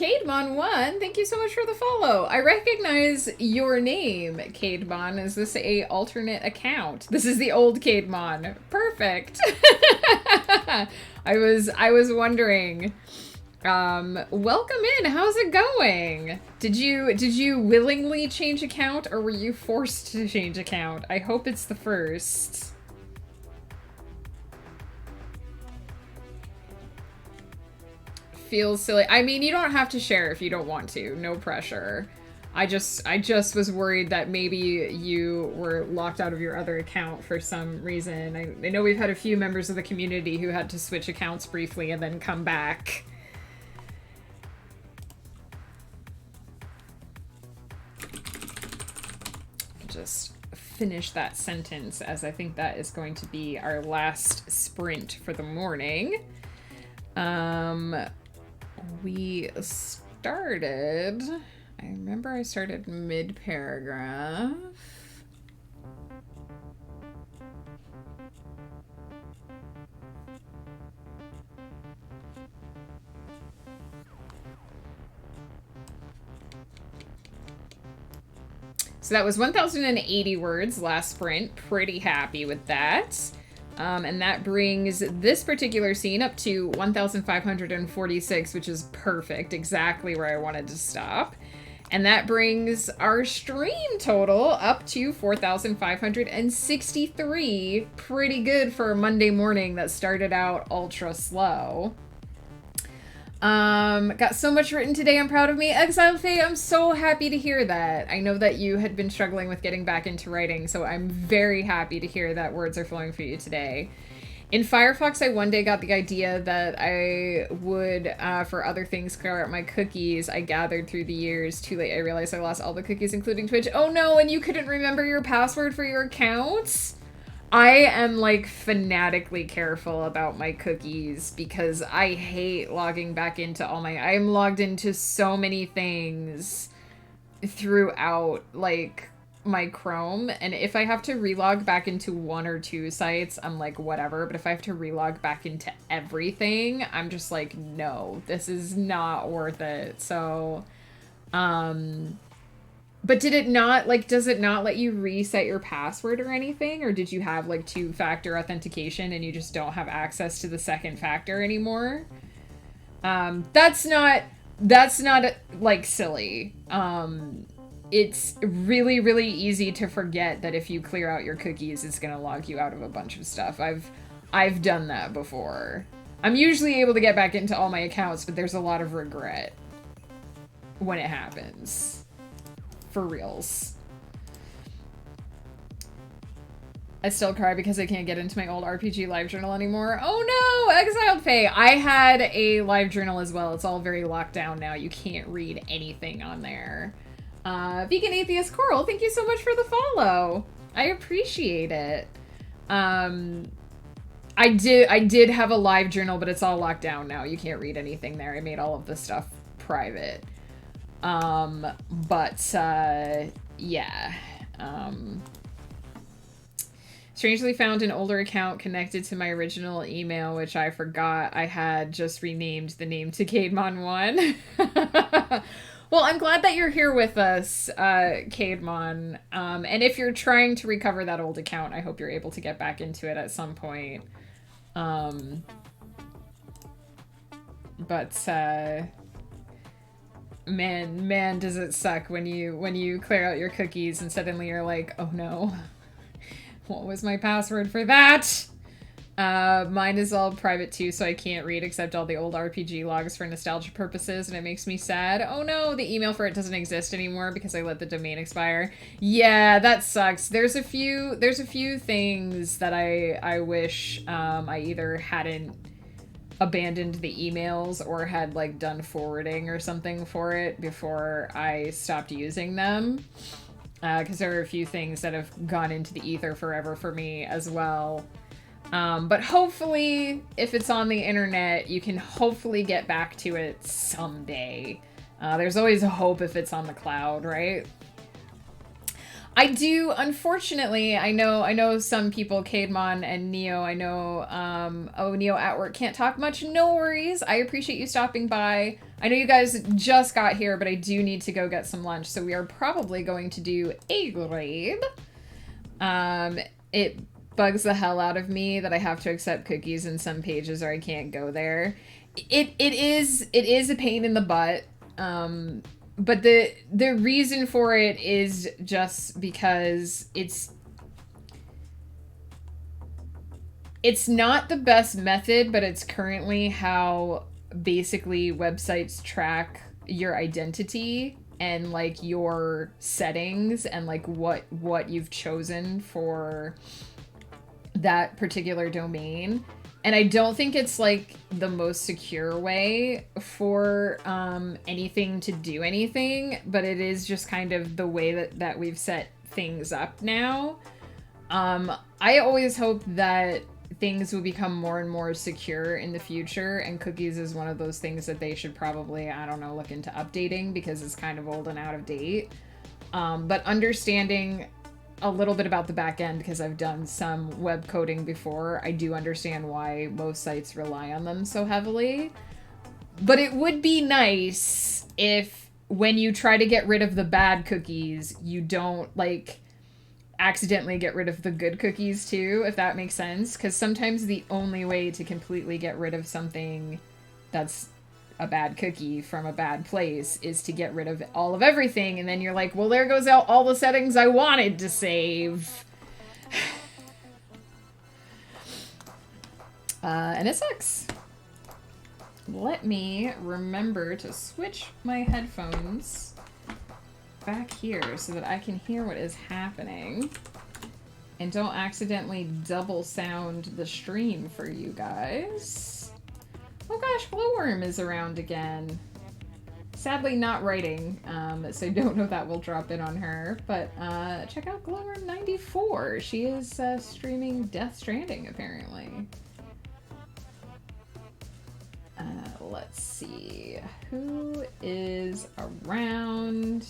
Cademon1, thank you so much for the follow. I recognize your name, Cademon. Is this a alternate account? This is the old Cademon. Perfect. I was wondering. Welcome in. How's it going? Did you willingly change account, or were you forced to change account? I hope it's the first. Feels silly. I mean, you don't have to share if you don't want to. No pressure. I just was worried that maybe you were locked out of your other account for some reason. I know we've had a few members of the community who had to switch accounts briefly and then come back. Just finish that sentence, as I think that is going to be our last sprint for the morning. We started, I remember I started mid-paragraph. So that was 1,080 words last sprint. Pretty happy with that. And that brings this particular scene up to 1,546, which is perfect, exactly where I wanted to stop. And that brings our stream total up to 4,563. Pretty good for a Monday morning that started out ultra slow. Got so much written today, I'm proud of me. Exiled Faye, I'm so happy to hear that. I know that you had been struggling with getting back into writing, so I'm very happy to hear that words are flowing for you today. In Firefox, I one day got the idea that I would, for other things, clear out my cookies I gathered through the years. Too late, I realized I lost all the cookies, including Twitch. Oh no, and you couldn't remember your password for your accounts? I am, like, fanatically careful about my cookies because I hate logging back into all my... I'm logged into so many things throughout, like, my Chrome, and if I have to relog back into one or two sites, I'm like, whatever, but if I have to relog back into everything, I'm just like, no, this is not worth it. So, but did it not, like, does it not let you reset your password or anything? Or did you have, like, two-factor authentication and you just don't have access to the second factor anymore? That's not, like, silly. It's really, really easy to forget that if you clear out your cookies, it's gonna log you out of a bunch of stuff. I've done that before. I'm usually able to get back into all my accounts, but there's a lot of regret when it happens. For reals. I still cry because I can't get into my old RPG live journal anymore. Oh no, Exiled Faye. I had a live journal as well. It's all very locked down now. You can't read anything on there. Vegan Atheist Coral, thank you so much for the follow. I appreciate it. I did have a live journal, but it's all locked down now. You can't read anything there. I made all of this stuff private. Yeah. Strangely found an older account connected to my original email, which I forgot I had just renamed the name to Cademon1. Well, I'm glad that you're here with us, Cademon. And if you're trying to recover that old account, I hope you're able to get back into it at some point. Man, does it suck when you clear out your cookies and suddenly you're like, oh no, what was my password for that? Mine is all private too, so I can't read except all the old RPG logs for nostalgia purposes, and it makes me sad. Oh no, the email for it doesn't exist anymore because I let the domain expire. Yeah, that sucks. There's a few things that I wish I either hadn't abandoned the emails or had like done forwarding or something for it before I stopped using them. Because there are a few things that have gone into the ether forever for me as well. But hopefully, if it's on the internet, you can hopefully get back to it someday. There's always a hope if it's on the cloud, right? I do, unfortunately, I know some people, Kademon and Neo, I know, Neo at work can't talk much. No worries. I appreciate you stopping by. I know you guys just got here, but I do need to go get some lunch, so we are probably going to do a raid. It bugs the hell out of me that I have to accept cookies in some pages or I can't go there. It is a pain in the butt. But the reason for it is just because it's not the best method, but it's currently how basically websites track your identity and like your settings and like what you've chosen for that particular domain. And I don't think it's like the most secure way for anything to do anything, but it is just kind of the way that we've set things up now. I always hope that things will become more and more secure in the future, and cookies is one of those things that they should probably, I don't know, look into updating because it's kind of old and out of date. But understanding a little bit about the back end, because I've done some web coding before, I do understand why most sites rely on them so heavily. But it would be nice if when you try to get rid of the bad cookies, you don't like accidentally get rid of the good cookies too, if that makes sense. Because sometimes the only way to completely get rid of something that's a bad cookie from a bad place is to get rid of all of everything, and then you're like, well, there goes out all the settings I wanted to save. And it sucks. Let me remember to switch my headphones back here so that I can hear what is happening and don't accidentally double sound the stream for you guys. Oh gosh, Glowworm is around again. Sadly not writing, so I don't know if that will drop in on her, but check out Glowworm94. She is streaming Death Stranding, apparently. Let's see. Who is around?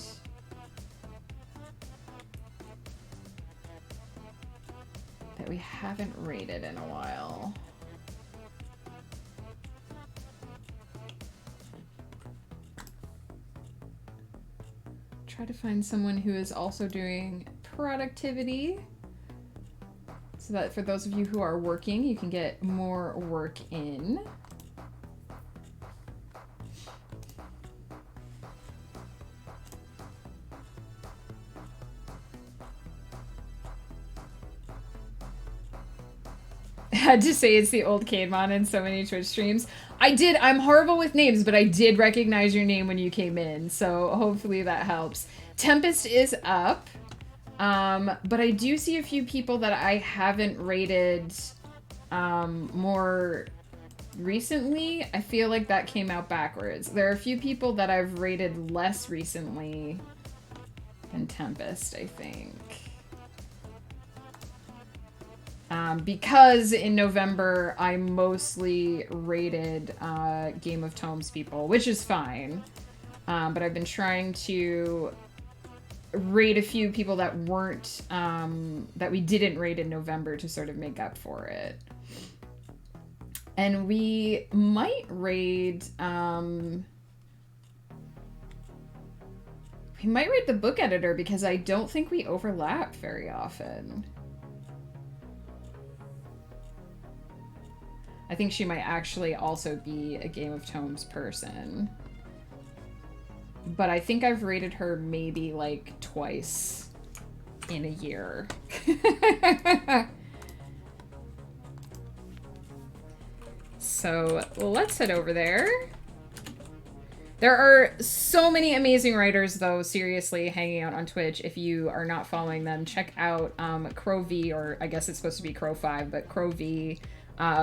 That we haven't rated in a while. Try to find someone who is also doing productivity so that for those of you who are working, you can get more work in. Had to say it's the old Kademon in so many Twitch streams. I'm horrible with names, but I did recognize your name when you came in, so hopefully that helps. Tempest is up, but I do see a few people that I haven't rated more recently. I feel like that came out backwards. There are a few people that I've rated less recently than Tempest, I think. Because in November, I mostly rated Game of Tomes people, which is fine. But I've been trying to rate a few people that weren't, that we didn't rate in November to sort of make up for it. And we might raid, the book editor because I don't think we overlap very often. I think she might actually also be a Game of Tomes person. But I think I've rated her maybe like twice in a year. So let's head over there. There are so many amazing writers, though, seriously, hanging out on Twitch. If you are not following them, check out Crow V, or I guess it's supposed to be Crow 5, but Crow V.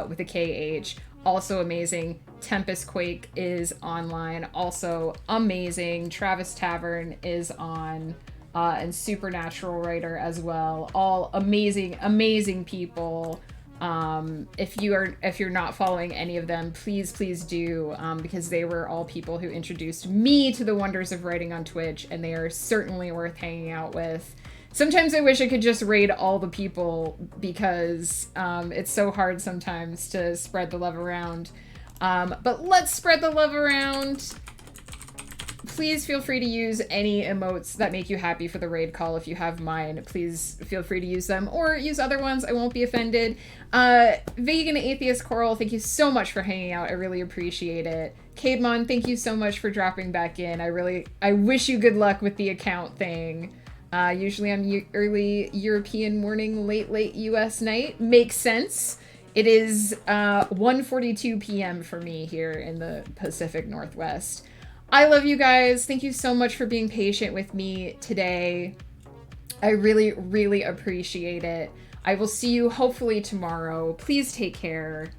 With a KH, also amazing. Tempest Quake is online, also amazing. Travis Tavern is on, and Supernatural writer as well. All amazing people. If you're not following any of them, please do, because they were all people who introduced me to the wonders of writing on Twitch, and they are certainly worth hanging out with. Sometimes I wish I could just raid all the people because it's so hard sometimes to spread the love around. But let's spread the love around. Please feel free to use any emotes that make you happy for the raid call. If you have mine, please feel free to use them or use other ones. I won't be offended. Vegan Atheist Coral, thank you so much for hanging out. I really appreciate it. Cademon, thank you so much for dropping back in. I wish you good luck with the account thing. Usually on early European morning, late US night. Makes sense. It is 1:42 p.m. for me here in the Pacific Northwest. I love you guys. Thank you so much for being patient with me today. I really, really appreciate it. I will see you hopefully tomorrow. Please take care.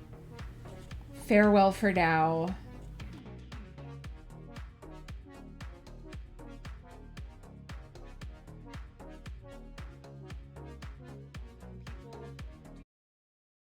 Farewell for now.